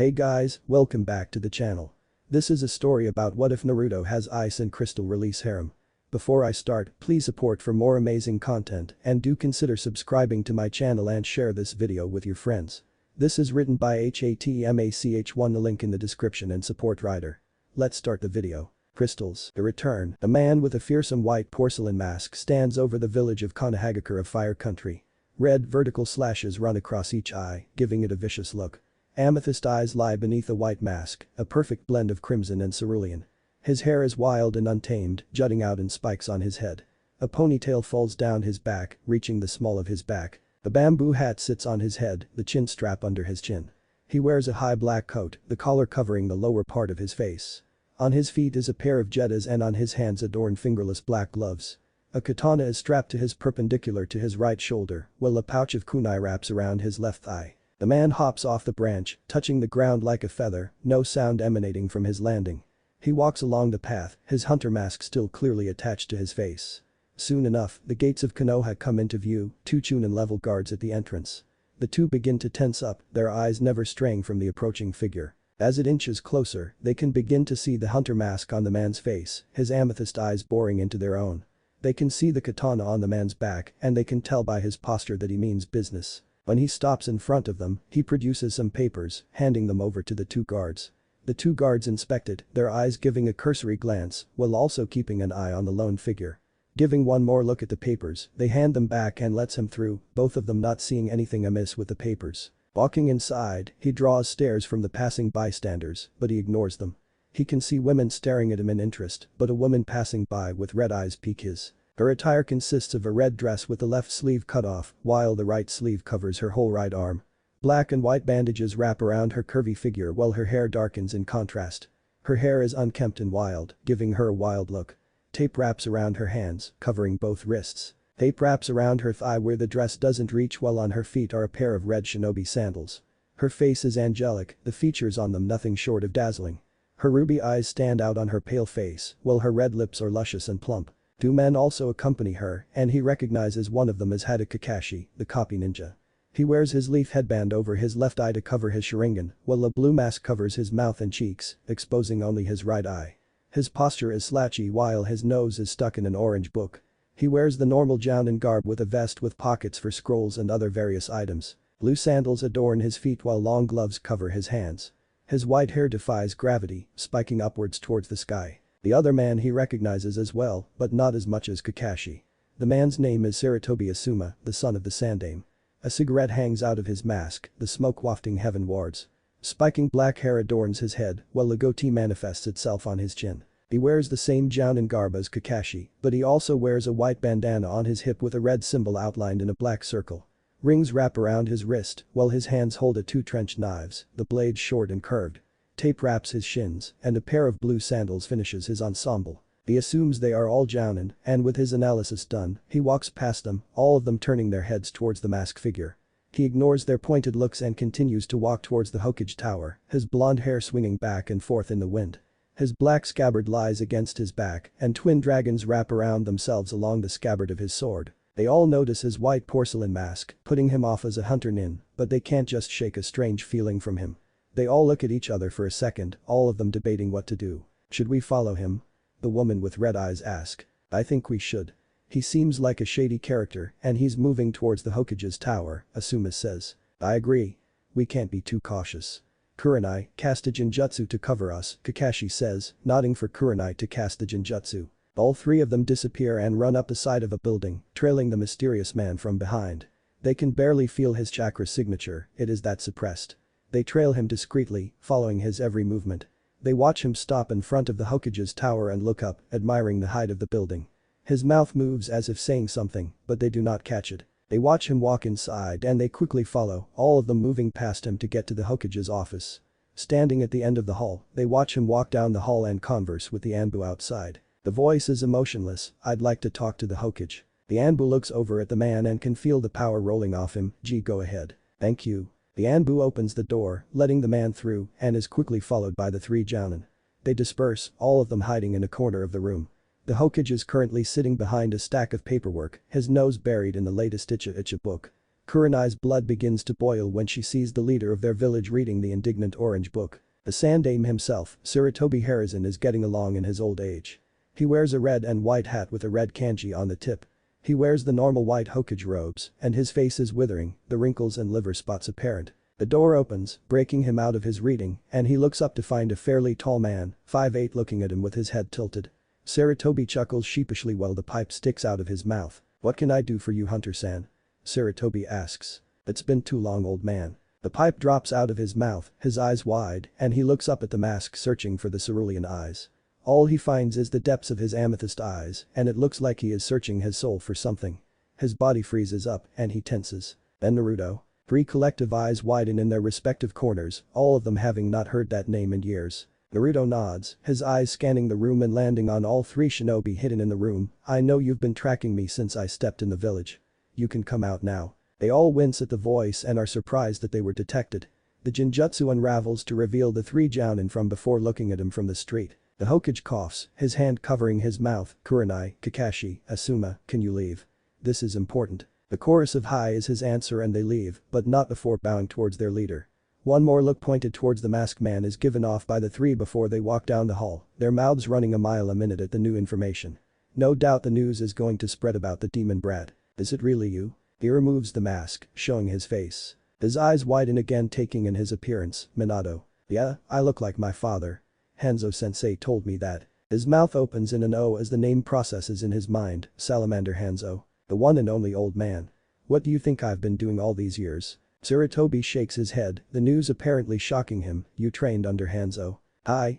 Hey guys, welcome back to the channel. This is a story about what if Naruto has ice and crystal release harem. Before I start, please support for more amazing content and do consider subscribing to my channel and share this video with your friends. This is written by HATMACH1, the link in the description and support writer. Let's start the video. Crystals. The return. A man with a fearsome white porcelain mask stands over the village of Konohagakure of Fire Country. Red vertical slashes run across each eye, giving it a vicious look. Amethyst eyes lie beneath a white mask, a perfect blend of crimson and cerulean. His hair is wild and untamed, jutting out in spikes on his head. A ponytail falls down his back, reaching the small of his back. A bamboo hat sits on his head, the chin strap under his chin. He wears a high black coat, the collar covering the lower part of his face. On his feet is a pair of jettas and on his hands adorned fingerless black gloves. A katana is strapped to his perpendicular to his right shoulder, while a pouch of kunai wraps around his left thigh. The man hops off the branch, touching the ground like a feather, no sound emanating from his landing. He walks along the path, his hunter mask still clearly attached to his face. Soon enough, the gates of Konoha come into view, two Chunin level guards at the entrance. The two begin to tense up, their eyes never straying from the approaching figure. As it inches closer, they can begin to see the hunter mask on the man's face, his amethyst eyes boring into their own. They can see the katana on the man's back and they can tell by his posture that he means business. When he stops in front of them, he produces some papers, handing them over to the two guards. The two guards inspect it, their eyes giving a cursory glance, while also keeping an eye on the lone figure. Giving one more look at the papers, they hand them back and lets him through, both of them not seeing anything amiss with the papers. Walking inside, he draws stares from the passing bystanders, but he ignores them. He can see women staring at him in interest, but a woman passing by with red eyes pique his. Her attire consists of a red dress with the left sleeve cut off, while the right sleeve covers her whole right arm. Black and white bandages wrap around her curvy figure while her hair darkens in contrast. Her hair is unkempt and wild, giving her a wild look. Tape wraps around her hands, covering both wrists. Tape wraps around her thigh where the dress doesn't reach, while on her feet are a pair of red shinobi sandals. Her face is angelic, the features on them nothing short of dazzling. Her ruby eyes stand out on her pale face, while her red lips are luscious and plump. Two men also accompany her, and he recognizes one of them as Hada Kakashi, the copy ninja. He wears his leaf headband over his left eye to cover his sharingan, while a blue mask covers his mouth and cheeks, exposing only his right eye. His posture is slouchy while his nose is stuck in an orange book. He wears the normal jounin garb with a vest with pockets for scrolls and other various items. Blue sandals adorn his feet while long gloves cover his hands. His white hair defies gravity, spiking upwards towards the sky. The other man he recognizes as well, but not as much as Kakashi. The man's name is Saratobi Asuma, the son of the Sandame. A cigarette hangs out of his mask, the smoke wafting heavenwards. Spiking black hair adorns his head, while a goatee manifests itself on his chin. He wears the same jounin garb as Kakashi, but he also wears a white bandana on his hip with a red symbol outlined in a black circle. Rings wrap around his wrist, while his hands hold two trenched knives, the blades short and curved. Tape wraps his shins, and a pair of blue sandals finishes his ensemble. He assumes they are all jounin, and with his analysis done, he walks past them, all of them turning their heads towards the masked figure. He ignores their pointed looks and continues to walk towards the Hokage tower, his blonde hair swinging back and forth in the wind. His black scabbard lies against his back, and twin dragons wrap around themselves along the scabbard of his sword. They all notice his white porcelain mask, putting him off as a hunter nin, but they can't just shake a strange feeling from him. They all look at each other for a second, all of them debating what to do. Should we follow him? The woman with red eyes asks. I think we should. He seems like a shady character and he's moving towards the Hokage's tower, Asuma says. I agree. We can't be too cautious. Kurenai, cast a genjutsu to cover us, Kakashi says, nodding for Kurenai to cast the genjutsu. All three of them disappear and run up the side of a building, trailing the mysterious man from behind. They can barely feel his chakra signature, it is that suppressed. They trail him discreetly, following his every movement. They watch him stop in front of the Hokage's tower and look up, admiring the height of the building. His mouth moves as if saying something, but they do not catch it. They watch him walk inside and they quickly follow, all of them moving past him to get to the Hokage's office. Standing at the end of the hall, they watch him walk down the hall and converse with the Anbu outside. The voice is emotionless, I'd like to talk to the Hokage. The Anbu looks over at the man and can feel the power rolling off him, go ahead. Thank you. The Anbu opens the door, letting the man through, and is quickly followed by the three jounin. They disperse, all of them hiding in a corner of the room. The Hokage is currently sitting behind a stack of paperwork, his nose buried in the latest Icha book. Kurenai's blood begins to boil when she sees the leader of their village reading the indignant orange book. The Sandaime himself, Sarutobi Hiruzen, is getting along in his old age. He wears a red and white hat with a red kanji on the tip. He wears the normal white Hokage robes, and his face is withering, the wrinkles and liver spots apparent. The door opens, breaking him out of his reading, and he looks up to find a fairly tall man, 5'8", looking at him with his head tilted. Sarutobi chuckles sheepishly while the pipe sticks out of his mouth. "What can I do for you, Hunter-san?" Sarutobi asks. "It's been too long, old man." The pipe drops out of his mouth, his eyes wide, and he looks up at the mask searching for the cerulean eyes. All he finds is the depths of his amethyst eyes, and it looks like he is searching his soul for something. His body freezes up, and he tenses. Then Naruto. 3 collective eyes widen in their respective corners, all of them having not heard that name in years. Naruto nods, his eyes scanning the room and landing on all 3 shinobi hidden in the room. "I know you've been tracking me since I stepped in the village. You can come out now." They all wince at the voice and are surprised that they were detected. The Jinjutsu unravels to reveal the 3 jounin from before looking at him from the street. The Hokage coughs, his hand covering his mouth. "Kurenai, Kakashi, Asuma, can you leave? This is important." The chorus of "hi" is his answer and they leave, but not before bowing towards their leader. One more look pointed towards the masked man is given off by the 3 before they walk down the hall, their mouths running a mile a minute at the new information. No doubt the news is going to spread about the demon brat. "Is it really you?" He removes the mask, showing his face. His eyes widen again, taking in his appearance. "Minato. Yeah, I look like my father. Hanzo-sensei told me that." His mouth opens in an O as the name processes in his mind. "Salamander Hanzo. The one and only old man. What do you think I've been doing all these years?" Sarutobi shakes his head, the news apparently shocking him. "You trained under Hanzo."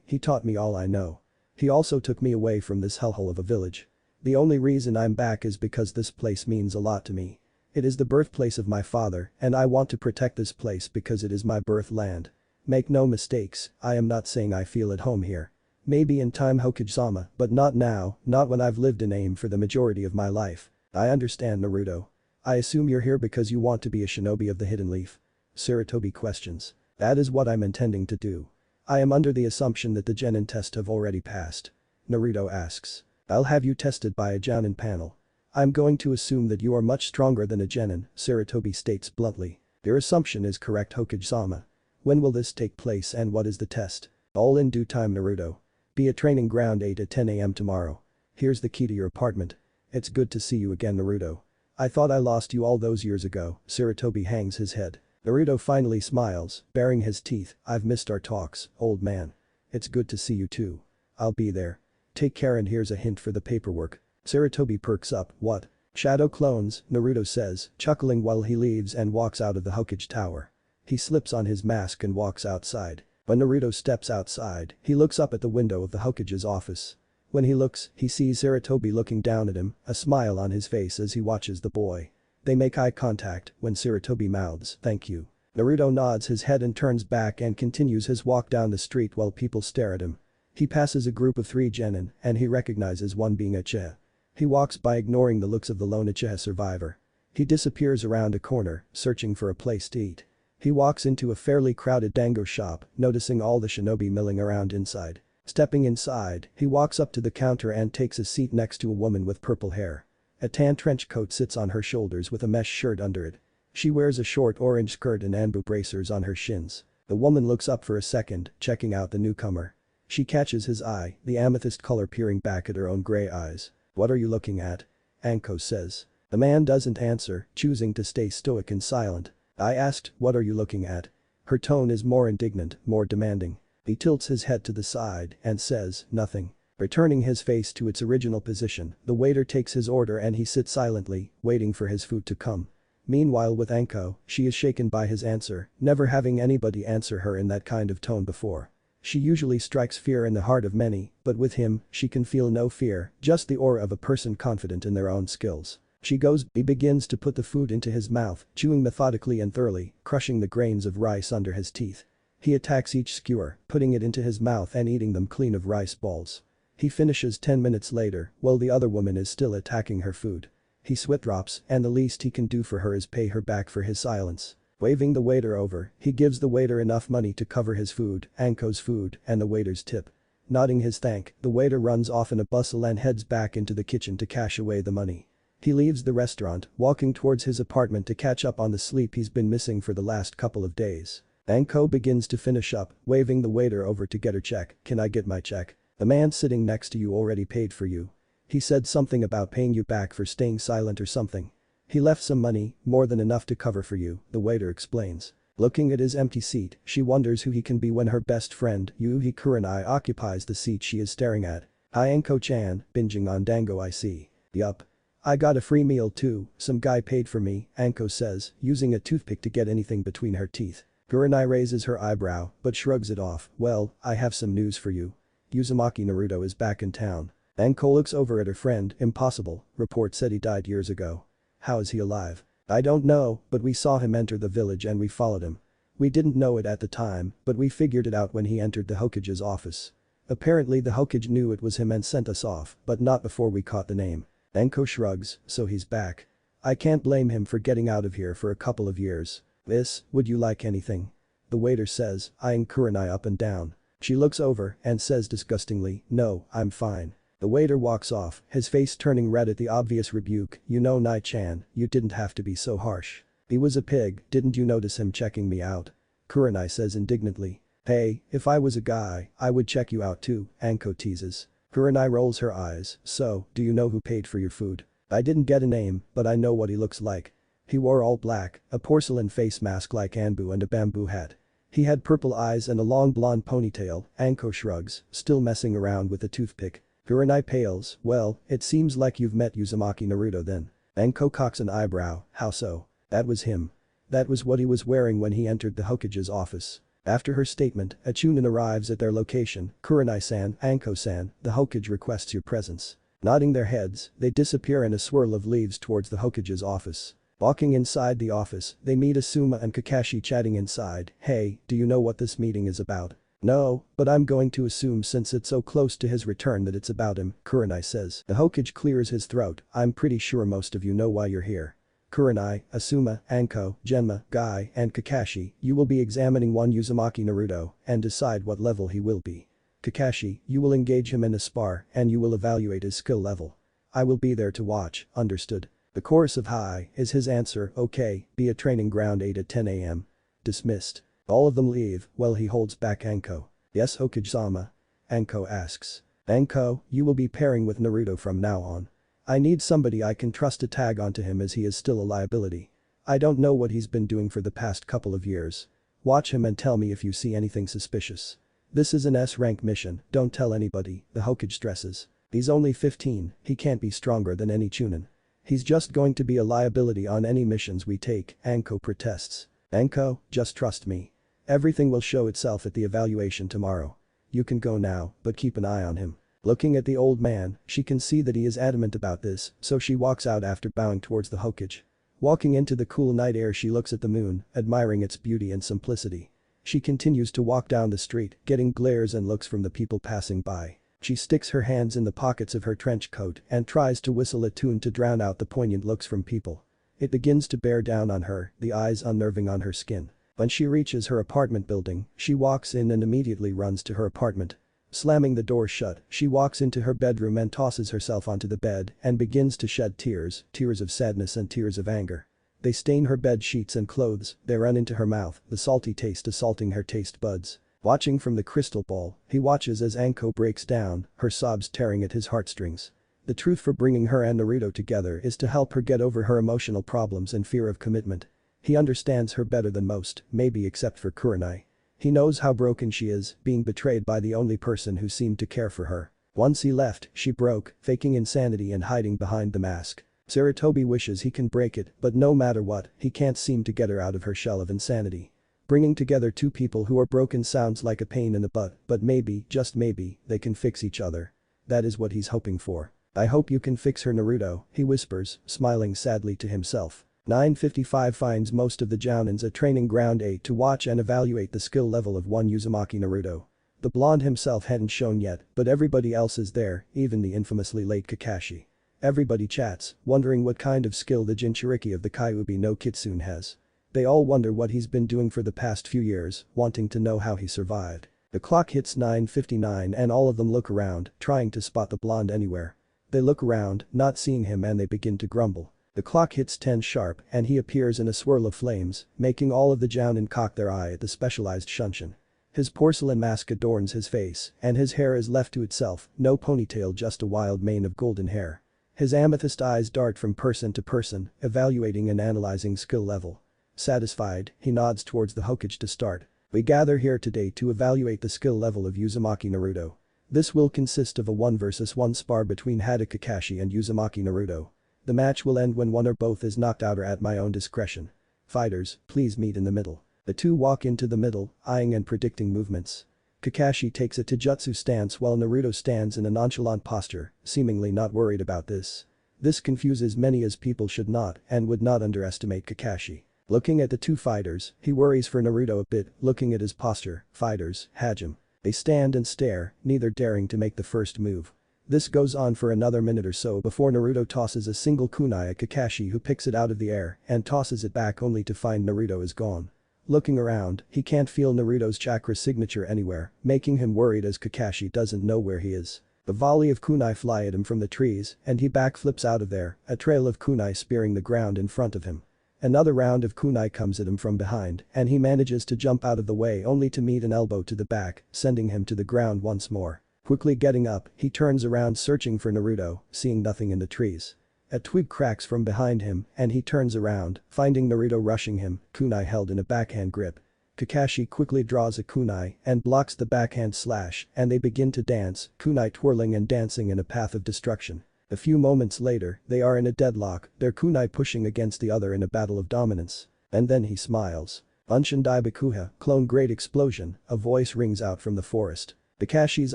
He taught me all I know. He also took me away from this hellhole of a village. The only reason I'm back is because this place means a lot to me. It is the birthplace of my father, and I want to protect this place because it is my birth land. Make no mistakes, I am not saying I feel at home here. Maybe in time, Hokage-sama, but not now, not when I've lived in aim for the majority of my life. I understand, Naruto. I assume you're here because you want to be a shinobi of the Hidden Leaf?" Sarutobi questions. "That is what I'm intending to do. I am under the assumption that the Genin test have already passed." Naruto asks. "I'll have you tested by a Jounin panel. I'm going to assume that you are much stronger than a Genin," Sarutobi states bluntly. "Your assumption is correct, Hokage-sama. When will this take place and what is the test?" "All in due time, Naruto. Be at training ground 8 at 10 AM tomorrow. Here's the key to your apartment." "It's good to see you again, Naruto. I thought I lost you all those years ago." Sarutobi hangs his head. Naruto finally smiles, baring his teeth. "I've missed our talks, old man. It's good to see you too. I'll be there. Take care, and here's a hint for the paperwork." Sarutobi perks up. "What?" "Shadow clones," Naruto says, chuckling while he leaves and walks out of the Hokage tower. He slips on his mask and walks outside. When Naruto steps outside, he looks up at the window of the Hokage's office. When he looks, he sees Sarutobi looking down at him, a smile on his face as he watches the boy. They make eye contact when Sarutobi mouths, "Thank you." Naruto nods his head and turns back and continues his walk down the street while people stare at him. He passes a group of 3 genin, and he recognizes one being Uchiha. He walks by ignoring the looks of the lone Uchiha survivor. He disappears around a corner, searching for a place to eat. He walks into a fairly crowded dango shop, noticing all the shinobi milling around inside. Stepping inside, he walks up to the counter and takes a seat next to a woman with purple hair. A tan trench coat sits on her shoulders with a mesh shirt under it. She wears a short orange skirt and anbu bracers on her shins. The woman looks up for a second, checking out the newcomer. She catches his eye, the amethyst color peering back at her own gray eyes. "What are you looking at?" Anko says. The man doesn't answer, choosing to stay stoic and silent. "I asked, what are you looking at?" Her tone is more indignant, more demanding. He tilts his head to the side and says, "Nothing." Returning his face to its original position, the waiter takes his order and he sits silently, waiting for his food to come. Meanwhile with Anko, she is shaken by his answer, never having anybody answer her in that kind of tone before. She usually strikes fear in the heart of many, but with him, she can feel no fear, just the aura of a person confident in their own skills. He begins to put the food into his mouth, chewing methodically and thoroughly, crushing the grains of rice under his teeth. He attacks each skewer, putting it into his mouth and eating them clean of rice balls. He finishes 10 minutes later, while the other woman is still attacking her food. He sweat drops, and the least he can do for her is pay her back for his silence. Waving the waiter over, he gives the waiter enough money to cover his food, Anko's food, and the waiter's tip. Nodding his thank, the waiter runs off in a bustle and heads back into the kitchen to cash away the money. He leaves the restaurant, walking towards his apartment to catch up on the sleep he's been missing for the last couple of days. Anko begins to finish up, waving the waiter over to get her check. "Can I get my check? The man sitting next to you already paid for you. He said something about paying you back for staying silent or something. He left some money, more than enough to cover for you," the waiter explains. Looking at his empty seat, she wonders who he can be when her best friend, Yuhi Kurenai, occupies the seat she is staring at. "Hi Anko-chan, binging on Dango I see." "Yup. I got a free meal too, some guy paid for me," Anko says, using a toothpick to get anything between her teeth. Kurenai raises her eyebrow, but shrugs it off. "Well, I have some news for you. Uzumaki Naruto is back in town." Anko looks over at her friend. "Impossible, report said he died years ago. How is he alive?" "I don't know, but we saw him enter the village and we followed him. We didn't know it at the time, but we figured it out when he entered the Hokage's office. Apparently the Hokage knew it was him and sent us off, but not before we caught the name." Anko shrugs. "So he's back. I can't blame him for getting out of here for a couple of years. Would you like anything?" the waiter says, eyeing Kurenai up and down. She looks over and says disgustingly, "No, I'm fine." The waiter walks off, his face turning red at the obvious rebuke. "You know Nai-chan, you didn't have to be so harsh. He was a pig, didn't you notice him checking me out?" Kurenai says indignantly. "Hey, if I was a guy, I would check you out too," Anko teases. Kurenai rolls her eyes. "So, do you know who paid for your food?" "I didn't get a name, but I know what he looks like. He wore all black, a porcelain face mask like Anbu and a bamboo hat. He had purple eyes and a long blonde ponytail." Anko shrugs, still messing around with the toothpick. Kurenai pales. "Well, it seems like you've met Uzumaki Naruto then." Anko cocks an eyebrow. "How so?" "That was him. That was what he was wearing when he entered the Hokage's office." After her statement, a chunin arrives at their location. "Kurenai-san, Anko-san, the Hokage requests your presence." Nodding their heads, they disappear in a swirl of leaves towards the Hokage's office. Walking inside the office, they meet Asuma and Kakashi chatting inside. "Hey, do you know what this meeting is about?" "No, but I'm going to assume since it's so close to his return that it's about him," Kurenai says. The Hokage clears his throat. "I'm pretty sure most of you know why you're here. Kurenai, Asuma, Anko, Genma, Guy, and Kakashi, you will be examining one Uzumaki Naruto and decide what level he will be. Kakashi, you will engage him in a spar and you will evaluate his skill level. I will be there to watch, understood?" The chorus of "hi" is his answer. "Okay, be at training ground 8 at 10 am. Dismissed." All of them leave, while he holds back Anko. "Yes Hokage-sama?" Anko asks. "Anko, you will be pairing with Naruto from now on. I need somebody I can trust to tag onto him as he is still a liability. I don't know what he's been doing for the past couple of years. Watch him and tell me if you see anything suspicious. This is an S-rank mission, don't tell anybody," the Hokage stresses. "He's only 15, he can't be stronger than any chunin. He's just going to be a liability on any missions we take," Anko protests. "Anko, just trust me. Everything will show itself at the evaluation tomorrow. You can go now, but keep an eye on him." Looking at the old man, she can see that he is adamant about this, so she walks out after bowing towards the Hokage. Walking into the cool night air, she looks at the moon, admiring its beauty and simplicity. She continues to walk down the street, getting glares and looks from the people passing by. She sticks her hands in the pockets of her trench coat and tries to whistle a tune to drown out the poignant looks from people. It begins to bear down on her, the eyes unnerving on her skin. When she reaches her apartment building, she walks in and immediately runs to her apartment. Slamming the door shut, she walks into her bedroom and tosses herself onto the bed and begins to shed tears, tears of sadness and tears of anger. They stain her bed sheets and clothes, they run into her mouth, the salty taste assaulting her taste buds. Watching from the crystal ball, he watches as Anko breaks down, her sobs tearing at his heartstrings. The truth for bringing her and Naruto together is to help her get over her emotional problems and fear of commitment. He understands her better than most, maybe except for Kurenai. He knows how broken she is, being betrayed by the only person who seemed to care for her. Once he left, she broke, faking insanity and hiding behind the mask. Sarutobi wishes he can break it, but no matter what, he can't seem to get her out of her shell of insanity. Bringing together two people who are broken sounds like a pain in the butt, but maybe, just maybe, they can fix each other. That is what he's hoping for. "I hope you can fix her Naruto," he whispers, smiling sadly to himself. 9:55 finds most of the jounins at training ground 8 to watch and evaluate the skill level of one Uzumaki Naruto. The blonde himself hadn't shown yet, but everybody else is there, even the infamously late Kakashi. Everybody chats, wondering what kind of skill the Jinchuriki of the Kyuubi no Kitsune has. They all wonder what he's been doing for the past few years, wanting to know how he survived. The clock hits 9:59 and all of them look around, trying to spot the blonde anywhere. They look around, not seeing him, and they begin to grumble. The clock hits 10 sharp and he appears in a swirl of flames, making all of the Jounin cock their eye at the specialized shunshin. His porcelain mask adorns his face and his hair is left to itself, no ponytail, just a wild mane of golden hair. His amethyst eyes dart from person to person, evaluating and analyzing skill level. Satisfied, he nods towards the Hokage to start. We gather here today to evaluate the skill level of Uzumaki Naruto. This will consist of a 1 vs 1 spar between Hada Kakashi and Uzumaki Naruto. The match will end when one or both is knocked out or at my own discretion. Fighters, please meet in the middle. The two walk into the middle, eyeing and predicting movements. Kakashi takes a taijutsu stance while Naruto stands in a nonchalant posture, seemingly not worried about this. This confuses many, as people should not and would not underestimate Kakashi. Looking at the two fighters, he worries for Naruto a bit, looking at his posture. Fighters, Hajime. They stand and stare, neither daring to make the first move. This goes on for another minute or so before Naruto tosses a single kunai at Kakashi, who picks it out of the air and tosses it back only to find Naruto is gone. Looking around, he can't feel Naruto's chakra signature anywhere, making him worried as Kakashi doesn't know where he is. A volley of kunai fly at him from the trees and he backflips out of there, a trail of kunai spearing the ground in front of him. Another round of kunai comes at him from behind and he manages to jump out of the way only to meet an elbow to the back, sending him to the ground once more. Quickly getting up, he turns around searching for Naruto, seeing nothing in the trees. A twig cracks from behind him and he turns around, finding Naruto rushing him, kunai held in a backhand grip. Kakashi quickly draws a kunai and blocks the backhand slash and they begin to dance, kunai twirling and dancing in a path of destruction. A few moments later, they are in a deadlock, their kunai pushing against the other in a battle of dominance. And then he smiles. Unshin Daibakuha, clone great explosion, a voice rings out from the forest. Kakashi's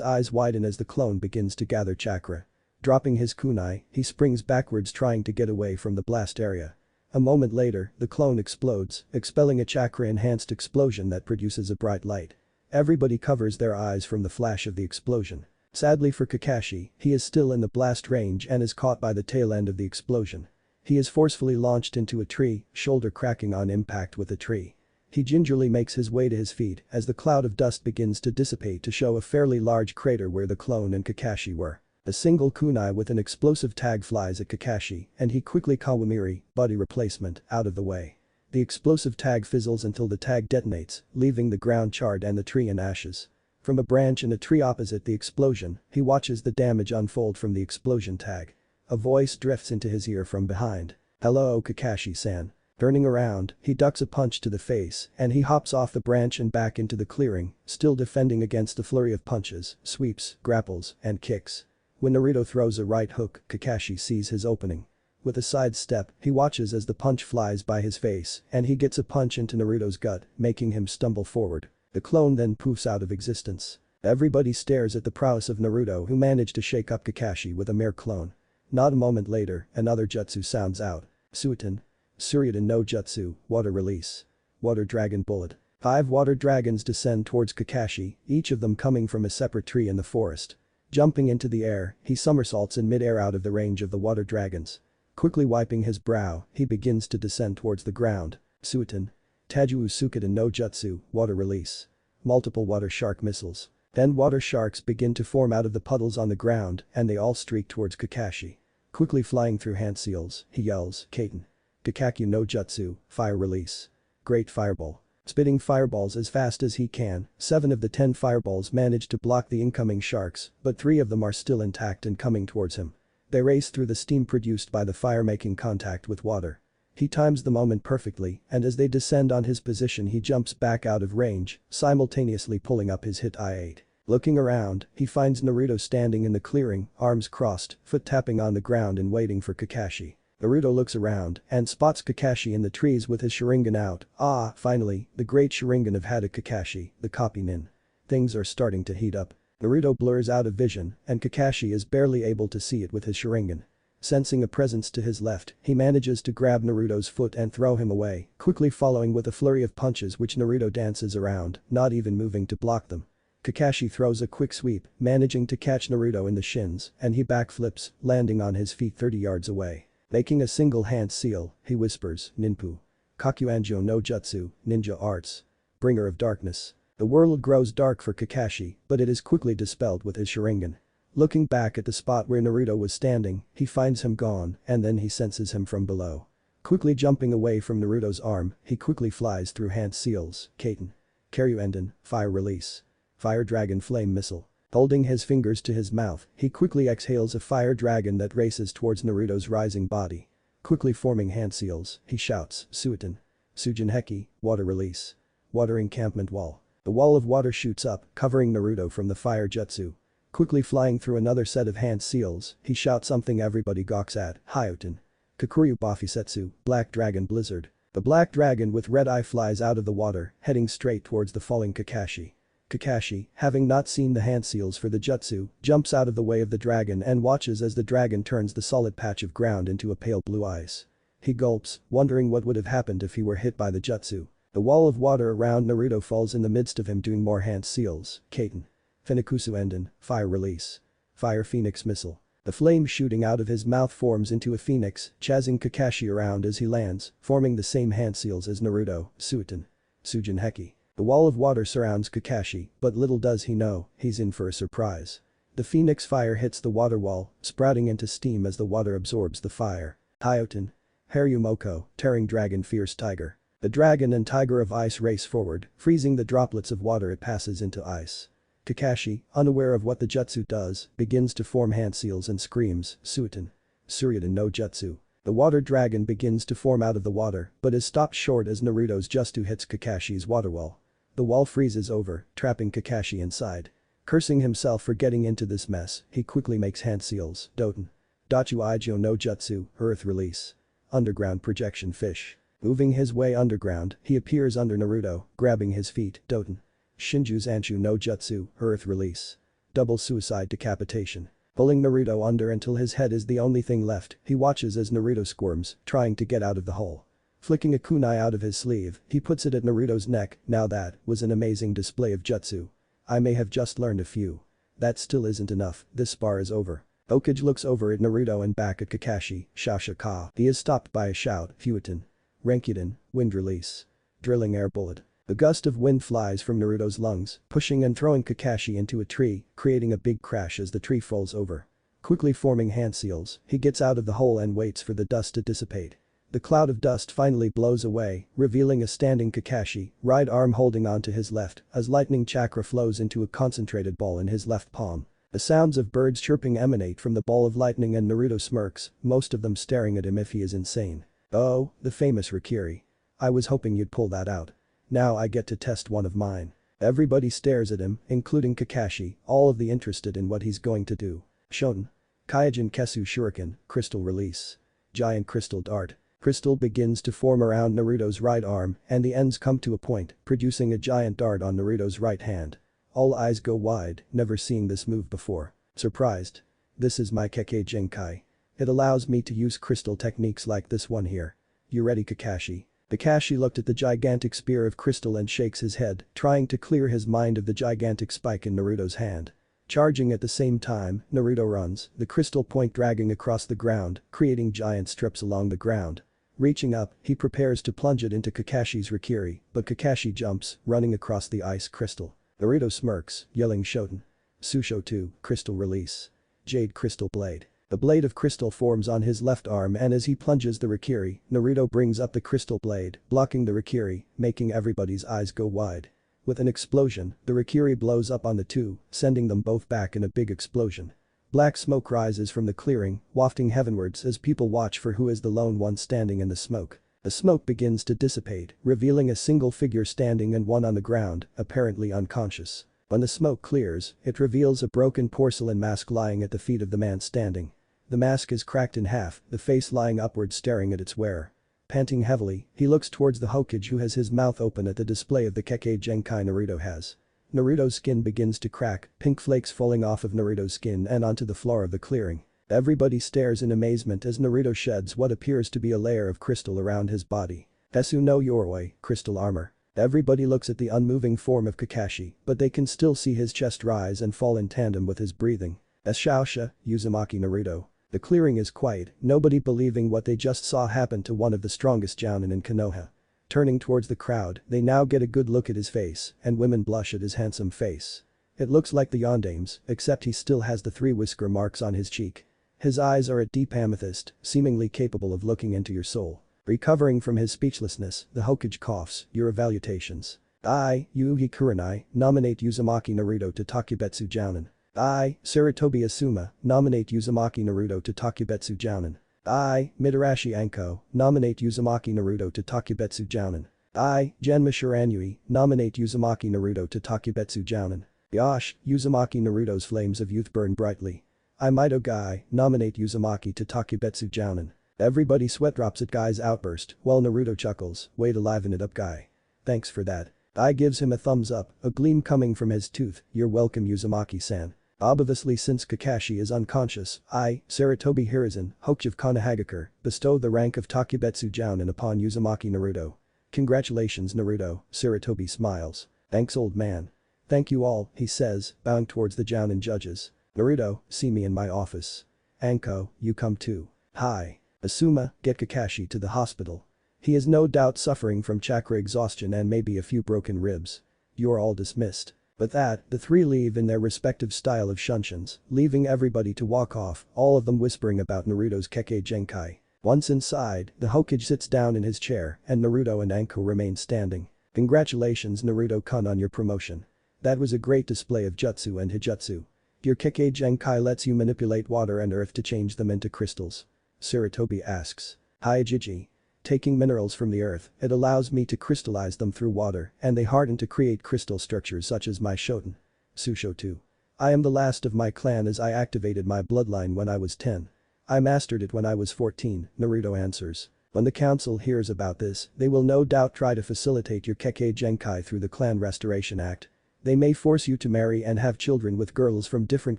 eyes widen as the clone begins to gather chakra. Dropping his kunai, he springs backwards trying to get away from the blast area. A moment later, the clone explodes, expelling a chakra-enhanced explosion that produces a bright light. Everybody covers their eyes from the flash of the explosion. Sadly for Kakashi, he is still in the blast range and is caught by the tail end of the explosion. He is forcefully launched into a tree, shoulder cracking on impact with the tree. He gingerly makes his way to his feet as the cloud of dust begins to dissipate to show a fairly large crater where the clone and Kakashi were. A single kunai with an explosive tag flies at Kakashi and he quickly Kawamiri, body replacement, out of the way. The explosive tag fizzles until the tag detonates, leaving the ground charred and the tree in ashes. From a branch in a tree opposite the explosion, he watches the damage unfold from the explosion tag. A voice drifts into his ear from behind. "Hello, Kakashi-san." Turning around, he ducks a punch to the face and he hops off the branch and back into the clearing, still defending against the flurry of punches, sweeps, grapples, and kicks. When Naruto throws a right hook, Kakashi sees his opening. With a side step, he watches as the punch flies by his face and he gets a punch into Naruto's gut, making him stumble forward. The clone then poofs out of existence. Everybody stares at the prowess of Naruto, who managed to shake up Kakashi with a mere clone. Not a moment later, another jutsu sounds out. Suiten. Suryudan no Jutsu, Water Release. Water Dragon Bullet. 5 water dragons descend towards Kakashi, each of them coming from a separate tree in the forest. Jumping into the air, he somersaults in mid-air out of the range of the water dragons. Quickly wiping his brow, he begins to descend towards the ground. Suiten. Tajuu Suikoden no Jutsu, Water Release. Multiple water shark missiles. 10 water sharks begin to form out of the puddles on the ground and they all streak towards Kakashi. Quickly flying through hand seals, he yells, "Kaiten." Kakakyu no Jutsu, Fire Release. Great Fireball. Spitting fireballs as fast as he can, 7 of the 10 fireballs manage to block the incoming sharks, but 3 of them are still intact and coming towards him. They race through the steam produced by the fire making contact with water. He times the moment perfectly and as they descend on his position he jumps back out of range, simultaneously pulling up his hit I8. Looking around, he finds Naruto standing in the clearing, arms crossed, foot tapping on the ground and waiting for Kakashi. Naruto looks around and spots Kakashi in the trees with his Sharingan out. Ah, finally, the great Sharingan of Hada Kakashi, the copy nin. Things are starting to heat up. Naruto blurs out of vision and Kakashi is barely able to see it with his Sharingan. Sensing a presence to his left, he manages to grab Naruto's foot and throw him away, quickly following with a flurry of punches which Naruto dances around, not even moving to block them. Kakashi throws a quick sweep, managing to catch Naruto in the shins and he backflips, landing on his feet 30 yards away. Making a single hand seal, he whispers, "Ninpu. Kakuanjo no Jutsu, Ninja Arts. Bringer of Darkness." The world grows dark for Kakashi, but it is quickly dispelled with his Sharingan. Looking back at the spot where Naruto was standing, he finds him gone and then he senses him from below. Quickly jumping away from Naruto's arm, he quickly flies through hand seals, Kaiten. Karyuenden, fire release. Fire dragon flame missile. Holding his fingers to his mouth, he quickly exhales a fire dragon that races towards Naruto's rising body. Quickly forming hand seals, he shouts, Suiten. Sujinheki, water release. Water encampment wall. The wall of water shoots up, covering Naruto from the fire jutsu. Quickly flying through another set of hand seals, he shouts something everybody gawks at, Hyoten. Kakuryu Bafisetsu, black dragon blizzard. The black dragon with red eye flies out of the water, heading straight towards the falling Kakashi. Kakashi, having not seen the hand seals for the jutsu, jumps out of the way of the dragon and watches as the dragon turns the solid patch of ground into a pale blue ice. He gulps, wondering what would have happened if he were hit by the jutsu. The wall of water around Naruto falls in the midst of him doing more hand seals, Kaiten. Finikusu Enden, fire release. Fire phoenix missile. The flame shooting out of his mouth forms into a phoenix, chasing Kakashi around as he lands, forming the same hand seals as Naruto, Suiten. Sujinheki. The wall of water surrounds Kakashi, but little does he know, he's in for a surprise. The phoenix fire hits the water wall, sprouting into steam as the water absorbs the fire. Hyoten. Haryumoko, tearing dragon fierce tiger. The dragon and tiger of ice race forward, freezing the droplets of water it passes into ice. Kakashi, unaware of what the jutsu does, begins to form hand seals and screams, Suiten. Suryuden no jutsu. The water dragon begins to form out of the water, but is stopped short as Naruto's jutsu hits Kakashi's water wall. The wall freezes over, trapping Kakashi inside. Cursing himself for getting into this mess, he quickly makes hand seals, Doten. Dachu Ijo no jutsu, earth release. Underground projection fish. Moving his way underground, he appears under Naruto, grabbing his feet, Doten. Shinju Zanshu no jutsu, earth release. Double suicide decapitation. Pulling Naruto under until his head is the only thing left, he watches as Naruto squirms, trying to get out of the hole. Flicking a kunai out of his sleeve, he puts it at Naruto's neck. Now that was an amazing display of jutsu. I may have just learned a few. That still isn't enough, this spar is over. Okage looks over at Naruto and back at Kakashi, Shasha Ka. He is stopped by a shout, Fuiten. Renkiden, wind release. Drilling air bullet. A gust of wind flies from Naruto's lungs, pushing and throwing Kakashi into a tree, creating a big crash as the tree falls over. Quickly forming hand seals, he gets out of the hole and waits for the dust to dissipate. The cloud of dust finally blows away, revealing a standing Kakashi, right arm holding onto his left, as lightning chakra flows into a concentrated ball in his left palm. The sounds of birds chirping emanate from the ball of lightning and Naruto smirks, most of them staring at him if he is insane. Oh, the famous Rikiri. I was hoping you'd pull that out. Now I get to test one of mine. Everybody stares at him, including Kakashi, all of the interested in what he's going to do. Shoten. Kaijin Kesu Shuriken, crystal release. Giant crystal dart. Crystal begins to form around Naruto's right arm and the ends come to a point, producing a giant dart on Naruto's right hand. All eyes go wide, never seeing this move before. Surprised. This is my Kekkei Genkai. It allows me to use crystal techniques like this one here. You ready, Kakashi? Kakashi looked at the gigantic spear of crystal and shakes his head, trying to clear his mind of the gigantic spike in Naruto's hand. Charging at the same time, Naruto runs, the crystal point dragging across the ground, creating giant strips along the ground. Reaching up, he prepares to plunge it into Kakashi's Rikiri, but Kakashi jumps, running across the ice crystal. Naruto smirks, yelling Shoten. Susho 2, crystal release. Jade crystal blade. The blade of crystal forms on his left arm and as he plunges the Rikiri, Naruto brings up the crystal blade, blocking the Rikiri, making everybody's eyes go wide. With an explosion, the Rikiri blows up on the two, sending them both back in a big explosion. Black smoke rises from the clearing, wafting heavenwards as people watch for who is the lone one standing in the smoke. The smoke begins to dissipate, revealing a single figure standing and one on the ground, apparently unconscious. When the smoke clears, it reveals a broken porcelain mask lying at the feet of the man standing. The mask is cracked in half, the face lying upward staring at its wearer. Panting heavily, he looks towards the Hokage who has his mouth open at the display of the Kekkei Genkai Naruto has. Naruto's skin begins to crack, pink flakes falling off of Naruto's skin and onto the floor of the clearing. Everybody stares in amazement as Naruto sheds what appears to be a layer of crystal around his body. Tesu no Yoroi, crystal armor. Everybody looks at the unmoving form of Kakashi, but they can still see his chest rise and fall in tandem with his breathing. Shaosha, Uzumaki Naruto. The clearing is quiet, nobody believing what they just saw happen to one of the strongest jounin in Konoha. Turning towards the crowd, they now get a good look at his face, and women blush at his handsome face. It looks like the Yondame's, except he still has the 3 whisker marks on his cheek. His eyes are a deep amethyst, seemingly capable of looking into your soul. Recovering from his speechlessness, the Hokage coughs, your evaluations. I, Yuuhi Kurenai, nominate Uzumaki Naruto to Takubetsu Jounin. I, Sarutobi Asuma, nominate Uzumaki Naruto to Takubetsu Jounin. I, Mitarashi Anko, nominate Uzumaki Naruto to Takubetsu Jounin. I, Genma Shiranui, nominate Uzumaki Naruto to Takubetsu Jounin. Yosh, Uzumaki Naruto's flames of youth burn brightly. I Mito Guy, nominate Uzumaki to Takubetsu Jounin. Everybody sweat drops at Guy's outburst, while Naruto chuckles, way to liven it up Guy. Thanks for that. I gives him a thumbs up, a gleam coming from his tooth, you're welcome Uzumaki-san. Obviously since Kakashi is unconscious, I, Sarutobi Hiruzen, Hokage of Konohagakure, bestow the rank of Takubetsu Jounin upon Uzumaki Naruto. Congratulations Naruto, Sarutobi smiles. Thanks old man. Thank you all, he says, bowing towards the Jounin judges. Naruto, see me in my office. Anko, you come too. Hi. Asuma, get Kakashi to the hospital. He is no doubt suffering from chakra exhaustion and maybe a few broken ribs. You're all dismissed. With that, the 3 leave in their respective style of shunshuns, leaving everybody to walk off, all of them whispering about Naruto's Kekkei Genkai. Once inside, the Hokage sits down in his chair and Naruto and Anko remain standing. Congratulations Naruto-kun on your promotion. That was a great display of jutsu and hijutsu. Your Kekkei Genkai lets you manipulate water and earth to change them into crystals. Sarutobi asks. Hi Jiji. Taking minerals from the earth, it allows me to crystallize them through water and they harden to create crystal structures such as my Shoten. Sushotu. I am the last of my clan as I activated my bloodline when I was 10. I mastered it when I was 14, Naruto answers. When the council hears about this, they will no doubt try to facilitate your Kekkei Genkai through the Clan Restoration Act. They may force you to marry and have children with girls from different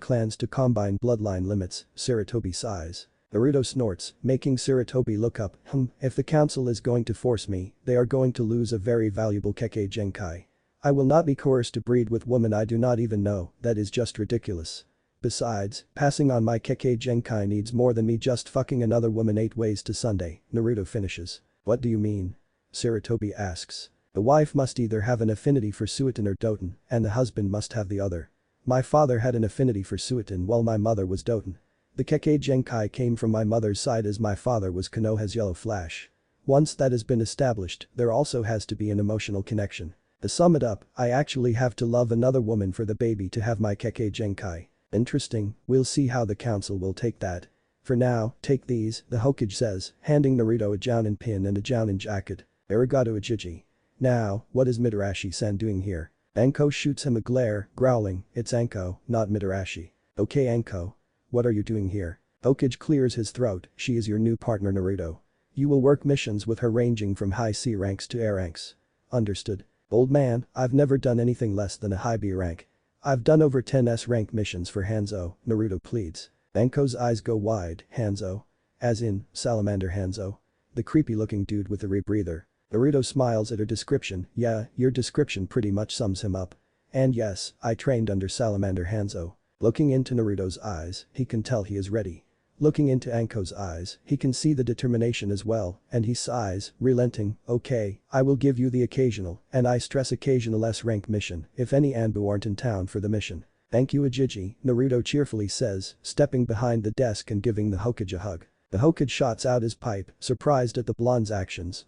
clans to combine bloodline limits, Sarutobi sighs. Naruto snorts, making Sarutobi look up, if the council is going to force me, they are going to lose a very valuable Kekkei Genkai. I will not be coerced to breed with women I do not even know, that is just ridiculous. Besides, passing on my Kekkei Genkai needs more than me just fucking another woman 8 ways to Sunday, Naruto finishes. What do you mean? Sarutobi asks. The wife must either have an affinity for Suiton or Doton, and the husband must have the other. My father had an affinity for Suiton while my mother was Doton. The Kekkei Genkai came from my mother's side as my father was Konoha's Yellow Flash. Once that has been established, there also has to be an emotional connection. To sum it up, I actually have to love another woman for the baby to have my Kekkei Genkai. Interesting, we'll see how the council will take that. For now, take these, the Hokage says, handing Naruto a Jounin pin and a Jounin jacket. Arigato Ijiji. Now, what is Mitarashi-san doing here? Anko shoots him a glare, growling, it's Anko, not Mitarashi. Okay Anko. What are you doing here? Hokage clears his throat, she is your new partner Naruto. You will work missions with her ranging from high C ranks to A ranks. Understood. Old man, I've never done anything less than a high B rank. I've done over 10 S rank missions for Hanzo, Naruto pleads. Anko's eyes go wide, Hanzo. As in, Salamander Hanzo. The creepy looking dude with the rebreather. Naruto smiles at her description, yeah, your description pretty much sums him up. And yes, I trained under Salamander Hanzo. Looking into Naruto's eyes, he can tell he is ready. Looking into Anko's eyes, he can see the determination as well, and he sighs, relenting, okay, I will give you the occasional, and I stress occasional S-rank mission, if any Anbu aren't in town for the mission. Thank you Ijiji, Naruto cheerfully says, stepping behind the desk and giving the Hokage a hug. The Hokage shots out his pipe, surprised at the blonde's actions,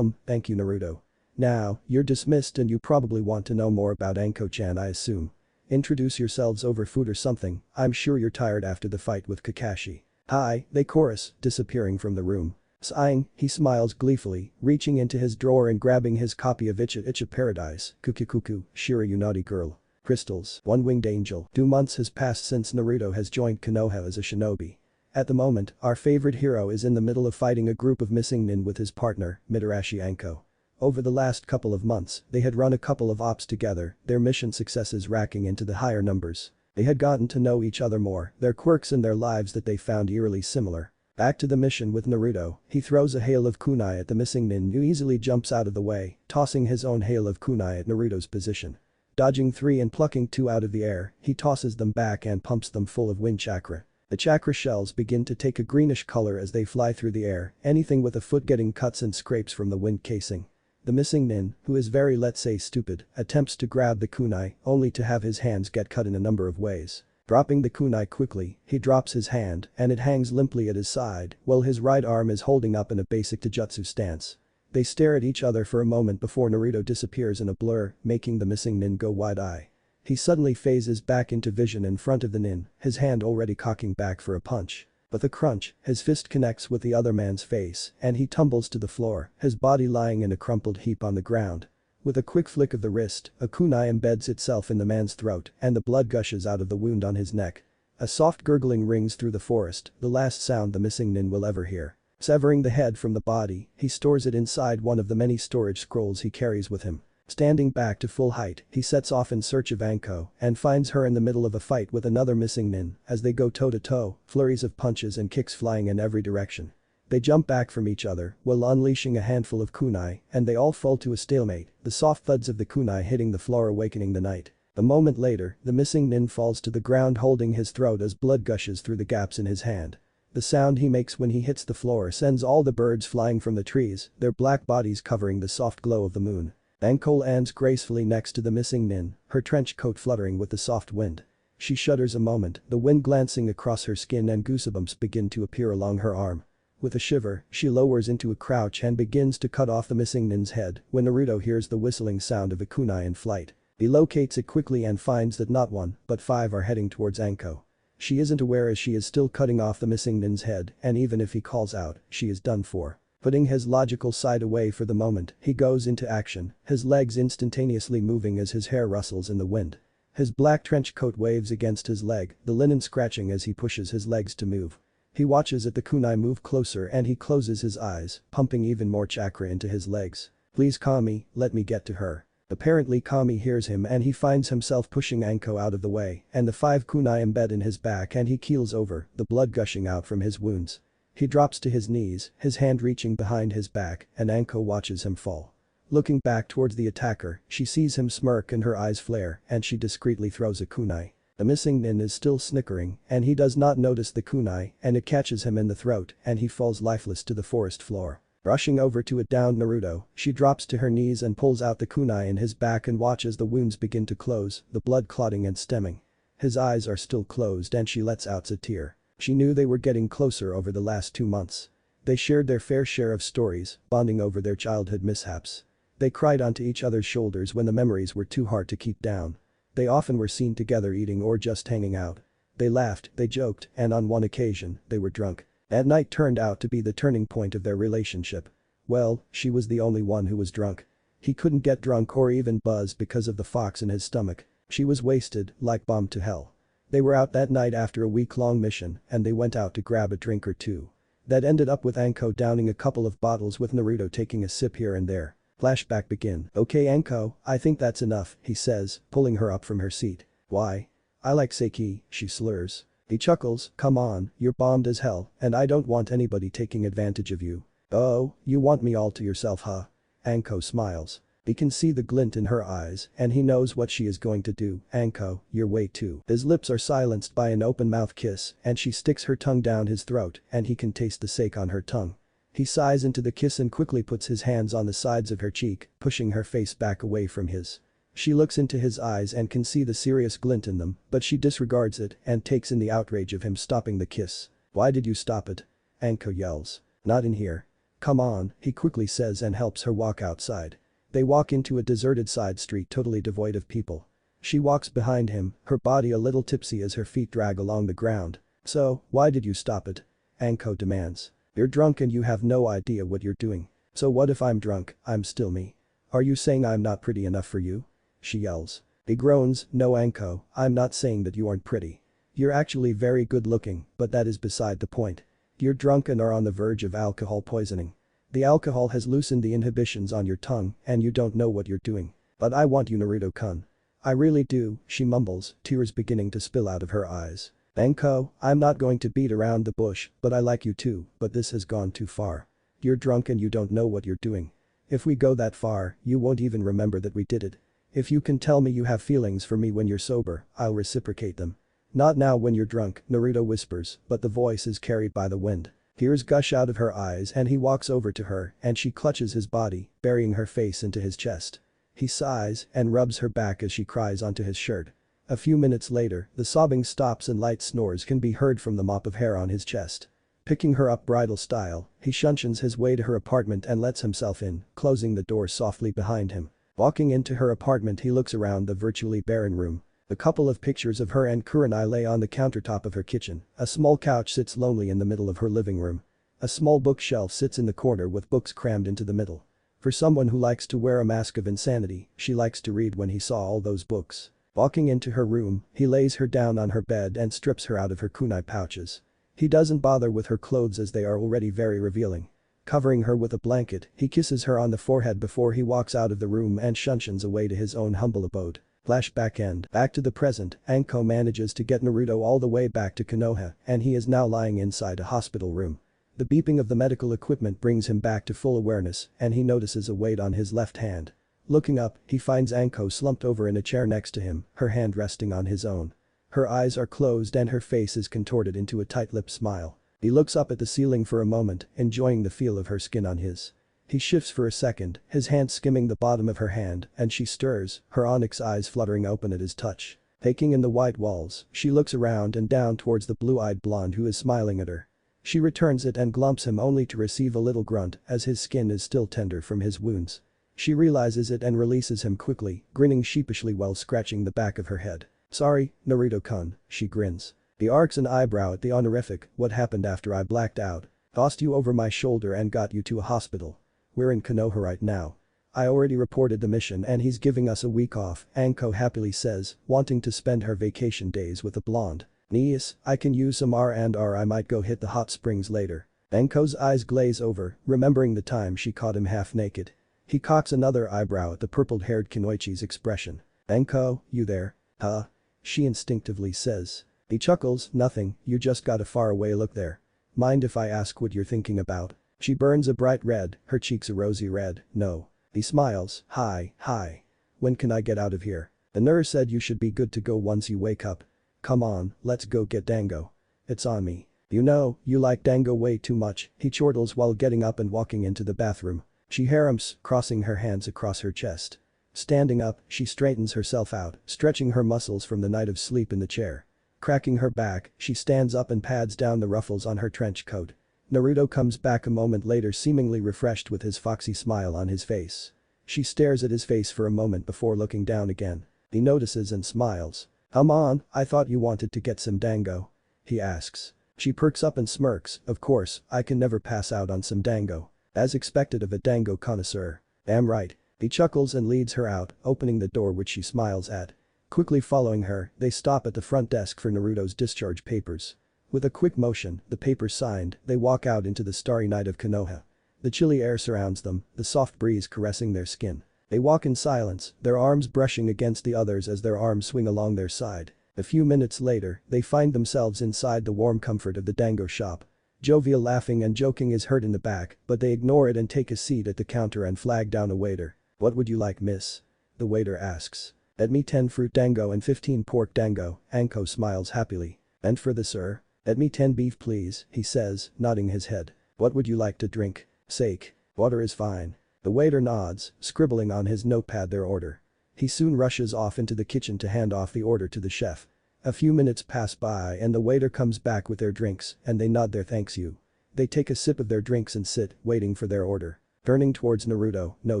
thank you Naruto. Now, you're dismissed and you probably want to know more about Anko-chan I assume. Introduce yourselves over food or something, I'm sure you're tired after the fight with Kakashi. Hi, they chorus, disappearing from the room. Sighing, he smiles gleefully, reaching into his drawer and grabbing his copy of Icha Paradise, Kuku, Shira you naughty girl. Crystals, one-winged angel. 2 months has passed since Naruto has joined Konoha as a shinobi. At the moment, our favorite hero is in the middle of fighting a group of missing nin with his partner, Mitarashi Anko. Over the last couple of months, they had run a couple of ops together, their mission successes racking into the higher numbers. They had gotten to know each other more, their quirks and their lives that they found eerily similar. Back to the mission with Naruto, he throws a hail of kunai at the missing nin who easily jumps out of the way, tossing his own hail of kunai at Naruto's position. Dodging 3 and plucking 2 out of the air, he tosses them back and pumps them full of wind chakra. The chakra shells begin to take a greenish color as they fly through the air, anything with a foot getting cuts and scrapes from the wind casing. The missing nin, who is very let's say stupid, attempts to grab the kunai only to have his hands get cut in a number of ways. Dropping the kunai quickly, he drops his hand and it hangs limply at his side while his right arm is holding up in a basic taijutsu stance. They stare at each other for a moment before Naruto disappears in a blur, making the missing nin go wide-eye. He suddenly phases back into vision in front of the nin, his hand already cocking back for a punch. With a crunch, his fist connects with the other man's face and he tumbles to the floor, his body lying in a crumpled heap on the ground. With a quick flick of the wrist, a kunai embeds itself in the man's throat and the blood gushes out of the wound on his neck. A soft gurgling rings through the forest, the last sound the missing nin will ever hear. Severing the head from the body, he stores it inside one of the many storage scrolls he carries with him. Standing back to full height, he sets off in search of Anko and finds her in the middle of a fight with another missing nin. As they go toe-to-toe, flurries of punches and kicks flying in every direction. They jump back from each other while unleashing a handful of kunai and they all fall to a stalemate, the soft thuds of the kunai hitting the floor awakening the night. A moment later, the missing nin falls to the ground holding his throat as blood gushes through the gaps in his hand. The sound he makes when he hits the floor sends all the birds flying from the trees, their black bodies covering the soft glow of the moon. Anko lands gracefully next to the missing nin, her trench coat fluttering with the soft wind. She shudders a moment, the wind glancing across her skin and goosebumps begin to appear along her arm. With a shiver, she lowers into a crouch and begins to cut off the missing nin's head when Naruto hears the whistling sound of a kunai in flight. He locates it quickly and finds that not one, but 5 are heading towards Anko. She isn't aware as she is still cutting off the missing nin's head and even if he calls out, she is done for. Putting his logical side away for the moment, he goes into action, his legs instantaneously moving as his hair rustles in the wind. His black trench coat waves against his leg, the linen scratching as he pushes his legs to move. He watches at the kunai move closer and he closes his eyes, pumping even more chakra into his legs. Please Kami, let me get to her. Apparently Kami hears him and he finds himself pushing Anko out of the way and the 5 kunai embed in his back and he keels over, the blood gushing out from his wounds. He drops to his knees, his hand reaching behind his back and Anko watches him fall. Looking back towards the attacker, she sees him smirk and her eyes flare and she discreetly throws a kunai. The missing nin is still snickering and he does not notice the kunai and it catches him in the throat and he falls lifeless to the forest floor. Rushing over to a downed Naruto, she drops to her knees and pulls out the kunai in his back and watches the wounds begin to close, the blood clotting and stemming. His eyes are still closed and she lets out a tear. She knew they were getting closer over the last 2 months. They shared their fair share of stories, bonding over their childhood mishaps. They cried onto each other's shoulders when the memories were too hard to keep down. They often were seen together eating or just hanging out. They laughed, they joked, and on one occasion, they were drunk. That night turned out to be the turning point of their relationship. Well, she was the only one who was drunk. He couldn't get drunk or even buzzed because of the fox in his stomach. She was wasted, like bombed to hell. They were out that night after a week-long mission and they went out to grab a drink or two. That ended up with Anko downing a couple of bottles with Naruto taking a sip here and there. Flashback begin. Okay Anko, I think that's enough, he says, pulling her up from her seat. Why? I like sake, she slurs. He chuckles, come on, you're bombed as hell and I don't want anybody taking advantage of you. Oh, you want me all to yourself huh? Anko smiles. He can see the glint in her eyes and he knows what she is going to do. Anko, you're way too. His lips are silenced by an open mouth kiss and she sticks her tongue down his throat and he can taste the sake on her tongue. He sighs into the kiss and quickly puts his hands on the sides of her cheek, pushing her face back away from his. She looks into his eyes and can see the serious glint in them, but she disregards it and takes in the outrage of him stopping the kiss. Why did you stop it? Anko yells. Not in here. Come on, he quickly says and helps her walk outside. They walk into a deserted side street totally devoid of people. She walks behind him, her body a little tipsy as her feet drag along the ground. So, why did you stop it? Anko demands. You're drunk and you have no idea what you're doing. So what if I'm drunk, I'm still me. Are you saying I'm not pretty enough for you? She yells. He groans, no Anko, I'm not saying that you aren't pretty. You're actually very good looking, but that is beside the point. You're drunk and are on the verge of alcohol poisoning. The alcohol has loosened the inhibitions on your tongue and you don't know what you're doing. But I want you Naruto-kun. I really do, she mumbles, tears beginning to spill out of her eyes. Anko, I'm not going to beat around the bush, but I like you too, but this has gone too far. You're drunk and you don't know what you're doing. If we go that far, you won't even remember that we did it. If you can tell me you have feelings for me when you're sober, I'll reciprocate them. Not now when you're drunk, Naruto whispers, but the voice is carried by the wind. Tears gush out of her eyes and he walks over to her and she clutches his body, burying her face into his chest. He sighs and rubs her back as she cries onto his shirt. A few minutes later, the sobbing stops and light snores can be heard from the mop of hair on his chest. Picking her up bridal style, he shuntions his way to her apartment and lets himself in, closing the door softly behind him. Walking into her apartment he looks around the virtually barren room. A couple of pictures of her and Kurenai lay on the countertop of her kitchen. A small couch sits lonely in the middle of her living room. A small bookshelf sits in the corner with books crammed into the middle. For someone who likes to wear a mask of insanity, she likes to read when he saw all those books. Walking into her room, he lays her down on her bed and strips her out of her kunai pouches. He doesn't bother with her clothes as they are already very revealing. Covering her with a blanket, he kisses her on the forehead before he walks out of the room and shunshions away to his own humble abode. Flashback end. Back to the present, Anko manages to get Naruto all the way back to Konoha and he is now lying inside a hospital room. The beeping of the medical equipment brings him back to full awareness and he notices a weight on his left hand. Looking up, he finds Anko slumped over in a chair next to him, her hand resting on his own. Her eyes are closed and her face is contorted into a tight-lipped smile. He looks up at the ceiling for a moment, enjoying the feel of her skin on his. He shifts for a second, his hand skimming the bottom of her hand, and she stirs, her onyx eyes fluttering open at his touch. Taking in the white walls, she looks around and down towards the blue-eyed blonde who is smiling at her. She returns it and glumps him only to receive a little grunt as his skin is still tender from his wounds. She realizes it and releases him quickly, grinning sheepishly while scratching the back of her head. "Sorry, Naruto-kun," she grins. He arcs an eyebrow at the honorific, "What happened after I blacked out? Tossed you over my shoulder and got you to a hospital. We're in Konoha right now. I already reported the mission and he's giving us a week off," Anko happily says, wanting to spend her vacation days with the blonde. "Nice, I can use some R&R. I might go hit the hot springs later." Anko's eyes glaze over, remembering the time she caught him half naked. He cocks another eyebrow at the purple-haired Kunoichi's expression. "Anko, you there?" "Huh?" she instinctively says. He chuckles, "Nothing, you just got a faraway look there. Mind if I ask what you're thinking about?" She burns a bright red, her cheeks a rosy red. "No." He smiles, Hi. When can I get out of here? The nurse said you should be good to go once you wake up. Come on, let's go get Dango. It's on me. You know, you like Dango way too much," he chortles while getting up and walking into the bathroom. She harems, crossing her hands across her chest. Standing up, she straightens herself out, stretching her muscles from the night of sleep in the chair. Cracking her back, she stands up and pads down the ruffles on her trench coat. Naruto comes back a moment later seemingly refreshed with his foxy smile on his face. She stares at his face for a moment before looking down again. He notices and smiles. "Come on, I thought you wanted to get some dango," he asks. She perks up and smirks, "Of course, I can never pass out on some dango. As expected of a dango connoisseur." "Damn right." He chuckles and leads her out, opening the door which she smiles at. Quickly following her, they stop at the front desk for Naruto's discharge papers. With a quick motion, the papers signed, they walk out into the starry night of Konoha. The chilly air surrounds them, the soft breeze caressing their skin. They walk in silence, their arms brushing against the others as their arms swing along their side. A few minutes later, they find themselves inside the warm comfort of the dango shop. Jovial laughing and joking is heard in the back, but they ignore it and take a seat at the counter and flag down a waiter. "What would you like, miss?" the waiter asks. "Add me 10 fruit dango and 15 pork dango," Anko smiles happily. "And for the sir?" "Add me 10 beef please," he says, nodding his head. "What would you like to drink?" "Sake. Water is fine." The waiter nods, scribbling on his notepad their order. He soon rushes off into the kitchen to hand off the order to the chef. A few minutes pass by and the waiter comes back with their drinks and they nod their thanks you. They take a sip of their drinks and sit, waiting for their order. Turning towards Naruto, "No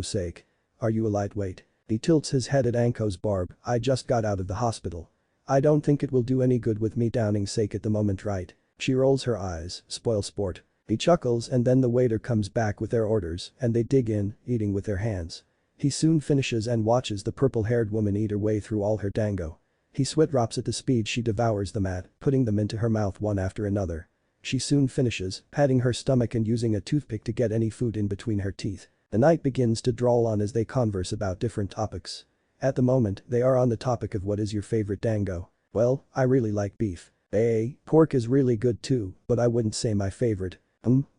sake. Are you a lightweight?" He tilts his head at Anko's barb, "I just got out of the hospital. I don't think it will do any good with me downing sake at the moment, right?" She rolls her eyes, "Spoil sport." He chuckles and then the waiter comes back with their orders and they dig in, eating with their hands. He soon finishes and watches the purple-haired woman eat her way through all her dango. He sweat drops at the speed she devours them at, putting them into her mouth one after another. She soon finishes, patting her stomach and using a toothpick to get any food in between her teeth. The night begins to drawl on as they converse about different topics. At the moment, they are on the topic of what is your favorite dango. "Well, I really like beef. Pork is really good too, but I wouldn't say my favorite.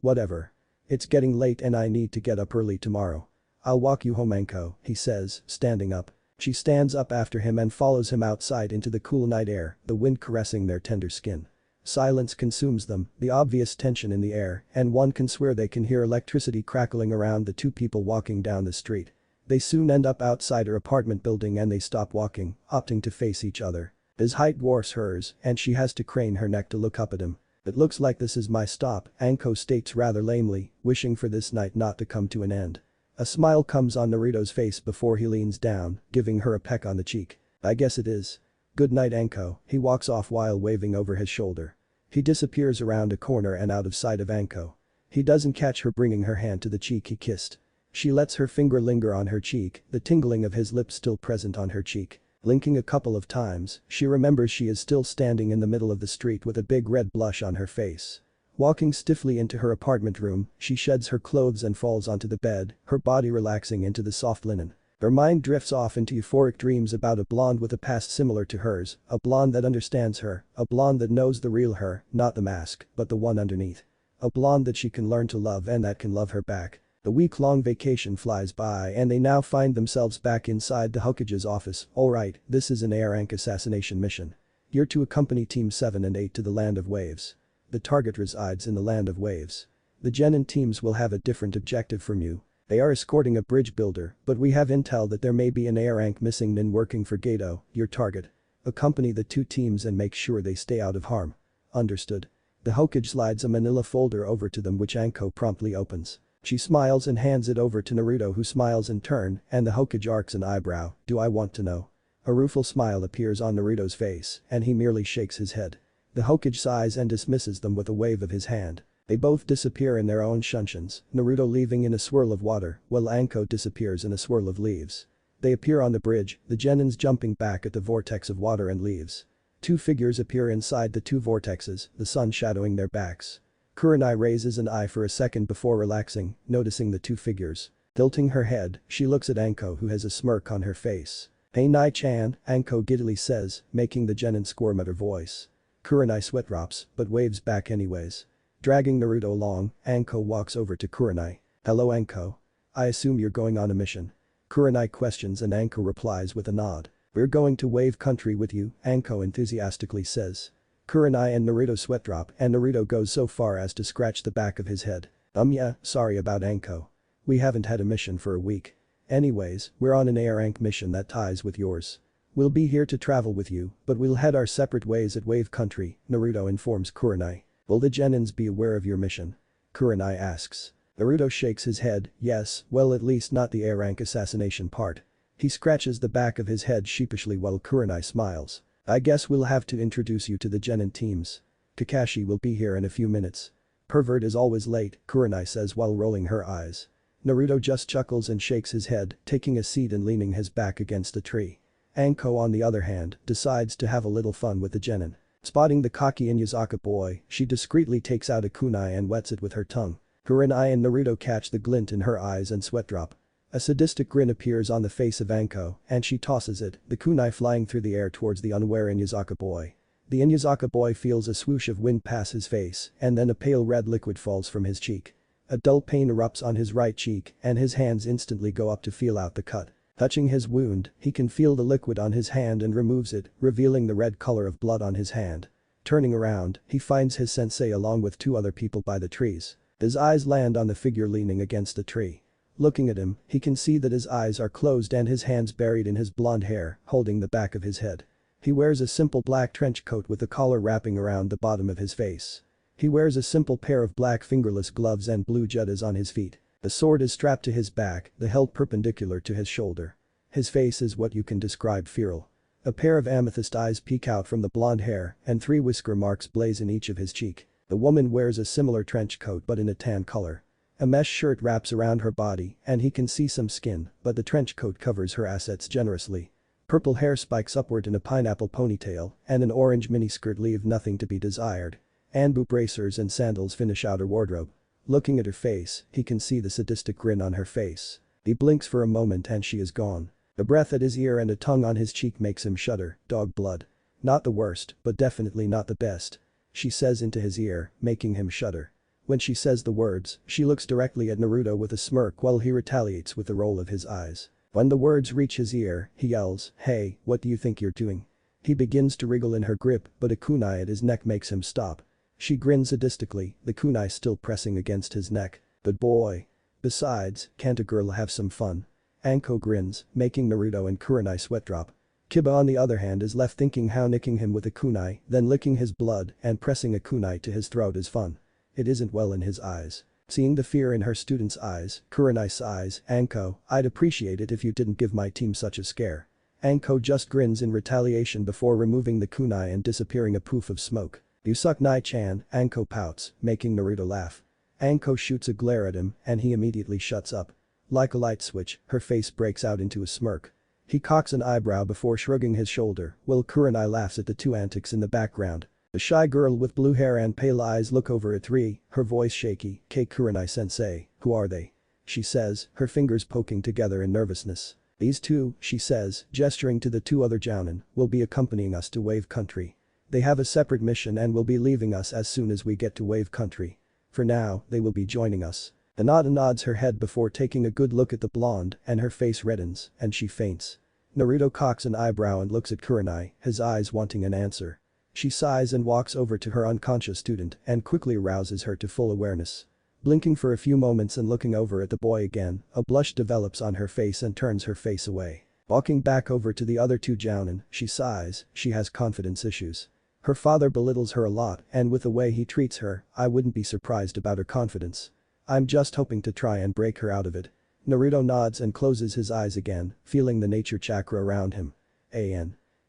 Whatever. It's getting late and I need to get up early tomorrow. I'll walk you home, Anko," he says, standing up. She stands up after him and follows him outside into the cool night air, the wind caressing their tender skin. Silence consumes them, the obvious tension in the air, and one can swear they can hear electricity crackling around the two people walking down the street. They soon end up outside her apartment building and they stop walking, opting to face each other. His height dwarfs hers, and she has to crane her neck to look up at him. "It looks like this is my stop," Anko states rather lamely, wishing for this night not to come to an end. A smile comes on Naruto's face before he leans down, giving her a peck on the cheek. "I guess it is. Good night, Anko," he walks off while waving over his shoulder. He disappears around a corner and out of sight of Anko. He doesn't catch her bringing her hand to the cheek he kissed. She lets her finger linger on her cheek, the tingling of his lips still present on her cheek. Blinking a couple of times, she remembers she is still standing in the middle of the street with a big red blush on her face. Walking stiffly into her apartment room, she sheds her clothes and falls onto the bed, her body relaxing into the soft linen. Her mind drifts off into euphoric dreams about a blonde with a past similar to hers, a blonde that understands her, a blonde that knows the real her, not the mask, but the one underneath. A blonde that she can learn to love and that can love her back. The week-long vacation flies by and they now find themselves back inside the Hokage's office. "Alright, this is an A-rank assassination mission. You're to accompany Team 7 and 8 to the Land of Waves. The target resides in the Land of Waves. The Genin teams will have a different objective from you. They are escorting a bridge builder, but we have intel that there may be an A-rank missing nin working for Gato, your target. Accompany the two teams and make sure they stay out of harm." "Understood." The Hokage slides a manila folder over to them which Anko promptly opens. She smiles and hands it over to Naruto who smiles in turn and the Hokage arcs an eyebrow. "Do I want to know?" A rueful smile appears on Naruto's face and he merely shakes his head. The Hokage sighs and dismisses them with a wave of his hand. They both disappear in their own shunshuns, Naruto leaving in a swirl of water while Anko disappears in a swirl of leaves. They appear on the bridge, the Genins jumping back at the vortex of water and leaves. Two figures appear inside the two vortexes, the sun shadowing their backs. Kurenai raises an eye for a second before relaxing, noticing the two figures. Tilting her head, she looks at Anko who has a smirk on her face. "Hey Nai-chan," Anko giddily says, making the Genin squirm at her voice. Kurenai sweat drops, but waves back anyways. Dragging Naruto along, Anko walks over to Kurenai. "Hello Anko. I assume you're going on a mission." Kurenai questions and Anko replies with a nod. "We're going to Wave Country with you," Anko enthusiastically says. Kurenai and Naruto sweat drop and Naruto goes so far as to scratch the back of his head. Yeah, sorry about Anko. We haven't had a mission for a week. Anyways, we're on an A-rank mission that ties with yours. We'll be here to travel with you, but we'll head our separate ways at Wave Country," Naruto informs Kurenai. "Will the Genins be aware of your mission?" Kurenai asks. Naruto shakes his head, "Yes, well at least not the A-rank assassination part." He scratches the back of his head sheepishly while Kurenai smiles. "I guess we'll have to introduce you to the Genin teams. Kakashi will be here in a few minutes." "Pervert is always late," Kurenai says while rolling her eyes. Naruto just chuckles and shakes his head, taking a seat and leaning his back against a tree. Anko on the other hand, decides to have a little fun with the Genin. Spotting the cocky Inuyasha boy, she discreetly takes out a kunai and wets it with her tongue. Kurenai and Naruto catch the glint in her eyes and sweat drop. A sadistic grin appears on the face of Anko and she tosses it, the kunai flying through the air towards the unaware Inuyasha boy. The Inuyasha boy feels a swoosh of wind pass his face and then a pale red liquid falls from his cheek. A dull pain erupts on his right cheek and his hands instantly go up to feel out the cut. Touching his wound, he can feel the liquid on his hand and removes it, revealing the red color of blood on his hand. Turning around, he finds his sensei along with two other people by the trees. His eyes land on the figure leaning against the tree. Looking at him, he can see that his eyes are closed and his hands buried in his blonde hair, holding the back of his head. He wears a simple black trench coat with a collar wrapping around the bottom of his face. He wears a simple pair of black fingerless gloves and blue juttas on his feet. The sword is strapped to his back, the hilt perpendicular to his shoulder. His face is what you can describe feral. A pair of amethyst eyes peek out from the blonde hair and 3 whisker marks blaze in each of his cheek. The woman wears a similar trench coat but in a tan color. A mesh shirt wraps around her body and he can see some skin, but the trench coat covers her assets generously. Purple hair spikes upward in a pineapple ponytail and an orange miniskirt leave nothing to be desired. Anbu bracers and sandals finish out her wardrobe. Looking at her face, he can see the sadistic grin on her face. He blinks for a moment and she is gone. A breath at his ear and a tongue on his cheek makes him shudder. Dog blood. Not the worst, but definitely not the best. She says into his ear, making him shudder. When she says the words, she looks directly at Naruto with a smirk while he retaliates with a roll of his eyes. When the words reach his ear, he yells, "Hey, what do you think you're doing?" He begins to wriggle in her grip but a kunai at his neck makes him stop. She grins sadistically, the kunai still pressing against his neck. But boy. Besides, can't a girl have some fun? Anko grins, making Naruto and Kurenai sweat drop. Kiba on the other hand is left thinking how nicking him with a kunai, then licking his blood and pressing a kunai to his throat is fun. It isn't well in his eyes. Seeing the fear in her student's eyes, Kurenai sighs, Anko, I'd appreciate it if you didn't give my team such a scare. Anko just grins in retaliation before removing the kunai and disappearing a poof of smoke. You suck Nai-chan, Anko pouts, making Naruto laugh. Anko shoots a glare at him and he immediately shuts up. Like a light switch, her face breaks out into a smirk. He cocks an eyebrow before shrugging his shoulder, while Kurenai laughs at the two antics in the background. The shy girl with blue hair and pale eyes look over at Ri, her voice shaky, K Kurenai-sensei, who are they? She says, her fingers poking together in nervousness. These two, she says, gesturing to the two other jounin, will be accompanying us to Wave Country. They have a separate mission and will be leaving us as soon as we get to Wave Country. For now, they will be joining us. Hinata nods her head before taking a good look at the blonde and her face reddens and she faints. Naruto cocks an eyebrow and looks at Kurenai, his eyes wanting an answer. She sighs and walks over to her unconscious student and quickly rouses her to full awareness. Blinking for a few moments and looking over at the boy again, a blush develops on her face and turns her face away. Walking back over to the other two jounin, she sighs, she has confidence issues. Her father belittles her a lot and with the way he treats her, I wouldn't be surprised about her confidence. I'm just hoping to try and break her out of it. Naruto nods and closes his eyes again, feeling the nature chakra around him.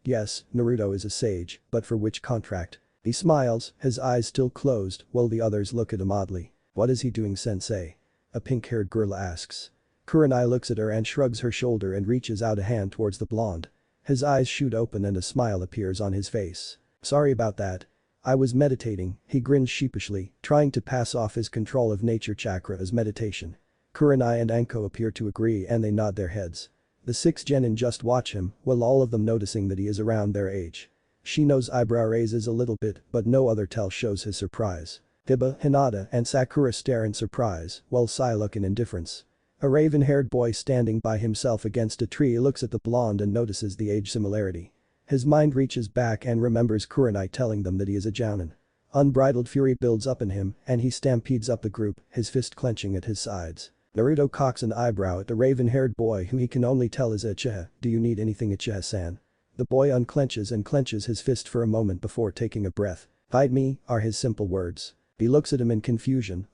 Yes, Naruto is a sage, but for which contract? He smiles, his eyes still closed, while the others look at him oddly. What is he doing, sensei? A pink-haired girl asks. Kurenai looks at her and shrugs her shoulder and reaches out a hand towards the blonde. His eyes shoot open and a smile appears on his face. Sorry about that. I was meditating, he grins sheepishly, trying to pass off his control of nature chakra as meditation. Kurenai and Anko appear to agree and they nod their heads. The six genin just watch him, while all of them noticing that he is around their age. Shino's eyebrow raises a little bit but no other tell shows his surprise. Hiba, Hinata and Sakura stare in surprise, while Sai look in indifference. A raven-haired boy standing by himself against a tree looks at the blonde and notices the age similarity. His mind reaches back and remembers Kurenai telling them that he is a jounin. Unbridled fury builds up in him and he stampedes up the group, his fist clenching at his sides. Naruto cocks an eyebrow at the raven-haired boy who he can only tell is Uchiha, do you need anything Uchiha-san? The boy unclenches and clenches his fist for a moment before taking a breath. Fight me, are his simple words. He looks at him in confusion,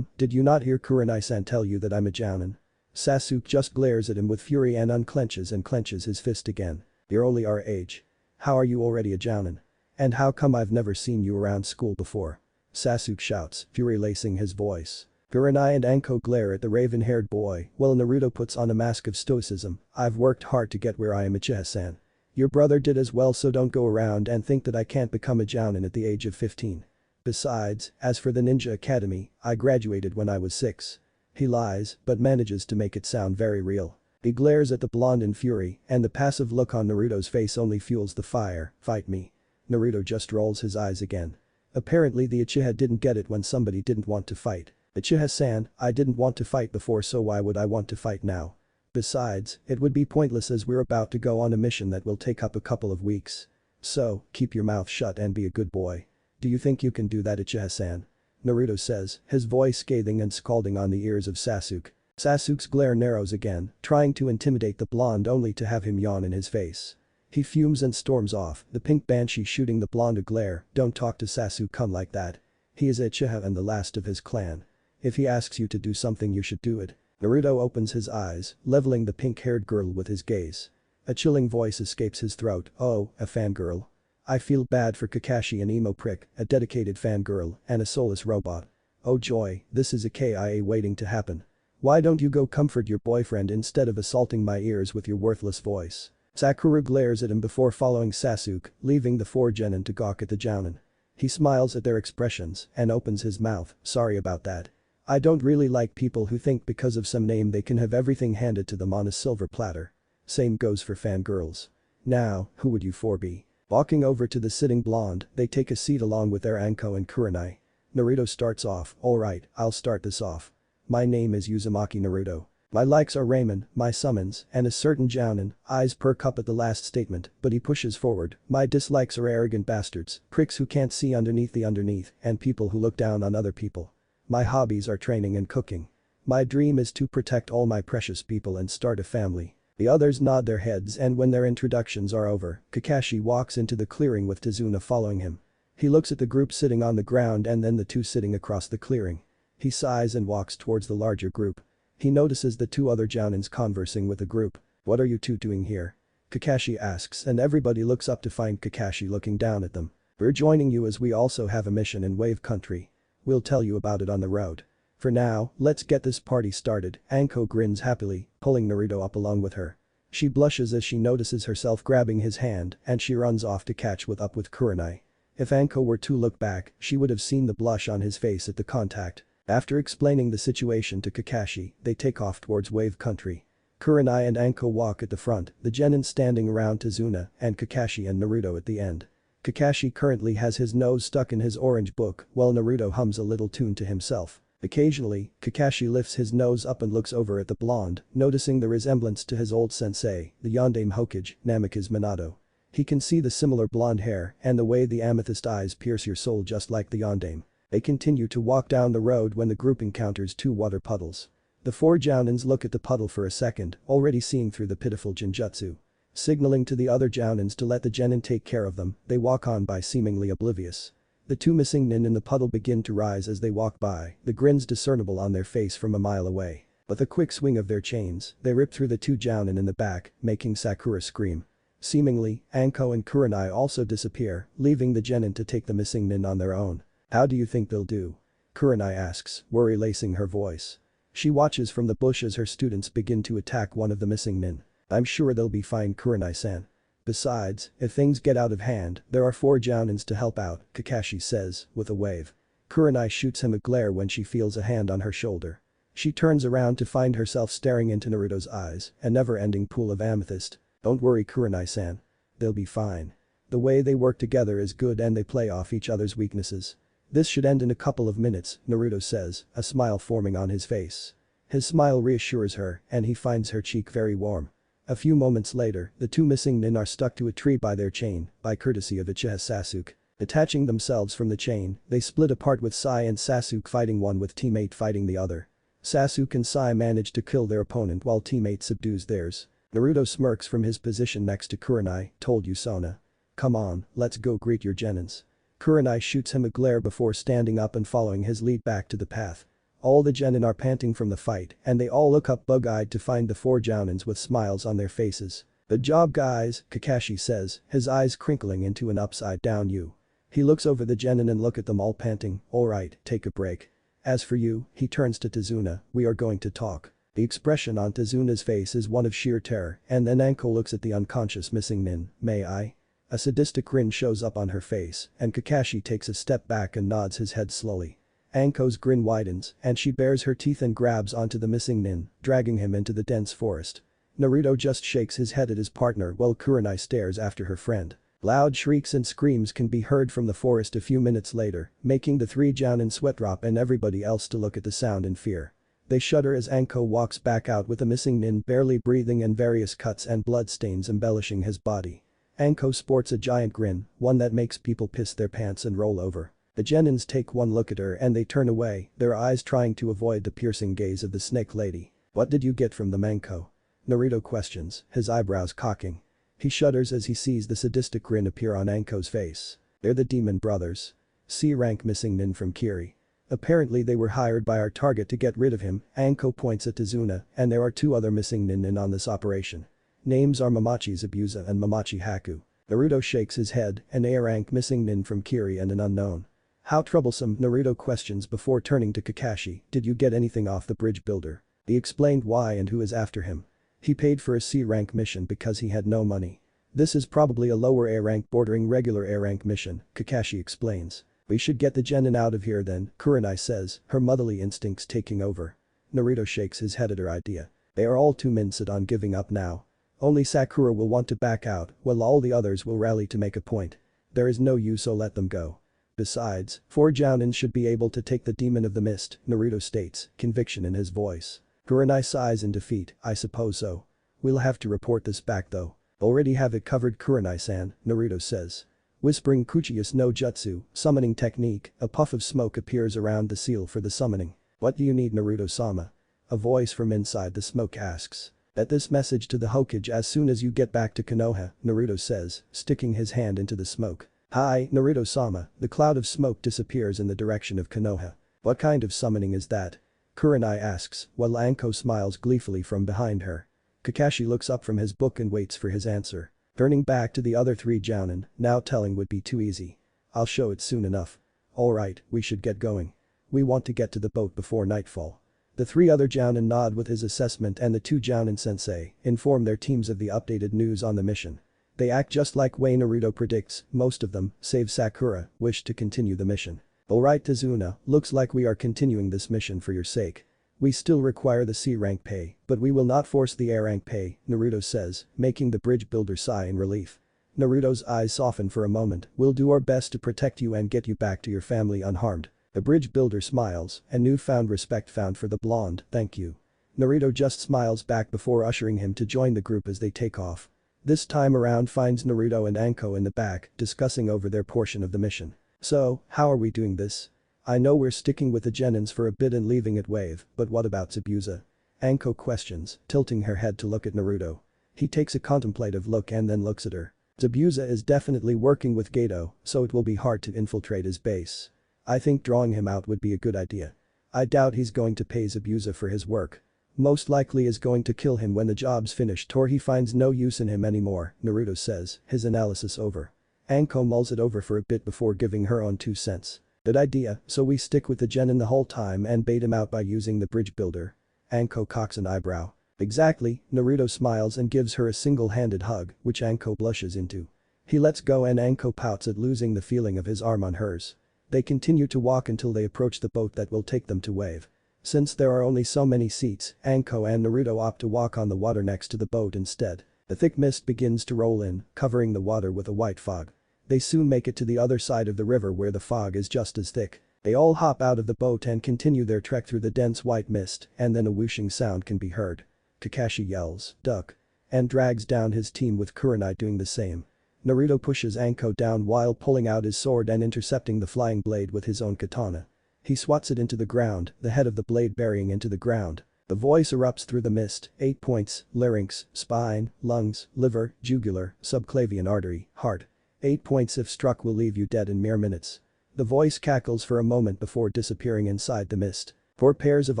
did you not hear Kurenai-san tell you that I'm a jounin? Sasuke just glares at him with fury and unclenches and clenches his fist again. You're only our age. How are you already a jounin? And how come I've never seen you around school before? Sasuke shouts, fury lacing his voice. Kurenai and Anko glare at the raven-haired boy, while Naruto puts on a mask of stoicism, I've worked hard to get where I am Uchiha-san. Your brother did as well so don't go around and think that I can't become a jounin at the age of 15. Besides, as for the ninja academy, I graduated when I was 6. He lies, but manages to make it sound very real. He glares at the blonde in fury, and the passive look on Naruto's face only fuels the fire, fight me. Naruto just rolls his eyes again. Apparently the Uchiha didn't get it when somebody didn't want to fight. Uchiha-san, I didn't want to fight before so why would I want to fight now? Besides, it would be pointless as we're about to go on a mission that will take up a couple of weeks. So, keep your mouth shut and be a good boy. Do you think you can do that Uchiha-san? Naruto says, his voice scathing and scalding on the ears of Sasuke. Sasuke's glare narrows again, trying to intimidate the blonde only to have him yawn in his face. He fumes and storms off, the pink banshee shooting the blonde a glare, don't talk to Sasuke like that. He is Uchiha and the last of his clan. If he asks you to do something you should do it. Naruto opens his eyes, leveling the pink-haired girl with his gaze. A chilling voice escapes his throat, oh, a fangirl. I feel bad for Kakashi an emo prick, a dedicated fangirl, and a soulless robot. Oh joy, this is a KIA waiting to happen. Why don't you go comfort your boyfriend instead of assaulting my ears with your worthless voice? Sakura glares at him before following Sasuke, leaving the four genin to gawk at the jounin. He smiles at their expressions and opens his mouth, sorry about that. I don't really like people who think because of some name they can have everything handed to them on a silver platter. Same goes for fangirls. Now, who would you four be? Walking over to the sitting blonde, they take a seat along with their Anko and Kurenai. Naruto starts off, alright, I'll start this off. My name is Uzumaki Naruto. My likes are ramen, my summons, and a certain jounin, eyes perk up at the last statement, but he pushes forward. My dislikes are arrogant bastards, pricks who can't see underneath the underneath, and people who look down on other people. My hobbies are training and cooking. My dream is to protect all my precious people and start a family. The others nod their heads, and when their introductions are over, Kakashi walks into the clearing with Tazuna following him. He looks at the group sitting on the ground and then the two sitting across the clearing. He sighs and walks towards the larger group. He notices the two other jounins conversing with the group. What are you two doing here? Kakashi asks, and everybody looks up to find Kakashi looking down at them. We're joining you as we also have a mission in Wave Country. We'll tell you about it on the road. For now, let's get this party started. Anko grins happily, pulling Naruto up along with her. She blushes as she notices herself grabbing his hand and she runs off to catch up with Kurenai. If Anko were to look back, she would have seen the blush on his face at the contact. After explaining the situation to Kakashi, they take off towards Wave Country. Kurenai and Anko walk at the front, the genin standing around Tazuna and Kakashi and Naruto at the end. Kakashi currently has his nose stuck in his orange book while Naruto hums a little tune to himself. Occasionally, Kakashi lifts his nose up and looks over at the blonde, noticing the resemblance to his old sensei, the Yondaime Hokage, Namikaze Minato. He can see the similar blonde hair and the way the amethyst eyes pierce your soul just like the Yondaime. They continue to walk down the road when the group encounters two water puddles. The four jounins look at the puddle for a second, already seeing through the pitiful genjutsu. Signaling to the other jounins to let the genin take care of them, they walk on by seemingly oblivious. The two missing nin in the puddle begin to rise as they walk by, the grins discernible on their face from a mile away. With a quick swing of their chains, they rip through the two jounin in the back, making Sakura scream. Seemingly, Anko and Kurenai also disappear, leaving the genin to take the missing nin on their own. How do you think they'll do? Kurenai asks, worry lacing her voice. She watches from the bush as her students begin to attack one of the missing nin. I'm sure they'll be fine, Kurenai-san. Besides, if things get out of hand, there are four jounins to help out, Kakashi says, with a wave. Kurenai shoots him a glare when she feels a hand on her shoulder. She turns around to find herself staring into Naruto's eyes, a never-ending pool of amethyst. Don't worry, Kurenai-san. They'll be fine. The way they work together is good and they play off each other's weaknesses. This should end in a couple of minutes, Naruto says, a smile forming on his face. His smile reassures her, and he finds her cheek very warm. A few moments later, the two missing nin are stuck to a tree by their chain, by courtesy of Uchiha Sasuke. Detaching themselves from the chain, they split apart with Sai and Sasuke fighting one with teammate fighting the other. Sasuke and Sai manage to kill their opponent while teammate subdues theirs. Naruto smirks from his position next to Kurenai, told you Sona. Come on, let's go greet your genins. Kurenai shoots him a glare before standing up and following his lead back to the path. All the genin are panting from the fight and they all look up bug-eyed to find the four jounins with smiles on their faces. Good job guys, Kakashi says, his eyes crinkling into an upside-down U. He looks over the genin and look at them all panting, alright, take a break. As for you, he turns to Tazuna, we are going to talk. The expression on Tazuna's face is one of sheer terror and then Anko looks at the unconscious missing nin, may I? A sadistic grin shows up on her face and Kakashi takes a step back and nods his head slowly. Anko's grin widens and she bares her teeth and grabs onto the missing nin, dragging him into the dense forest. Naruto just shakes his head at his partner while Kurenai stares after her friend. Loud shrieks and screams can be heard from the forest a few minutes later, making the three jounin sweat drop and everybody else to look at the sound in fear. They shudder as Anko walks back out with the missing nin barely breathing and various cuts and blood stains embellishing his body. Anko sports a giant grin, one that makes people piss their pants and roll over. The genins take one look at her and they turn away, their eyes trying to avoid the piercing gaze of the snake lady. What did you get from the Manko? Naruto questions, his eyebrows cocking. He shudders as he sees the sadistic grin appear on Anko's face. They're the demon brothers. C-rank missing nin from Kiri. Apparently they were hired by our target to get rid of him, Anko points at Tazuna, and there are two other missing nin in on this operation. Names are Mamachi Zabuza and Mamachi Haku. Naruto shakes his head, an A-rank missing nin from Kiri and an unknown. How troublesome, Naruto questions before turning to Kakashi, did you get anything off the bridge builder? He explained why and who is after him. He paid for a C-rank mission because he had no money. This is probably a lower A-rank bordering regular A-rank mission, Kakashi explains. We should get the genin out of here then, Kurenai says, her motherly instincts taking over. Naruto shakes his head at her idea. They are all too minced on giving up now. Only Sakura will want to back out, while all the others will rally to make a point. There is no use, so let them go. Besides, four jounins should be able to take the demon of the mist, Naruto states, conviction in his voice. Kurenai sighs in defeat, I suppose so. We'll have to report this back though. Already have it covered Kurenai-san, Naruto says. Whispering Kuchiya's no jutsu, summoning technique, a puff of smoke appears around the seal for the summoning. What do you need Naruto-sama? A voice from inside the smoke asks. At this message to the Hokage as soon as you get back to Konoha, Naruto says, sticking his hand into the smoke. Hi, Naruto-sama, the cloud of smoke disappears in the direction of Konoha. What kind of summoning is that? Kurenai asks, while Anko smiles gleefully from behind her. Kakashi looks up from his book and waits for his answer. Turning back to the other three jounin, now telling would be too easy. I'll show it soon enough. Alright, we should get going. We want to get to the boat before nightfall. The three other jounin nod with his assessment and the two jounin sensei inform their teams of the updated news on the mission. They act just like way Naruto predicts, most of them, save Sakura, wish to continue the mission. Alright Tazuna, looks like we are continuing this mission for your sake. We still require the C rank pay, but we will not force the A rank pay, Naruto says, making the bridge builder sigh in relief. Naruto's eyes soften for a moment, we'll do our best to protect you and get you back to your family unharmed. The bridge builder smiles, a newfound respect found for the blonde, thank you. Naruto just smiles back before ushering him to join the group as they take off. This time around finds Naruto and Anko in the back, discussing over their portion of the mission. So, how are we doing this? I know we're sticking with the Genins for a bit and leaving it wave, but what about Zabuza? Anko questions, tilting her head to look at Naruto. He takes a contemplative look and then looks at her. Zabuza is definitely working with Gato, so it will be hard to infiltrate his base. I think drawing him out would be a good idea. I doubt he's going to pay Zabuza for his work. Most likely is going to kill him when the job's finished or he finds no use in him anymore, Naruto says, his analysis over. Anko mulls it over for a bit before giving her own 2 cents. Good idea, so we stick with the Genin the whole time and bait him out by using the bridge builder. Anko cocks an eyebrow. Exactly, Naruto smiles and gives her a single-handed hug, which Anko blushes into. He lets go and Anko pouts at losing the feeling of his arm on hers. They continue to walk until they approach the boat that will take them to Wave. Since there are only so many seats, Anko and Naruto opt to walk on the water next to the boat instead. The thick mist begins to roll in, covering the water with a white fog. They soon make it to the other side of the river where the fog is just as thick. They all hop out of the boat and continue their trek through the dense white mist, and then a whooshing sound can be heard. Kakashi yells, "Duck!" and drags down his team with Kurenai doing the same. Naruto pushes Anko down while pulling out his sword and intercepting the flying blade with his own katana. He swats it into the ground, the head of the blade burying into the ground. The voice erupts through the mist, 8 points, larynx, spine, lungs, liver, jugular, subclavian artery, heart. 8 points if struck will leave you dead in mere minutes. The voice cackles for a moment before disappearing inside the mist. 4 pairs of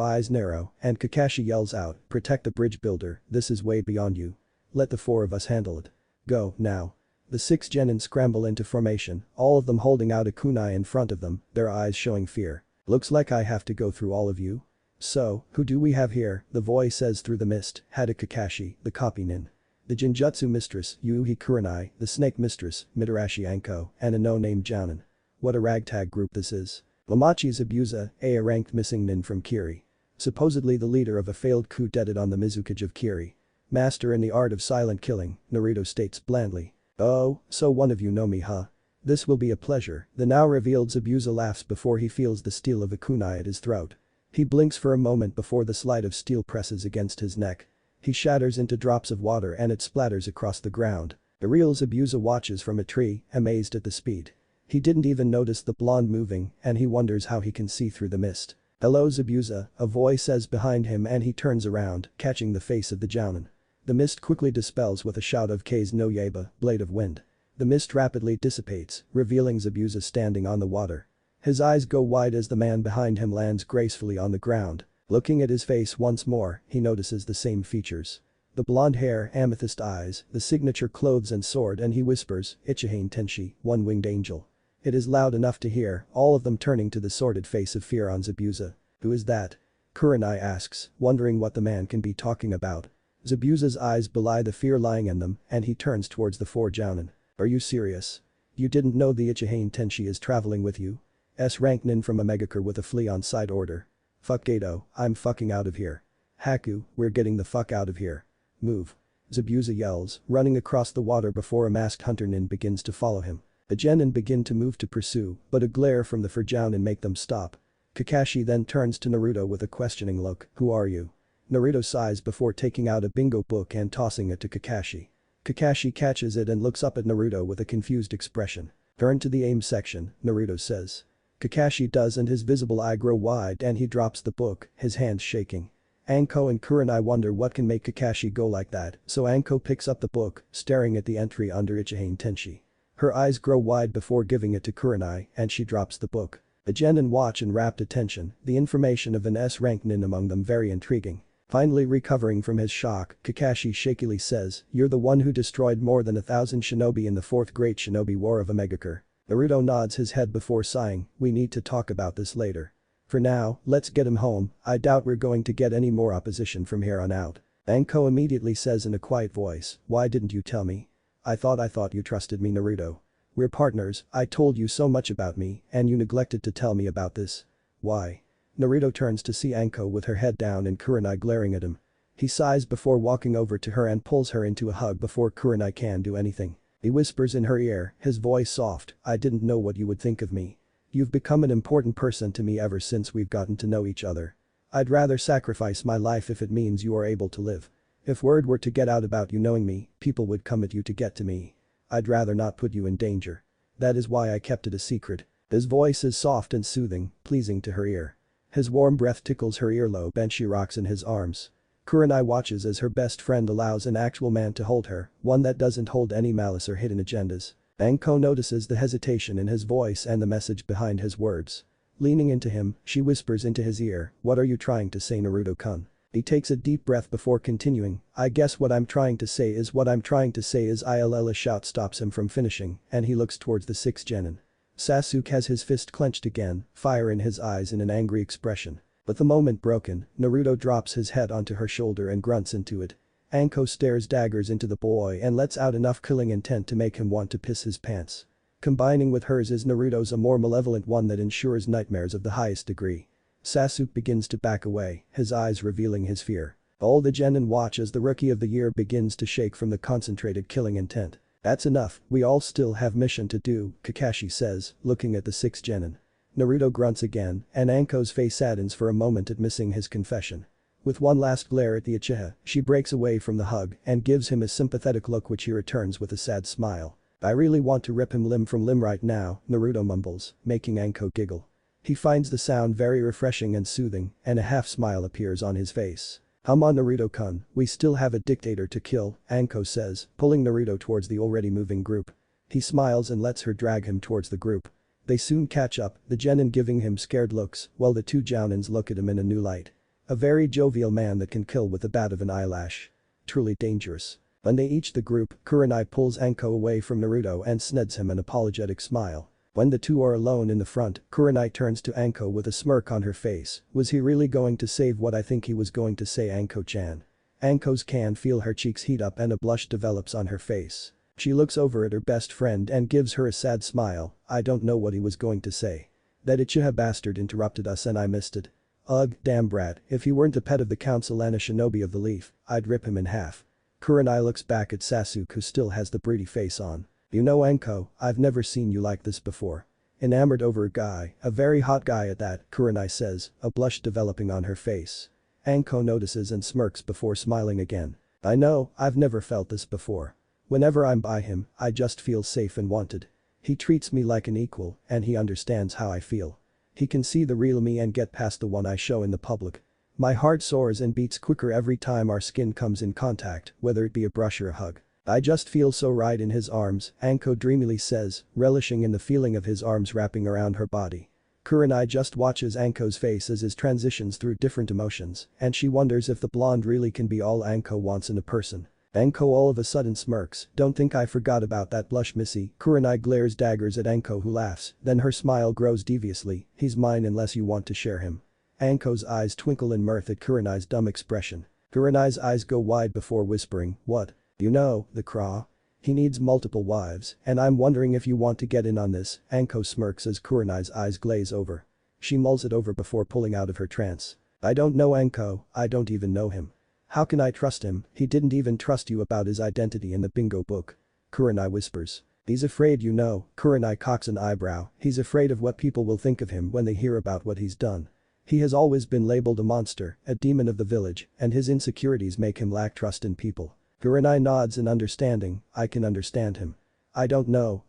eyes narrow, and Kakashi yells out, "Protect the bridge builder, this is way beyond you. Let the 4 of us handle it. Go, now." The 6 genin scramble into formation, all of them holding out a kunai in front of them, their eyes showing fear. "Looks like I have to go through all of you. So, who do we have here?" the voice says through the mist, Hada Kakashi, the copy nin. The Jinjutsu Mistress, Yuhi Kurenai, the Snake Mistress, Mitarashi Anko, and a no-name jounin. What a ragtag group this is. Lamachi Zabuza, a ranked missing nin from Kiri. Supposedly the leader of a failed coup d'etat on the Mizukage of Kiri. Master in the art of silent killing, Naruto states blandly. "Oh, so one of you know me huh? This will be a pleasure," the now revealed Zabuza laughs before he feels the steel of a kunai at his throat. He blinks for a moment before the slide of steel presses against his neck. He shatters into drops of water and it splatters across the ground. The real Zabuza watches from a tree, amazed at the speed. He didn't even notice the blonde moving and he wonders how he can see through the mist. "Hello Zabuza," a voice says behind him and he turns around, catching the face of the jounin. The mist quickly dispels with a shout of K's no Yaba, blade of wind. The mist rapidly dissipates, revealing Zabuza standing on the water. His eyes go wide as the man behind him lands gracefully on the ground. Looking at his face once more, he notices the same features. The blonde hair, amethyst eyes, the signature clothes and sword and he whispers, "Ichihane Tenshi, one-winged angel." It is loud enough to hear, all of them turning to the sordid face of fear on Zabuza. "Who is that?" Kurenai asks, wondering what the man can be talking about. Zabuza's eyes belie the fear lying in them and he turns towards the 4 jounin. "Are you serious? You didn't know the Ichihane Tenshi is traveling with you?" S-rank nin from a megakure with a flea on side order. "Fuck Gato, I'm fucking out of here. Haku, we're getting the fuck out of here. Move." Zabuza yells, running across the water before a masked hunter nin begins to follow him. The genin begin to move to pursue, but a glare from the Furjounin make them stop. Kakashi then turns to Naruto with a questioning look, "Who are you?" Naruto sighs before taking out a bingo book and tossing it to Kakashi. Kakashi catches it and looks up at Naruto with a confused expression. Turn to the aim section, Naruto says. Kakashi does and his visible eye grow wide and he drops the book, his hands shaking. Anko and Kurenai wonder what can make Kakashi go like that, so Anko picks up the book, staring at the entry under Ichihain Tenshi. Her eyes grow wide before giving it to Kurenai and she drops the book. The genin watch in rapt attention, the information of an S-rank nin among them very intriguing. Finally recovering from his shock, Kakashi shakily says, "You're the one who destroyed more than 1,000 shinobi in the 4th Great Shinobi War of Omegakure." Naruto nods his head before sighing, "We need to talk about this later. For now, let's get him home, I doubt we're going to get any more opposition from here on out." Anko immediately says in a quiet voice, "Why didn't you tell me? I thought you trusted me, Naruto. We're partners, I told you so much about me, and you neglected to tell me about this. Why?" Naruto turns to see Anko with her head down and Kurenai glaring at him. He sighs before walking over to her and pulls her into a hug before Kurenai can do anything. He whispers in her ear, his voice soft, "I didn't know what you would think of me. You've become an important person to me ever since we've gotten to know each other. I'd rather sacrifice my life if it means you are able to live. If word were to get out about you knowing me, people would come at you to get to me. I'd rather not put you in danger. That is why I kept it a secret." His voice is soft and soothing, pleasing to her ear. His warm breath tickles her earlobe and she rocks in his arms. Kurenai watches as her best friend allows an actual man to hold her, one that doesn't hold any malice or hidden agendas. Anko notices the hesitation in his voice and the message behind his words. Leaning into him, she whispers into his ear, "What are you trying to say, Naruto-kun?" He takes a deep breath before continuing, "I guess what I'm trying to say is ILL." A shout stops him from finishing and he looks towards the 6th genin. Sasuke has his fist clenched again, fire in his eyes in an angry expression. But the moment broken, Naruto drops his head onto her shoulder and grunts into it. Anko stares daggers into the boy and lets out enough killing intent to make him want to piss his pants. Combining with hers is Naruto's a more malevolent one that ensures nightmares of the highest degree. Sasuke begins to back away, his eyes revealing his fear. All the genin watch as the rookie of the year begins to shake from the concentrated killing intent. "That's enough, we all still have mission to do," Kakashi says, looking at the 6th genin. Naruto grunts again, and Anko's face saddens for a moment at missing his confession. With one last glare at the Uchiha, she breaks away from the hug and gives him a sympathetic look which he returns with a sad smile. "I really want to rip him limb from limb right now," Naruto mumbles, making Anko giggle. He finds the sound very refreshing and soothing, and a half smile appears on his face. "Come on, Naruto-kun, we still have a dictator to kill," Anko says, pulling Naruto towards the already moving group. He smiles and lets her drag him towards the group. They soon catch up, the genin giving him scared looks, while the two jounins look at him in a new light. A very jovial man that can kill with the bat of an eyelash. Truly dangerous. When they each the group, Kurenai pulls Anko away from Naruto and sneds him an apologetic smile. When the two are alone in the front, Kurenai turns to Anko with a smirk on her face. "Was he really going to save what I think he was going to say, Anko-chan?" Anko's can feel her cheeks heat up and a blush develops on her face. She looks over at her best friend and gives her a sad smile. "I don't know what he was going to say. That Uchiha bastard interrupted us and I missed it. Ugh, damn brat, if he weren't a pet of the council and a shinobi of the leaf, I'd rip him in half." Kurenai looks back at Sasuke who still has the broody face on. "You know, Anko, I've never seen you like this before. Enamored over a guy, a very hot guy at that," Kurenai says, a blush developing on her face. Anko notices and smirks before smiling again. "I know, I've never felt this before. Whenever I'm by him, I just feel safe and wanted. He treats me like an equal and he understands how I feel. He can see the real me and get past the one I show in the public. My heart soars and beats quicker every time our skin comes in contact, whether it be a brush or a hug. I just feel so right in his arms," Anko dreamily says, relishing in the feeling of his arms wrapping around her body. Kurenai just watches Anko's face as his transitions through different emotions, and she wonders if the blonde really can be all Anko wants in a person. Anko all of a sudden smirks, "Don't think I forgot about that blush, missy." Kurenai glares daggers at Anko who laughs, then her smile grows deviously, "He's mine unless you want to share him." Anko's eyes twinkle in mirth at Kurenai's dumb expression. Kurenai's eyes go wide before whispering, "What? You know, the craw? He needs multiple wives, and I'm wondering if you want to get in on this." Anko smirks as Kurenai's eyes glaze over. She mulls it over before pulling out of her trance. "I don't know Anko, I don't even know him. How can I trust him? He didn't even trust you about his identity in the bingo book." Kurenai whispers. "He's afraid, you know." Kurenai cocks an eyebrow, "He's afraid of what people will think of him when they hear about what he's done." He has always been labeled a monster, a demon of the village, and his insecurities make him lack trust in people. Kurenai nods in understanding. I can understand him. I don't know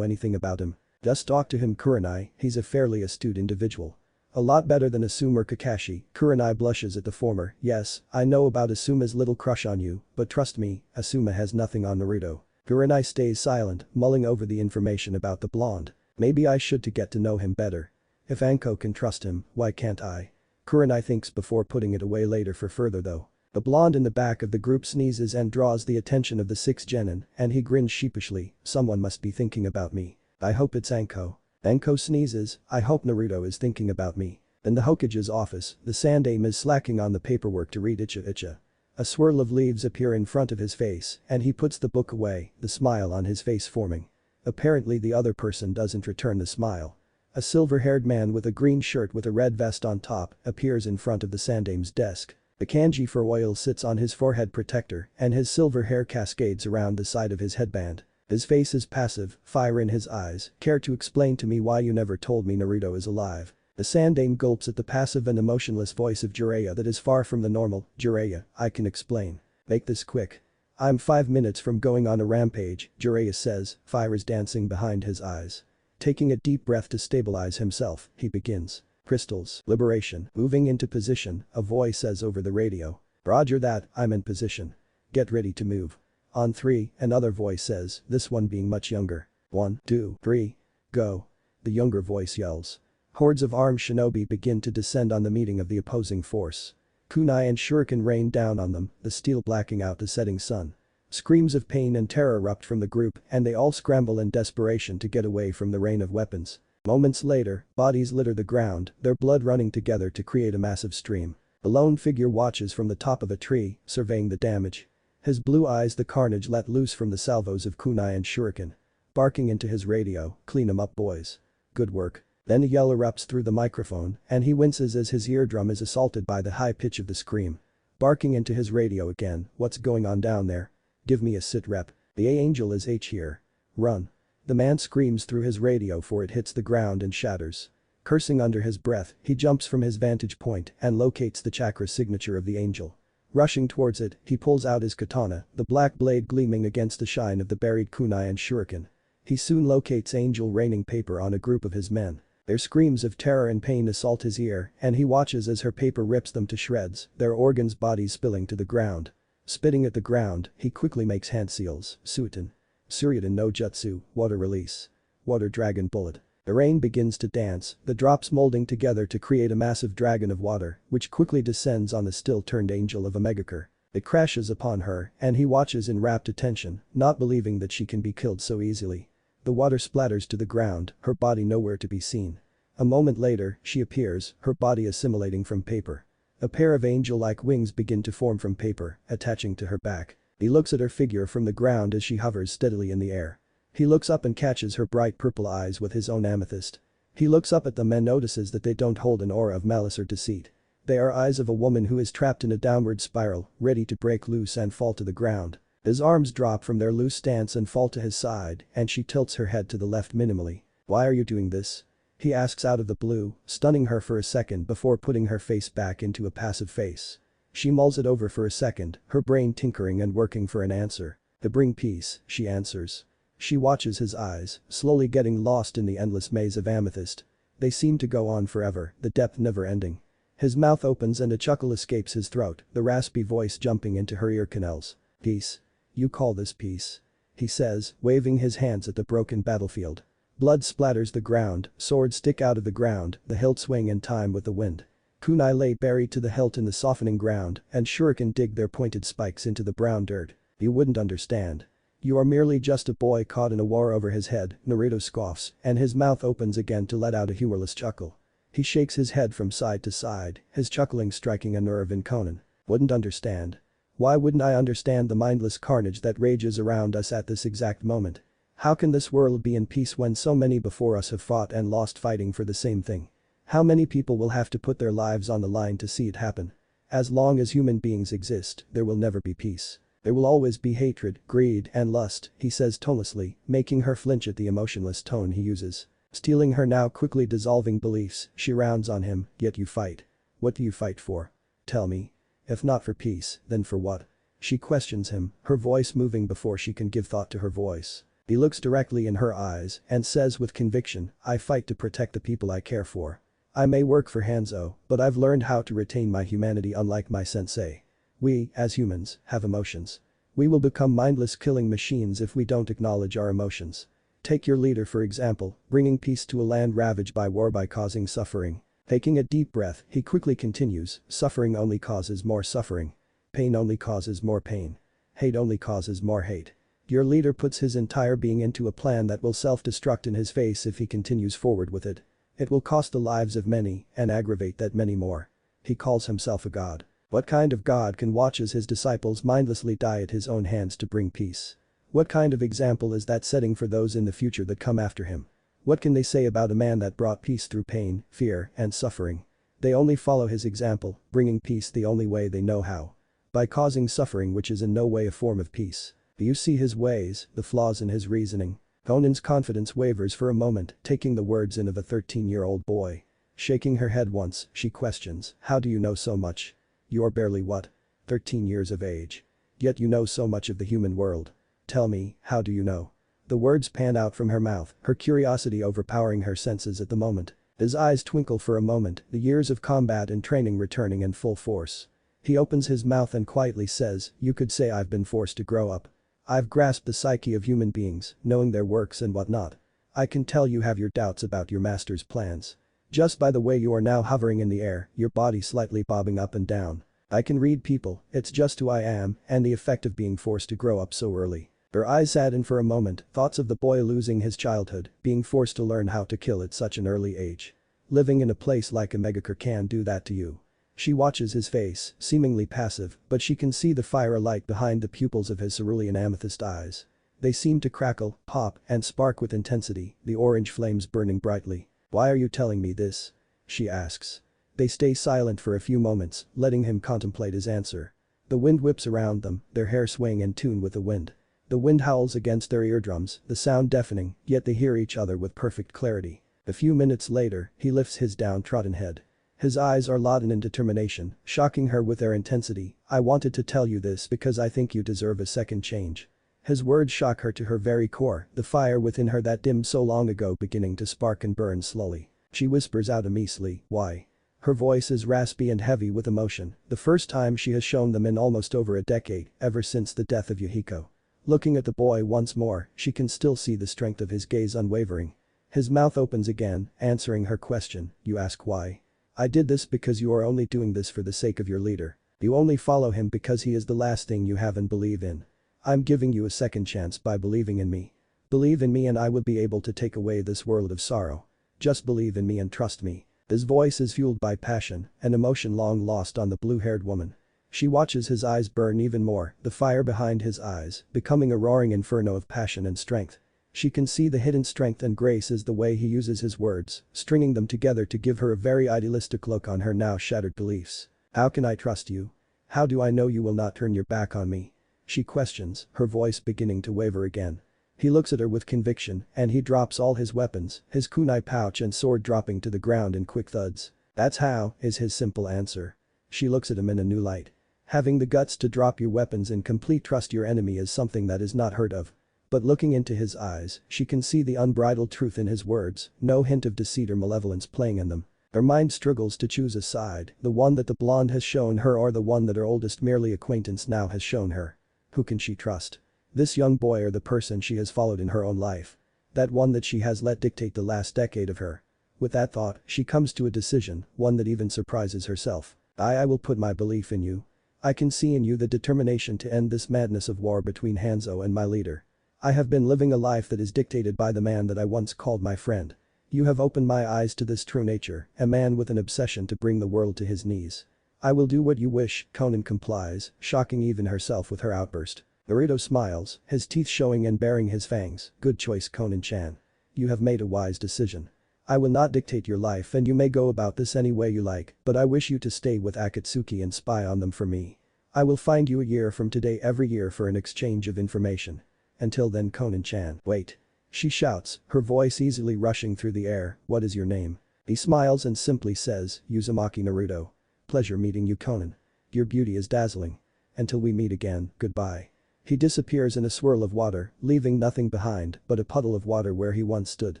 anything about him. Just talk to him, Kurenai, he's a fairly astute individual. A lot better than Asuma or Kakashi. Kurenai blushes at the former. Yes, I know about Asuma's little crush on you, but trust me, Asuma has nothing on Naruto. Kurenai stays silent, mulling over the information about the blonde. Maybe I should to get to know him better. If Anko can trust him, why can't I? Kurenai thinks before putting it away later for further though. The blonde in the back of the group sneezes and draws the attention of the 6th genin, and he grins sheepishly. Someone must be thinking about me. I hope it's Anko. Anko sneezes. I hope Naruto is thinking about me. In the Hokage's office, the Sandaime is slacking on the paperwork to read Icha. A swirl of leaves appear in front of his face, and he puts the book away, the smile on his face forming. Apparently the other person doesn't return the smile. A silver-haired man with a green shirt with a red vest on top appears in front of the Sandaime's desk. The kanji for oil sits on his forehead protector, and his silver hair cascades around the side of his headband. His face is passive, fire in his eyes. Care to explain to me why you never told me Naruto is alive? The Sandaime gulps at the passive and emotionless voice of Jiraiya that is far from the normal. Jiraiya, I can explain. Make this quick. I'm 5 minutes from going on a rampage, Jiraiya says, fire is dancing behind his eyes. Taking a deep breath to stabilize himself, he begins. Crystals, liberation, moving into position, a voice says over the radio. Roger that, I'm in position. Get ready to move. On 3, another voice says, this one being much younger. 1, 2, 3. Go. The younger voice yells. Hordes of armed shinobi begin to descend on the meeting of the opposing force. Kunai and shuriken rain down on them, the steel blacking out the setting sun. Screams of pain and terror erupt from the group, and they all scramble in desperation to get away from the rain of weapons. Moments later, bodies litter the ground, their blood running together to create a massive stream. A lone figure watches from the top of a tree, surveying the damage. His blue eyes the carnage let loose from the salvos of kunai and shuriken. Barking into his radio, clean 'em up boys. Good work. Then a yell erupts through the microphone, and he winces as his eardrum is assaulted by the high pitch of the scream. Barking into his radio again, what's going on down there? Give me a sit rep. The A-Angel is H here. Run. The man screams through his radio for it hits the ground and shatters. Cursing under his breath, he jumps from his vantage point and locates the chakra signature of the angel. Rushing towards it, he pulls out his katana, the black blade gleaming against the shine of the buried kunai and shuriken. He soon locates Angel raining paper on a group of his men. Their screams of terror and pain assault his ear, and he watches as her paper rips them to shreds, their organs bodies spilling to the ground. Spitting at the ground, he quickly makes hand seals. Suiten. Suryudan no Jutsu, water release. Water dragon bullet. The rain begins to dance, the drops molding together to create a massive dragon of water, which quickly descends on the still-turned angel of a Megakure. It crashes upon her, and he watches in rapt attention, not believing that she can be killed so easily. The water splatters to the ground, her body nowhere to be seen. A moment later, she appears, her body assimilating from paper. A pair of angel-like wings begin to form from paper, attaching to her back. He looks at her figure from the ground as she hovers steadily in the air. He looks up and catches her bright purple eyes with his own amethyst. He looks up at them and notices that they don't hold an aura of malice or deceit. They are eyes of a woman who is trapped in a downward spiral, ready to break loose and fall to the ground. His arms drop from their loose stance and fall to his side, and she tilts her head to the left minimally. Why are you doing this? He asks out of the blue, stunning her for a second before putting her face back into a passive face. She mulls it over for a second, her brain tinkering and working for an answer. To bring peace, she answers. She watches his eyes, slowly getting lost in the endless maze of amethyst. They seem to go on forever, the depth never ending. His mouth opens and a chuckle escapes his throat, the raspy voice jumping into her ear canals. Peace. You call this peace? He says, waving his hands at the broken battlefield. Blood splatters the ground, swords stick out of the ground, the hilt swing in time with the wind. Kunai lay buried to the hilt in the softening ground, and shuriken dig their pointed spikes into the brown dirt. You wouldn't understand. You are merely just a boy caught in a war over his head, Naruto scoffs, and his mouth opens again to let out a humorless chuckle. He shakes his head from side to side, his chuckling striking a nerve in Conan. Wouldn't understand. Why wouldn't I understand the mindless carnage that rages around us at this exact moment? How can this world be in peace when so many before us have fought and lost fighting for the same thing? How many people will have to put their lives on the line to see it happen? As long as human beings exist, there will never be peace. There will always be hatred, greed, and lust, he says tonelessly, making her flinch at the emotionless tone he uses. Stealing her now quickly dissolving beliefs, she rounds on him, yet you fight. What do you fight for? Tell me. If not for peace, then for what? She questions him, her voice moving before she can give thought to her voice. He looks directly in her eyes and says with conviction, I fight to protect the people I care for. I may work for Hanzo, but I've learned how to retain my humanity unlike my sensei. We, as humans, have emotions. We will become mindless killing machines if we don't acknowledge our emotions. Take your leader for example, bringing peace to a land ravaged by war by causing suffering. Taking a deep breath, he quickly continues, suffering only causes more suffering. Pain only causes more pain. Hate only causes more hate. Your leader puts his entire being into a plan that will self-destruct in his face if he continues forward with it. It will cost the lives of many and aggravate that many more. He calls himself a god. What kind of god can watch as his disciples mindlessly die at his own hands to bring peace? What kind of example is that setting for those in the future that come after him? What can they say about a man that brought peace through pain, fear, and suffering? They only follow his example, bringing peace the only way they know how. By causing suffering which is in no way a form of peace. Do you see his ways, the flaws in his reasoning? Conan's confidence wavers for a moment, taking the words in of a 13-year-old boy. Shaking her head once, she questions, how do you know so much? You're barely what? 13 years of age. Yet you know so much of the human world. Tell me, how do you know? The words pan out from her mouth, her curiosity overpowering her senses at the moment. His eyes twinkle for a moment, the years of combat and training returning in full force. He opens his mouth and quietly says, you could say I've been forced to grow up. I've grasped the psyche of human beings, knowing their works and whatnot. I can tell you have your doubts about your master's plans. Just by the way you are now hovering in the air, your body slightly bobbing up and down. I can read people, it's just who I am and the effect of being forced to grow up so early. Her eyes sadden for a moment, thoughts of the boy losing his childhood, being forced to learn how to kill at such an early age. Living in a place like a megacur can do that to you. She watches his face, seemingly passive, but she can see the fire alight behind the pupils of his cerulean amethyst eyes. They seem to crackle, pop, and spark with intensity, the orange flames burning brightly. Why are you telling me this? She asks. They stay silent for a few moments, letting him contemplate his answer. The wind whips around them, their hair swaying in tune with the wind. The wind howls against their eardrums, the sound deafening, yet they hear each other with perfect clarity. A few minutes later, he lifts his downtrodden head. His eyes are laden in determination, shocking her with their intensity. I wanted to tell you this because I think you deserve a second change. His words shock her to her very core, the fire within her that dimmed so long ago beginning to spark and burn slowly. She whispers out amiably, why? Her voice is raspy and heavy with emotion, the first time she has shown them in almost over a decade, ever since the death of Yuhiko. Looking at the boy once more, she can still see the strength of his gaze unwavering. His mouth opens again, answering her question, you ask why? I did this because you are only doing this for the sake of your leader. You only follow him because he is the last thing you have and believe in. I'm giving you a second chance by believing in me. Believe in me and I will be able to take away this world of sorrow. Just believe in me and trust me. His voice is fueled by passion, an emotion long lost on the blue-haired woman. She watches his eyes burn even more, the fire behind his eyes, becoming a roaring inferno of passion and strength. She can see the hidden strength and grace as the way he uses his words, stringing them together to give her a very idealistic look on her now shattered beliefs. How can I trust you? How do I know you will not turn your back on me? She questions, her voice beginning to waver again. He looks at her with conviction, and he drops all his weapons, his kunai pouch and sword dropping to the ground in quick thuds. That's how, is his simple answer. She looks at him in a new light. Having the guts to drop your weapons and complete trust your enemy is something that is not heard of. But looking into his eyes, she can see the unbridled truth in his words, no hint of deceit or malevolence playing in them. Her mind struggles to choose a side, the one that the blonde has shown her or the one that her oldest merely acquaintance now has shown her. Who can she trust? This young boy or the person she has followed in her own life? That one that she has let dictate the last decade of her. With that thought, she comes to a decision, one that even surprises herself. I will put my belief in you. I can see in you the determination to end this madness of war between Hanzo and my leader. I have been living a life that is dictated by the man that I once called my friend. You have opened my eyes to this true nature, a man with an obsession to bring the world to his knees. I will do what you wish, Conan complies, shocking even herself with her outburst. Naruto smiles, his teeth showing and baring his fangs. Good choice Conan-chan. You have made a wise decision. I will not dictate your life and you may go about this any way you like, but I wish you to stay with Akatsuki and spy on them for me. I will find you a year from today every year for an exchange of information. Until then Conan-chan. Wait. She shouts, her voice easily rushing through the air, "What is your name?" He smiles and simply says, "Uzumaki Naruto. Pleasure meeting you, Conan. Your beauty is dazzling. Until we meet again, goodbye." He disappears in a swirl of water, leaving nothing behind but a puddle of water where he once stood.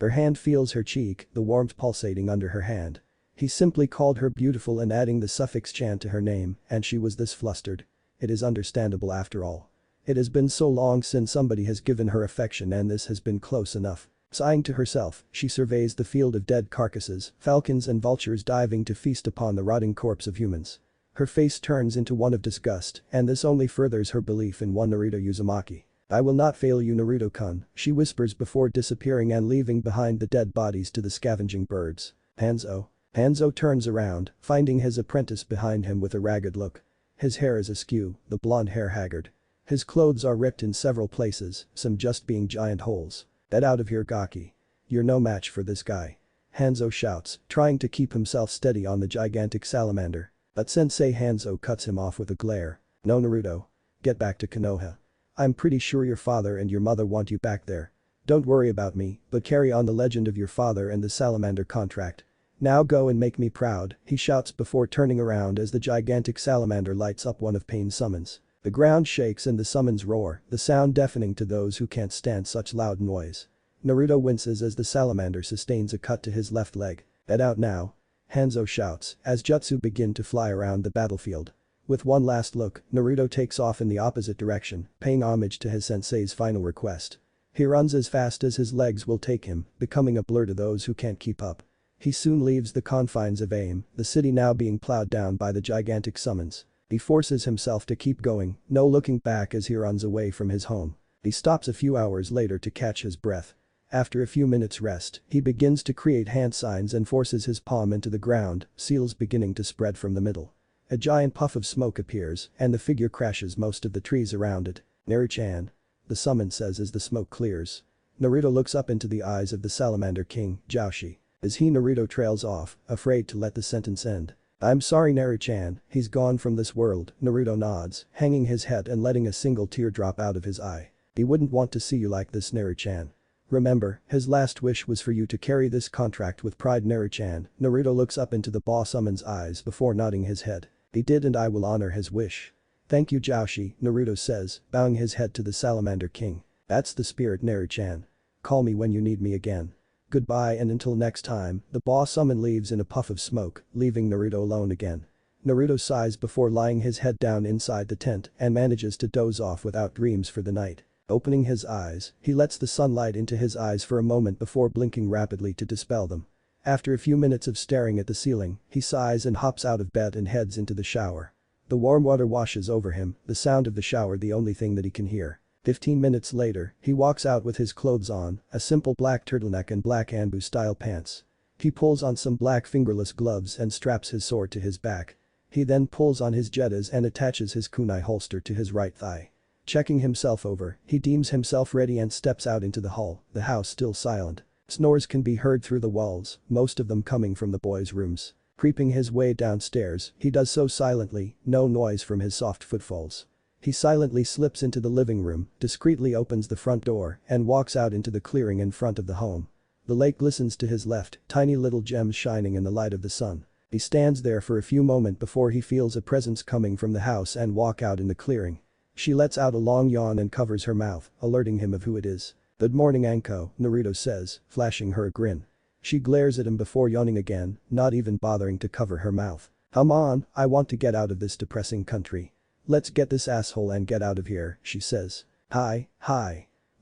Her hand feels her cheek, the warmth pulsating under her hand. He simply called her beautiful and adding the suffix chan to her name, and she was this flustered. It is understandable after all. It has been so long since somebody has given her affection and this has been close enough. Sighing to herself, she surveys the field of dead carcasses, falcons and vultures diving to feast upon the rotting corpse of humans. Her face turns into one of disgust, and this only furthers her belief in one Naruto Uzumaki. "I will not fail you, Naruto-kun," she whispers before disappearing and leaving behind the dead bodies to the scavenging birds. Hanzo. Hanzo turns around, finding his apprentice behind him with a ragged look. His hair is askew, the blonde hair haggard. His clothes are ripped in several places, some just being giant holes. "Get out of here, Gaki. You're no match for this guy." Hanzo shouts, trying to keep himself steady on the gigantic salamander. But Sensei Hanzo cuts him off with a glare. "No, Naruto. Get back to Konoha. I'm pretty sure your father and your mother want you back there. Don't worry about me, but carry on the legend of your father and the salamander contract. Now go and make me proud," he shouts before turning around as the gigantic salamander lights up one of Pain's summons. The ground shakes and the summons roar, the sound deafening to those who can't stand such loud noise. Naruto winces as the salamander sustains a cut to his left leg. "Get out now," Hanzo shouts as jutsu begin to fly around the battlefield. With one last look, Naruto takes off in the opposite direction, paying homage to his sensei's final request. He runs as fast as his legs will take him, becoming a blur to those who can't keep up. He soon leaves the confines of AIM, the city now being plowed down by the gigantic summons. He forces himself to keep going, no looking back as he runs away from his home. He stops a few hours later to catch his breath. After a few minutes rest, he begins to create hand signs and forces his palm into the ground, seals beginning to spread from the middle. A giant puff of smoke appears, and the figure crashes most of the trees around it. "Naru-chan," the summon says as the smoke clears. Naruto looks up into the eyes of the Salamander King, Joshi. As Naruto trails off, afraid to let the sentence end. "I'm sorry, Naru-chan, he's gone from this world," Naruto nods, hanging his head and letting a single tear drop out of his eye. "He wouldn't want to see you like this, Naru-chan. Remember, his last wish was for you to carry this contract with pride, Naru-chan." Naruto looks up into the Ba Summon's eyes before nodding his head. "He did and I will honor his wish." "Thank you, Joshi," Naruto says, bowing his head to the Salamander King. "That's the spirit, Naru-chan. Call me when you need me again." Goodbye and until next time, the Ba Summon leaves in a puff of smoke, leaving Naruto alone again. Naruto sighs before lying his head down inside the tent and manages to doze off without dreams for the night. Opening his eyes, he lets the sunlight into his eyes for a moment before blinking rapidly to dispel them. After a few minutes of staring at the ceiling, he sighs and hops out of bed and heads into the shower. The warm water washes over him, the sound of the shower the only thing that he can hear. 15 minutes later, he walks out with his clothes on, a simple black turtleneck and black Anbu-style pants. He pulls on some black fingerless gloves and straps his sword to his back. He then pulls on his jettas and attaches his kunai holster to his right thigh. Checking himself over, he deems himself ready and steps out into the hall, the house still silent. Snores can be heard through the walls, most of them coming from the boys' rooms. Creeping his way downstairs, he does so silently, no noise from his soft footfalls. He silently slips into the living room, discreetly opens the front door, and walks out into the clearing in front of the home. The lake glistens to his left, tiny little gems shining in the light of the sun. He stands there for a few moments before he feels a presence coming from the house and walk out in the clearing. She lets out a long yawn and covers her mouth, alerting him of who it is. "Good morning, Anko," Naruto says, flashing her a grin. She glares at him before yawning again, not even bothering to cover her mouth. "Come on, I want to get out of this depressing country. Let's get this asshole and get out of here," she says. Hi.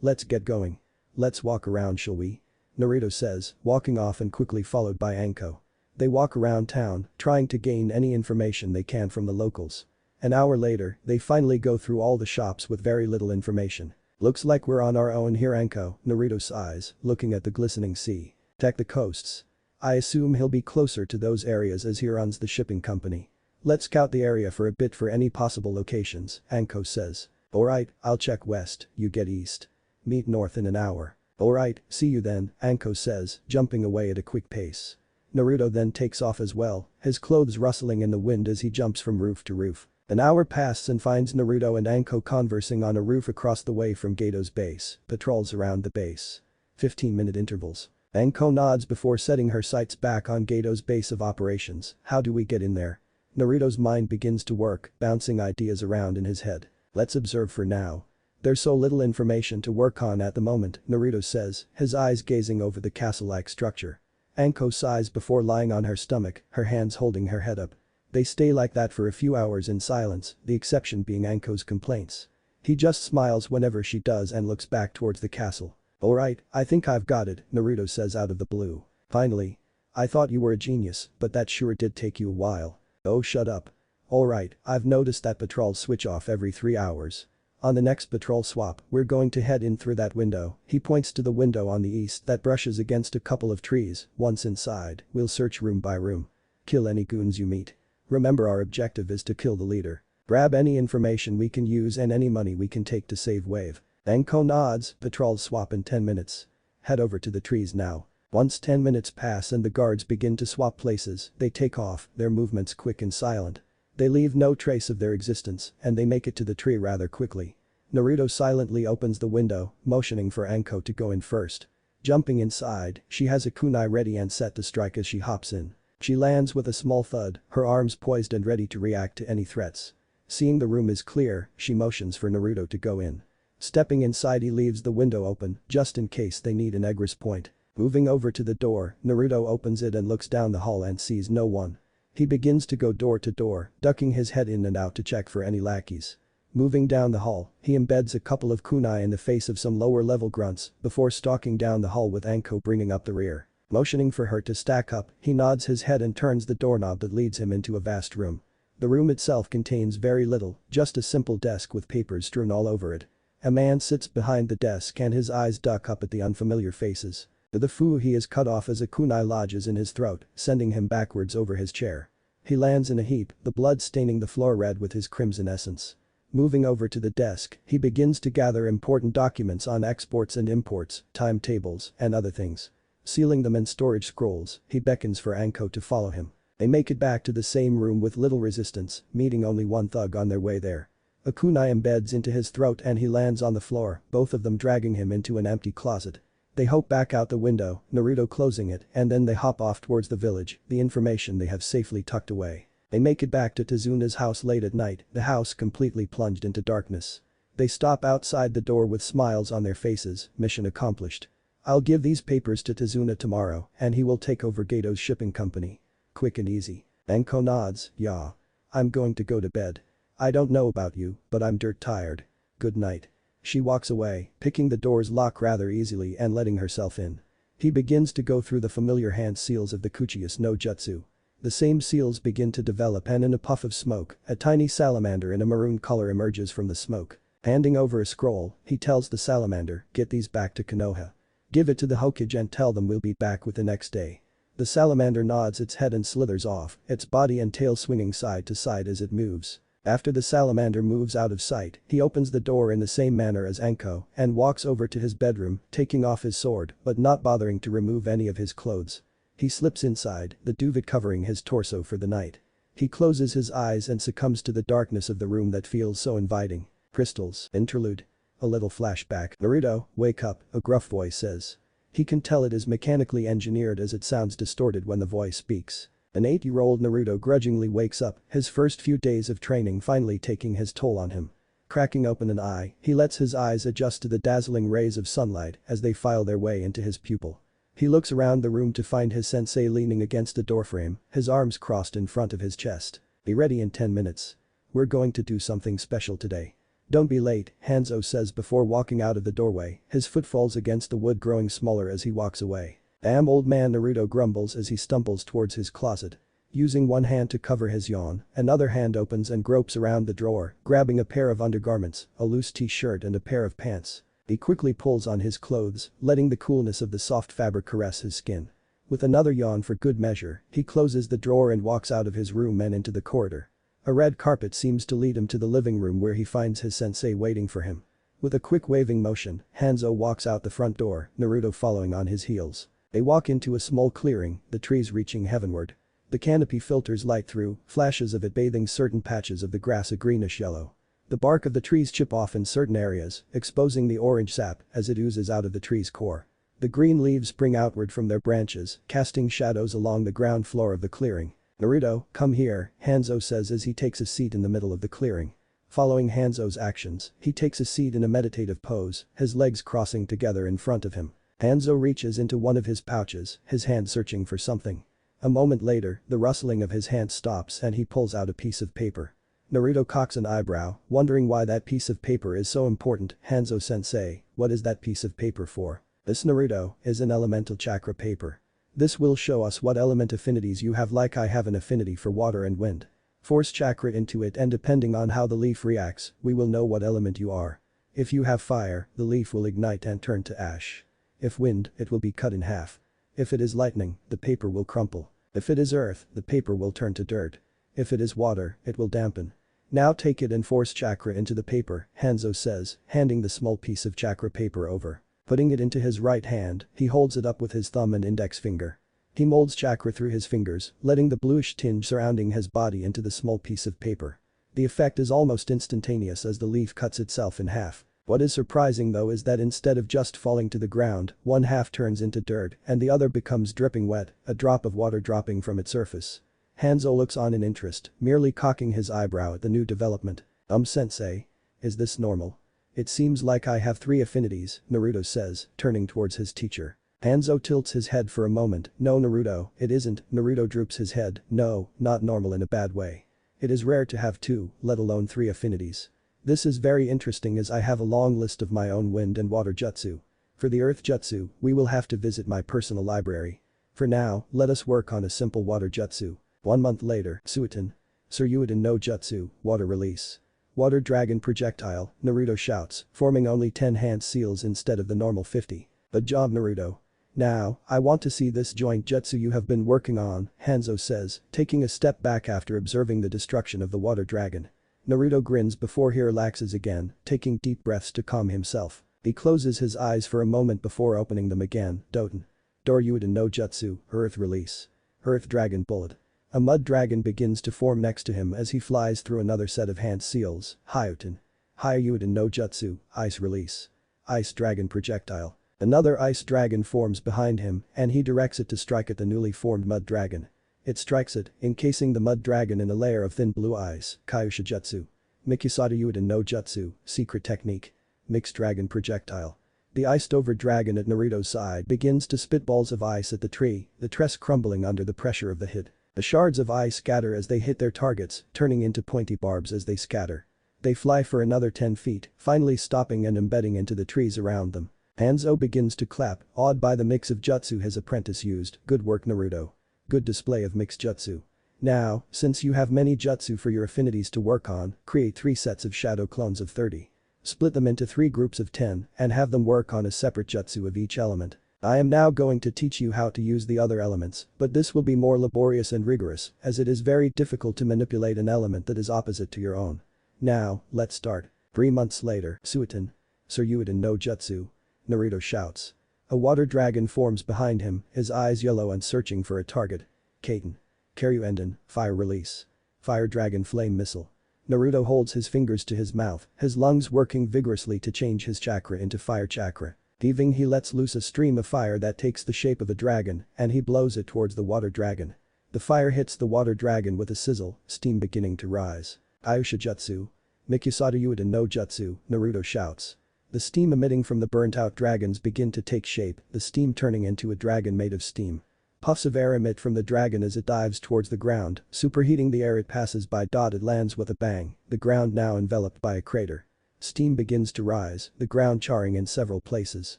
Let's get going. Let's walk around, shall we?" Naruto says, walking off and quickly followed by Anko. They walk around town, trying to gain any information they can from the locals. An hour later, they finally go through all the shops with very little information. "Looks like we're on our own here, Anko," Naruto sighs, looking at the glistening sea. "Check the coasts. I assume he'll be closer to those areas as he runs the shipping company. Let's scout the area for a bit for any possible locations," Anko says. "Alright, I'll check west, you get east. Meet north in an hour." "Alright, see you then," Anko says, jumping away at a quick pace. Naruto then takes off as well, his clothes rustling in the wind as he jumps from roof to roof. An hour passes and finds Naruto and Anko conversing on a roof across the way from Gato's base, patrols around the base. 15-minute intervals. Anko nods before setting her sights back on Gato's base of operations. How do we get in there? Naruto's mind begins to work, bouncing ideas around in his head. Let's observe for now. There's so little information to work on at the moment, Naruto says, his eyes gazing over the castle-like structure. Anko sighs before lying on her stomach, her hands holding her head up. They stay like that for a few hours in silence, the exception being Anko's complaints. He just smiles whenever she does and looks back towards the castle. Alright, I think I've got it, Naruto says out of the blue. Finally. I thought you were a genius, but that sure did take you a while. Oh, shut up. Alright, I've noticed that patrols switch off every 3 hours. On the next patrol swap, we're going to head in through that window. He points to the window on the east that brushes against a couple of trees. Once inside, we'll search room by room. Kill any goons you meet. Remember, our objective is to kill the leader. Grab any information we can use and any money we can take to save Wave. Anko nods, patrols swap in 10 minutes. Head over to the trees now. Once 10 minutes pass and the guards begin to swap places, they take off, their movements quick and silent. They leave no trace of their existence, and they make it to the tree rather quickly. Naruto silently opens the window, motioning for Anko to go in first. Jumping inside, she has a kunai ready and set to strike as she hops in. She lands with a small thud, her arms poised and ready to react to any threats. Seeing the room is clear, she motions for Naruto to go in. Stepping inside, he leaves the window open, just in case they need an egress point. Moving over to the door, Naruto opens it and looks down the hall and sees no one. He begins to go door to door, ducking his head in and out to check for any lackeys. Moving down the hall, he embeds a couple of kunai in the face of some lower-level grunts before stalking down the hall with Anko bringing up the rear. Motioning for her to stack up, he nods his head and turns the doorknob that leads him into a vast room. The room itself contains very little, just a simple desk with papers strewn all over it. A man sits behind the desk and his eyes duck up at the unfamiliar faces. The fu he is cut off as a kunai lodges in his throat, sending him backwards over his chair. He lands in a heap, the blood staining the floor red with his crimson essence. Moving over to the desk, he begins to gather important documents on exports and imports, timetables, and other things. Sealing them in storage scrolls, he beckons for Anko to follow him. They make it back to the same room with little resistance, meeting only one thug on their way there. A kunai embeds into his throat and he lands on the floor, both of them dragging him into an empty closet. They hope back out the window, Naruto closing it, and then they hop off towards the village, the information they have safely tucked away. They make it back to Tezuna's house late at night, the house completely plunged into darkness. They stop outside the door with smiles on their faces, mission accomplished. I'll give these papers to Tezuna tomorrow, and he will take over Gato's shipping company. Quick and easy. Anko nods, yeah. I'm going to go to bed. I don't know about you, but I'm dirt tired. Good night. She walks away, picking the door's lock rather easily and letting herself in. He begins to go through the familiar hand seals of the Kuchius no Jutsu. The same seals begin to develop and in a puff of smoke, a tiny salamander in a maroon color emerges from the smoke. Handing over a scroll, he tells the salamander, get these back to Konoha. Give it to the Hokage and tell them we'll be back with the next day. The salamander nods its head and slithers off, its body and tail swinging side to side as it moves. After the salamander moves out of sight, he opens the door in the same manner as Anko and walks over to his bedroom, taking off his sword but not bothering to remove any of his clothes. He slips inside, the duvet covering his torso for the night. He closes his eyes and succumbs to the darkness of the room that feels so inviting. Crystals. Interlude. A little flashback. Naruto, wake up, a gruff voice says. He can tell it is mechanically engineered as it sounds distorted when the voice speaks. An 8-year-old Naruto grudgingly wakes up, his first few days of training finally taking his toll on him. Cracking open an eye, he lets his eyes adjust to the dazzling rays of sunlight as they file their way into his pupil. He looks around the room to find his sensei leaning against the doorframe, his arms crossed in front of his chest. Be ready in 10 minutes. We're going to do something special today. Don't be late, Hanzo says before walking out of the doorway, his foot falls against the wood growing smaller as he walks away. Damn old man, Naruto grumbles as he stumbles towards his closet. Using one hand to cover his yawn, another hand opens and gropes around the drawer, grabbing a pair of undergarments, a loose t-shirt and a pair of pants. He quickly pulls on his clothes, letting the coolness of the soft fabric caress his skin. With another yawn for good measure, he closes the drawer and walks out of his room and into the corridor. A red carpet seems to lead him to the living room where he finds his sensei waiting for him. With a quick waving motion, Hanzo walks out the front door, Naruto following on his heels. They walk into a small clearing, the trees reaching heavenward. The canopy filters light through, flashes of it bathing certain patches of the grass a greenish yellow. The bark of the trees chip off in certain areas, exposing the orange sap as it oozes out of the tree's core. The green leaves spring outward from their branches, casting shadows along the ground floor of the clearing. "Naruto, come here," Hanzo says as he takes a seat in the middle of the clearing. Following Hanzo's actions, he takes a seat in a meditative pose, his legs crossing together in front of him. Hanzo reaches into one of his pouches, his hand searching for something. A moment later, the rustling of his hand stops and he pulls out a piece of paper. Naruto cocks an eyebrow, wondering why that piece of paper is so important. "Hanzo-sensei, what is that piece of paper for?" "This, Naruto, is an elemental chakra paper. This will show us what element affinities you have, like I have an affinity for water and wind. Force chakra into it and depending on how the leaf reacts, we will know what element you are. If you have fire, the leaf will ignite and turn to ash. If wind, it will be cut in half. If it is lightning, the paper will crumple. If it is earth, the paper will turn to dirt. If it is water, it will dampen. Now take it and force chakra into the paper," Hanzo says, handing the small piece of chakra paper over. Putting it into his right hand, he holds it up with his thumb and index finger. He molds chakra through his fingers, letting the bluish tinge surrounding his body into the small piece of paper. The effect is almost instantaneous as the leaf cuts itself in half. What is surprising though is that instead of just falling to the ground, one half turns into dirt and the other becomes dripping wet, a drop of water dropping from its surface. Hanzo looks on in interest, merely cocking his eyebrow at the new development. Sensei. Is this normal?" "It seems like I have 3 affinities," Naruto says, turning towards his teacher. Hanzo tilts his head for a moment. "No Naruto, it isn't." Naruto droops his head. "No, not normal in a bad way. It is rare to have 2, let alone 3 affinities. This is very interesting as I have a long list of my own wind and water jutsu. For the earth jutsu, we will have to visit my personal library. For now, let us work on a simple water jutsu." 1 month later, Suiton. Suryuiden no Jutsu, water release. "Water dragon projectile," Naruto shouts, forming only 10 hand seals instead of the normal 50. "Good job Naruto. Now, I want to see this joint jutsu you have been working on," Hanzo says, taking a step back after observing the destruction of the water dragon. Naruto grins before he relaxes again, taking deep breaths to calm himself. He closes his eyes for a moment before opening them again. Doten. Doryuiden no Jutsu, earth release. Earth dragon bullet. A mud dragon begins to form next to him as he flies through another set of hand seals. Hyuten. Hyuden no Jutsu, ice release. Ice dragon projectile. Another ice dragon forms behind him and he directs it to strike at the newly formed mud dragon. It strikes it, encasing the mud dragon in a layer of thin blue ice. Kyusha Jutsu. Mikisatayuden no Jutsu, secret technique. Mixed dragon projectile. The iced-over dragon at Naruto's side begins to spit balls of ice at the tree, the tress crumbling under the pressure of the hit. The shards of ice scatter as they hit their targets, turning into pointy barbs as they scatter. They fly for another 10 feet, finally stopping and embedding into the trees around them. Hanzo begins to clap, awed by the mix of jutsu his apprentice used. "Good work Naruto. Good display of mixed jutsu. Now, since you have many jutsu for your affinities to work on, create 3 sets of shadow clones of 30. Split them into 3 groups of 10 and have them work on a separate jutsu of each element. I am now going to teach you how to use the other elements, but this will be more laborious and rigorous as it is very difficult to manipulate an element that is opposite to your own. Now, let's start." 3 months later, Suiton. Suryuiden no Jutsu. Naruto shouts. A water dragon forms behind him, his eyes yellow and searching for a target. Kaiten. Karyuenden, fire release. Fire dragon flame missile. Naruto holds his fingers to his mouth, his lungs working vigorously to change his chakra into fire chakra. Heaving, he lets loose a stream of fire that takes the shape of a dragon and he blows it towards the water dragon. The fire hits the water dragon with a sizzle, steam beginning to rise. Ayusha Jutsu. Mikisatayuden no Jutsu, Naruto shouts. The steam emitting from the burnt-out dragons begin to take shape, the steam turning into a dragon made of steam. Puffs of air emit from the dragon as it dives towards the ground, superheating the air it passes by. It lands with a bang, the ground now enveloped by a crater. Steam begins to rise, the ground charring in several places.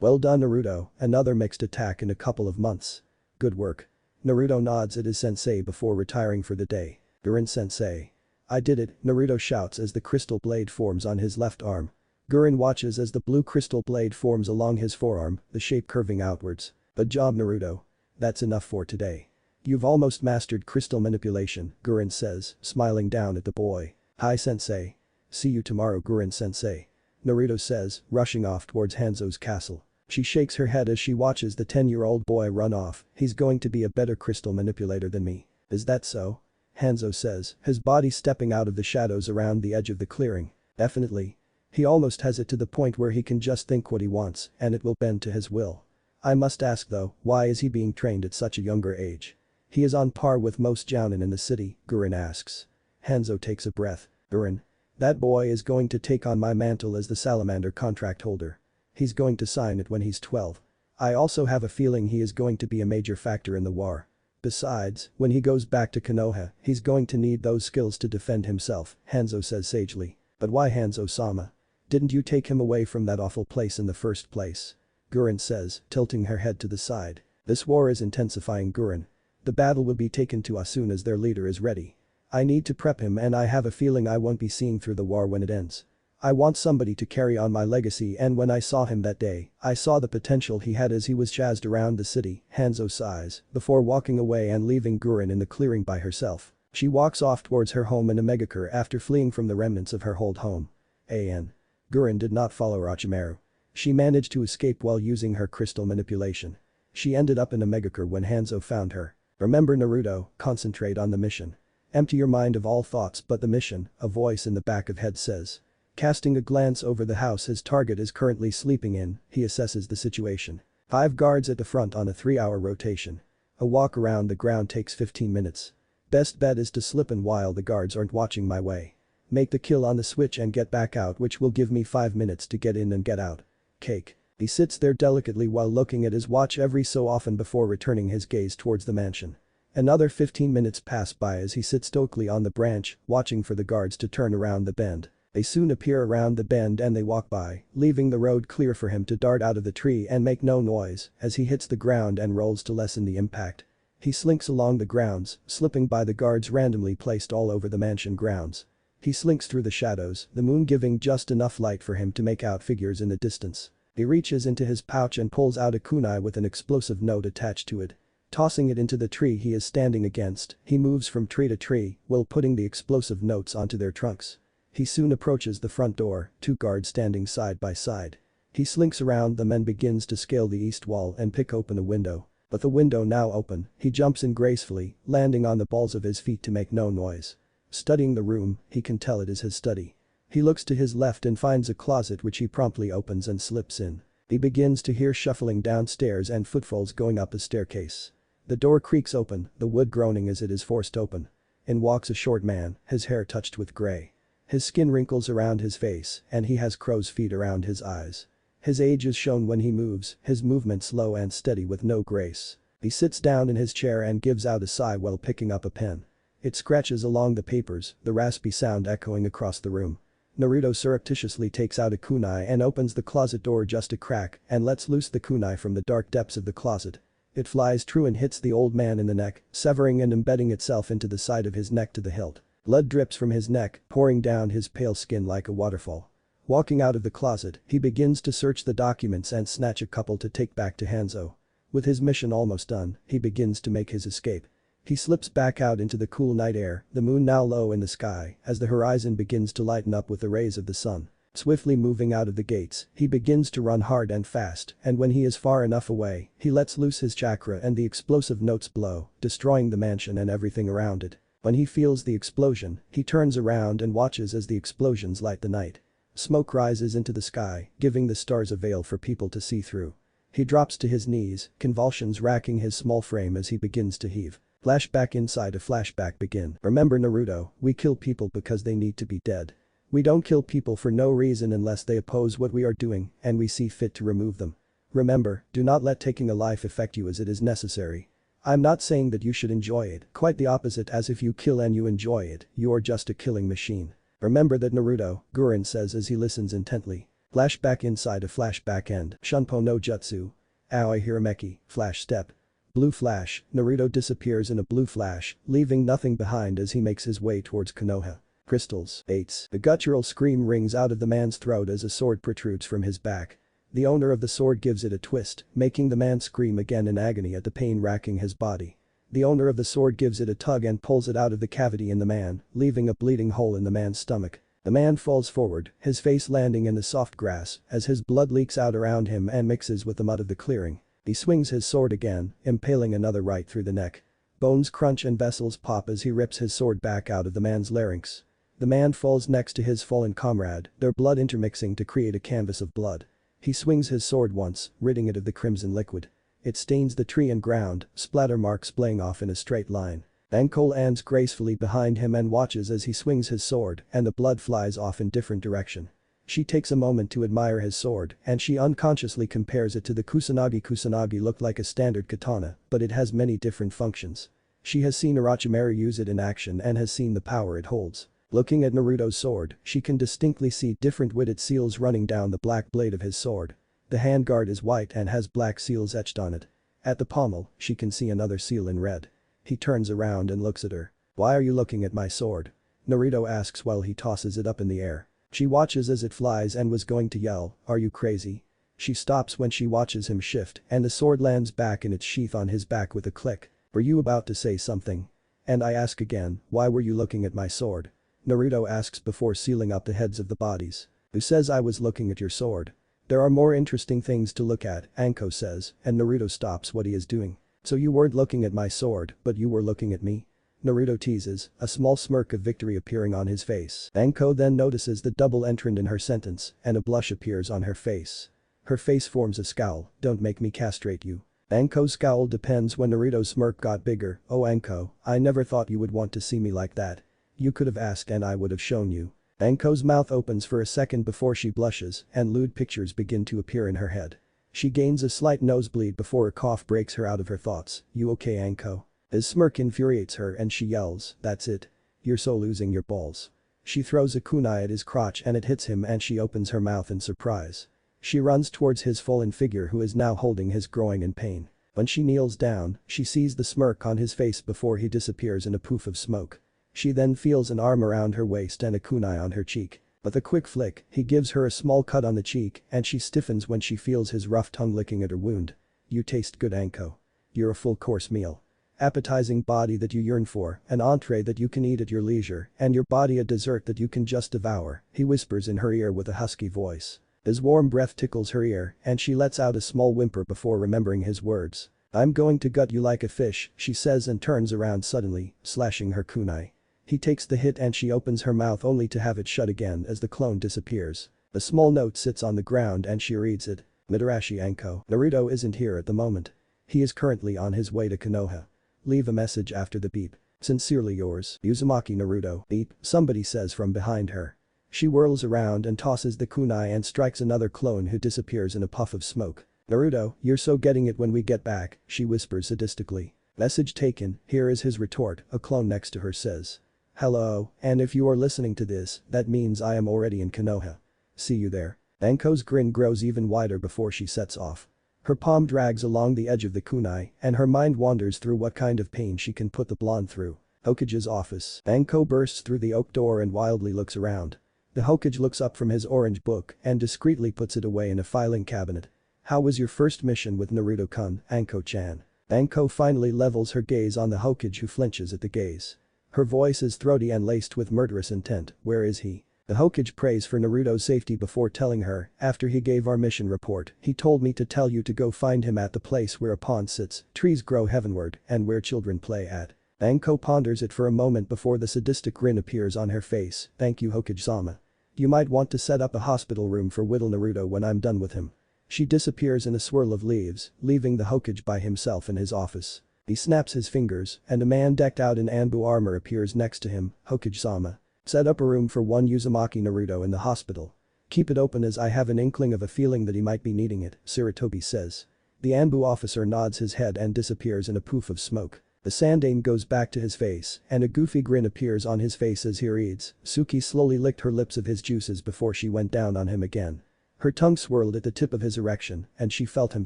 "Well done Naruto, another mixed attack in a couple of months. Good work." Naruto nods at his sensei before retiring for the day. "Guren sensei. I did it," Naruto shouts as the crystal blade forms on his left arm. Guren watches as the blue crystal blade forms along his forearm, the shape curving outwards. "Good job Naruto. That's enough for today. You've almost mastered crystal manipulation," Guren says, smiling down at the boy. "Hi sensei. See you tomorrow Guren sensei." Naruto says, rushing off towards Hanzo's castle. She shakes her head as she watches the 10-year-old boy run off. "He's going to be a better crystal manipulator than me." "Is that so?" Hanzo says, his body stepping out of the shadows around the edge of the clearing. "Definitely. He almost has it to the point where he can just think what he wants and it will bend to his will. I must ask though, why is he being trained at such a younger age? He is on par with most jounin in the city, Gurren asks. Hanzo takes a breath. Gurren. That boy is going to take on my mantle as the salamander contract holder. He's going to sign it when he's 12. I also have a feeling he is going to be a major factor in the war. Besides, when he goes back to Konoha, he's going to need those skills to defend himself, Hanzo says sagely. But why Hanzo-sama? Didn't you take him away from that awful place in the first place? Gurren says, tilting her head to the side. This war is intensifying, Gurren. The battle will be taken to us soon as their leader is ready. I need to prep him and I have a feeling I won't be seeing through the war when it ends. I want somebody to carry on my legacy, and when I saw him that day, I saw the potential he had as he was chased around the city, Hanzo sighs, before walking away and leaving Gurren in the clearing by herself. She walks off towards her home in a megacar after fleeing from the remnants of her old home. Gurren did not follow Orochimaru. She managed to escape while using her crystal manipulation. She ended up in a megacar when Hanzo found her. Remember Naruto, concentrate on the mission. Empty your mind of all thoughts but the mission, a voice in the back of head says. Casting a glance over the house his target is currently sleeping in, he assesses the situation. 5 guards at the front on a 3-hour rotation. A walk around the ground takes 15 minutes. Best bet is to slip in while the guards aren't watching my way. Make the kill on the switch and get back out, which will give me 5 minutes to get in and get out. Cake. He sits there delicately while looking at his watch every so often before returning his gaze towards the mansion. Another 15 minutes pass by as he sits stoically on the branch, watching for the guards to turn around the bend. They soon appear around the bend and they walk by, leaving the road clear for him to dart out of the tree and make no noise as he hits the ground and rolls to lessen the impact. He slinks along the grounds, slipping by the guards randomly placed all over the mansion grounds. He slinks through the shadows, the moon giving just enough light for him to make out figures in the distance. He reaches into his pouch and pulls out a kunai with an explosive note attached to it. Tossing it into the tree he is standing against, he moves from tree to tree while putting the explosive notes onto their trunks. He soon approaches the front door, 2 guards standing side by side. He slinks around them and begins to scale the east wall and pick open a window. But the window now open, he jumps in gracefully, landing on the balls of his feet to make no noise. Studying the room, he can tell it is his study. He looks to his left and finds a closet which he promptly opens and slips in. He begins to hear shuffling downstairs and footfalls going up a staircase. The door creaks open, the wood groaning as it is forced open. In walks a short man, his hair touched with gray. His skin wrinkles around his face and he has crow's feet around his eyes. His age is shown when he moves, his movement slow and steady with no grace. He sits down in his chair and gives out a sigh while picking up a pen. It scratches along the papers, the raspy sound echoing across the room. Naruto surreptitiously takes out a kunai and opens the closet door just a crack and lets loose the kunai from the dark depths of the closet. It flies true and hits the old man in the neck, severing and embedding itself into the side of his neck to the hilt. Blood drips from his neck, pouring down his pale skin like a waterfall. Walking out of the closet, he begins to search the documents and snatch a couple to take back to Hanzo. With his mission almost done, he begins to make his escape. He slips back out into the cool night air, the moon now low in the sky, as the horizon begins to lighten up with the rays of the sun. Swiftly moving out of the gates, he begins to run hard and fast, and when he is far enough away, he lets loose his chakra and the explosive notes blow, destroying the mansion and everything around it. When he feels the explosion, he turns around and watches as the explosions light the night. Smoke rises into the sky, giving the stars a veil for people to see through. He drops to his knees, convulsions racking his small frame as he begins to heave. Flashback inside a flashback begin. Remember Naruto, we kill people because they need to be dead. We don't kill people for no reason unless they oppose what we are doing and we see fit to remove them. Remember, do not let taking a life affect you as it is necessary. I'm not saying that you should enjoy it, quite the opposite, as if you kill and you enjoy it, you're just a killing machine. Remember that Naruto, Gurren says as he listens intently. Flashback inside a flashback end. Shunpo no Jutsu. Aoi Hirameki, flash step. Blue flash, Naruto disappears in a blue flash, leaving nothing behind as he makes his way towards Konoha. Crystals. 8. The guttural scream rings out of the man's throat as a sword protrudes from his back. The owner of the sword gives it a twist, making the man scream again in agony at the pain racking his body. The owner of the sword gives it a tug and pulls it out of the cavity in the man, leaving a bleeding hole in the man's stomach. The man falls forward, his face landing in the soft grass as his blood leaks out around him and mixes with the mud of the clearing. He swings his sword again, impaling another right through the neck. Bones crunch and vessels pop as he rips his sword back out of the man's larynx. The man falls next to his fallen comrade, their blood intermixing to create a canvas of blood. He swings his sword once, ridding it of the crimson liquid. It stains the tree and ground, splatter marks playing off in a straight line. Anko lands gracefully behind him and watches as he swings his sword and the blood flies off in different direction. She takes a moment to admire his sword and she unconsciously compares it to the Kusanagi. Kusanagi looked like a standard katana, but it has many different functions. She has seen Orochimaru use it in action and has seen the power it holds. Looking at Naruto's sword, she can distinctly see different witted seals running down the black blade of his sword. The handguard is white and has black seals etched on it. At the pommel, she can see another seal in red. He turns around and looks at her. "Why are you looking at my sword?" Naruto asks while he tosses it up in the air. She watches as it flies and was going to yell, "Are you crazy?" She stops when she watches him shift and the sword lands back in its sheath on his back with a click. "Were you about to say something?" And I ask again, "Why were you looking at my sword?" Naruto asks before sealing up the heads of the bodies. "Who says I was looking at your sword?" "There are more interesting things to look at," Anko says, and Naruto stops what he is doing. "So you weren't looking at my sword, but you were looking at me?" Naruto teases, a small smirk of victory appearing on his face. Anko then notices the double entrant in her sentence and a blush appears on her face. Her face forms a scowl, "Don't make me castrate you." Anko's scowl depends when Naruto's smirk got bigger. "Oh Anko, I never thought you would want to see me like that. You could have asked and I would have shown you." Anko's mouth opens for a second before she blushes and lewd pictures begin to appear in her head. She gains a slight nosebleed before a cough breaks her out of her thoughts. "You okay Anko?" His smirk infuriates her and she yells, "That's it. You're so losing your balls." She throws a kunai at his crotch and it hits him and she opens her mouth in surprise. She runs towards his fallen figure who is now holding his groin in pain. When she kneels down, she sees the smirk on his face before he disappears in a poof of smoke. She then feels an arm around her waist and a kunai on her cheek. With a quick flick, he gives her a small cut on the cheek and she stiffens when she feels his rough tongue licking at her wound. "You taste good Anko. You're a full course meal. Appetizing body that you yearn for, an entree that you can eat at your leisure, and your body a dessert that you can just devour," he whispers in her ear with a husky voice. His warm breath tickles her ear and she lets out a small whimper before remembering his words. "I'm going to gut you like a fish," she says and turns around suddenly, slashing her kunai. He takes the hit and she opens her mouth only to have it shut again as the clone disappears. A small note sits on the ground and she reads it. "Midarashi Anko. Naruto isn't here at the moment. He is currently on his way to Konoha. Leave a message after the beep. Sincerely yours, Uzumaki Naruto." Beep, somebody says from behind her. She whirls around and tosses the kunai and strikes another clone who disappears in a puff of smoke. "Naruto, you're so getting it when we get back," she whispers sadistically. "Message taken, here is his retort," a clone next to her says. "Hello, and if you are listening to this, that means I am already in Konoha. See you there." Anko's grin grows even wider before she sets off. Her palm drags along the edge of the kunai and her mind wanders through what kind of pain she can put the blonde through. Hokage's office. Anko bursts through the oak door and wildly looks around. The Hokage looks up from his orange book and discreetly puts it away in a filing cabinet. "How was your first mission with Naruto-kun, Anko-chan?" Anko finally levels her gaze on the Hokage who flinches at the gaze. Her voice is throaty and laced with murderous intent. "Where is he?" The Hokage prays for Naruto's safety before telling her, "After he gave our mission report, he told me to tell you to go find him at the place where a pond sits, trees grow heavenward, and where children play at." Anko ponders it for a moment before the sadistic grin appears on her face. "Thank you Hokage-sama. You might want to set up a hospital room for Whittle Naruto when I'm done with him." She disappears in a swirl of leaves, leaving the Hokage by himself in his office. He snaps his fingers and a man decked out in Anbu armor appears next to him. "Hokage-sama. Set up a room for one Uzumaki Naruto in the hospital. Keep it open as I have an inkling of a feeling that he might be needing it," Sarutobi says. The Anbu officer nods his head and disappears in a poof of smoke. The sandane goes back to his face and a goofy grin appears on his face as he reads. Suki slowly licked her lips of his juices before she went down on him again. Her tongue swirled at the tip of his erection and she felt him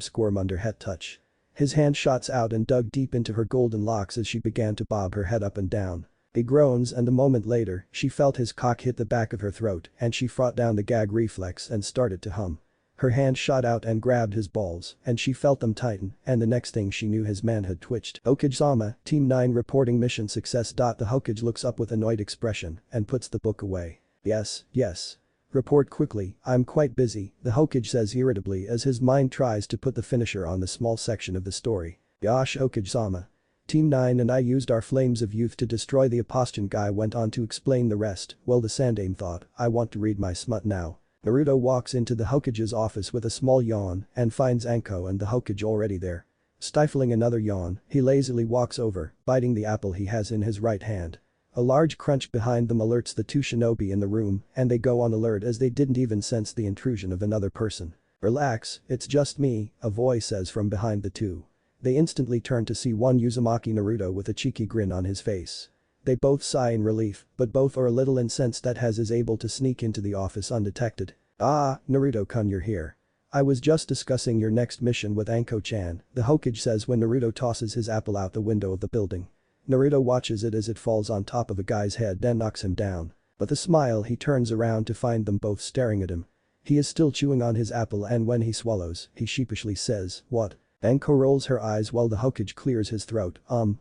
squirm under her touch. His hand shots out and dug deep into her golden locks as she began to bob her head up and down. He groans and a moment later, she felt his cock hit the back of her throat and she fought down the gag reflex and started to hum. Her hand shot out and grabbed his balls and she felt them tighten and the next thing she knew his manhood twitched. "Hokage-sama, Team 9 reporting mission success." The Hokage looks up with annoyed expression and puts the book away. Yes. Report quickly, I'm quite busy," the Hokage says irritably as his mind tries to put the finisher on the small section of the story. "Gosh Hokage-sama. Team 9 and I used our flames of youth to destroy the Apostion guy," went on to explain the rest. "Well the sandame thought, I want to read my smut now. Naruto walks into the Hokage's office with a small yawn and finds Anko and the Hokage already there. Stifling another yawn, he lazily walks over, biting the apple he has in his right hand. A large crunch behind them alerts the two shinobi in the room and they go on alert as they didn't even sense the intrusion of another person. "Relax, it's just me," a voice says from behind the two. They instantly turn to see one Uzumaki Naruto with a cheeky grin on his face. They both sigh in relief, but both are a little incensed that Hez is able to sneak into the office undetected. "Ah, Naruto-kun, you're here. I was just discussing your next mission with Anko-chan," the Hokage says when Naruto tosses his apple out the window of the building. Naruto watches it as it falls on top of a guy's head and knocks him down. With a smile he turns around to find them both staring at him. He is still chewing on his apple and when he swallows, he sheepishly says, "What?" Anko rolls her eyes while the Hokage clears his throat.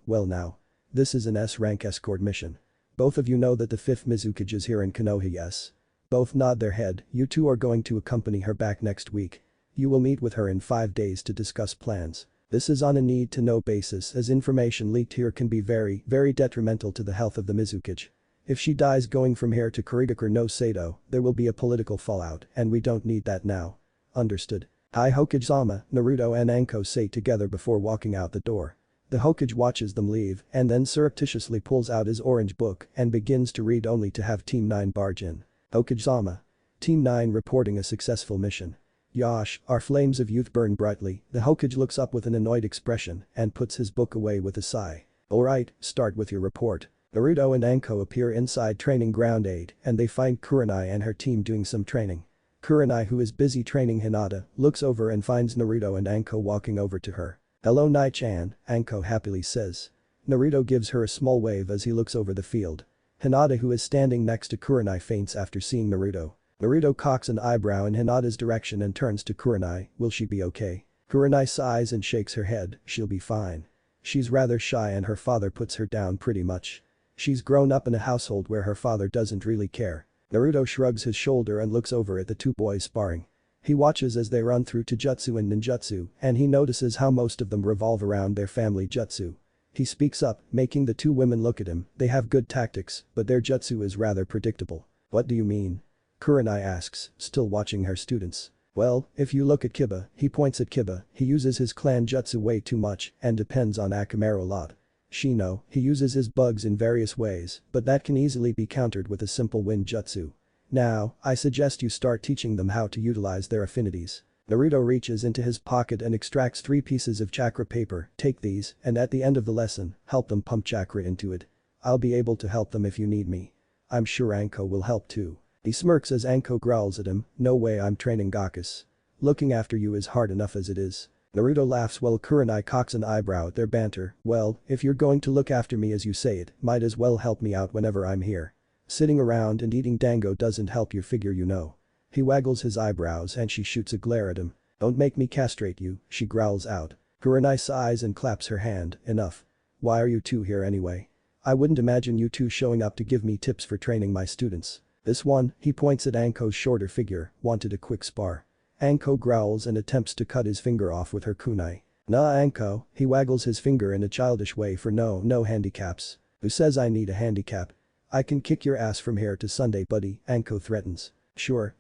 Well now. This is an S-rank escort mission. Both of you know that the 5th Mizukage is here in Konoha, yes? Both nod their head. You two are going to accompany her back next week. You will meet with her in 5 days to discuss plans. This is on a need-to-know basis as information leaked here can be very, very detrimental to the health of the Mizukage. If she dies going from here to Kurigakure no Sato, there will be a political fallout and we don't need that now. Understood. "Hi Hokage-sama," Naruto and Anko say together before walking out the door. The Hokage watches them leave and then surreptitiously pulls out his orange book and begins to read only to have Team 9 barge in. "Hokage-sama. Team 9 reporting a successful mission. Yosh, our flames of youth burn brightly." The Hokage looks up with an annoyed expression and puts his book away with a sigh. "Alright, start with your report." Naruto and Anko appear inside Training Ground 8 and they find Kurenai and her team doing some training. Kurenai, who is busy training Hinata, looks over and finds Naruto and Anko walking over to her. "Hello Nai-chan," Anko happily says. Naruto gives her a small wave as he looks over the field. Hinata, who is standing next to Kurenai, faints after seeing Naruto. Naruto cocks an eyebrow in Hinata's direction and turns to Kurenai. "Will she be okay?" Kurenai sighs and shakes her head. "She'll be fine. She's rather shy and her father puts her down pretty much. She's grown up in a household where her father doesn't really care." Naruto shrugs his shoulder and looks over at the two boys sparring. He watches as they run through Taijutsu and Ninjutsu and he notices how most of them revolve around their family jutsu. He speaks up, making the two women look at him. They have good tactics, but their jutsu is rather predictable. "What do you mean?" Kurenai asks, still watching her students. "Well, if you look at Kiba," he points at Kiba, "he uses his clan jutsu way too much and depends on Akamaru a lot. Shino, he uses his bugs in various ways, but that can easily be countered with a simple wind jutsu. Now, I suggest you start teaching them how to utilize their affinities." Naruto reaches into his pocket and extracts 3 pieces of chakra paper. "Take these and at the end of the lesson, help them pump chakra into it. I'll be able to help them if you need me. I'm sure Anko will help too." He smirks as Anko growls at him. "No way, I'm training Gakus. Looking after you is hard enough as it is." Naruto laughs while Kurenai cocks an eyebrow at their banter. "Well, if you're going to look after me as you say it, might as well help me out whenever I'm here. Sitting around and eating dango doesn't help your figure, you know." He waggles his eyebrows and she shoots a glare at him. "Don't make me castrate you," she growls out. Kurenai sighs and claps her hand. "Enough. Why are you two here anyway? I wouldn't imagine you two showing up to give me tips for training my students. This one," he points at Anko's shorter figure, "wanted a quick spar." Anko growls and attempts to cut his finger off with her kunai. "Nah Anko," he waggles his finger in a childish way. "For no handicaps. Who says I need a handicap? I can kick your ass from here to Sunday, buddy," Anko threatens. Sure.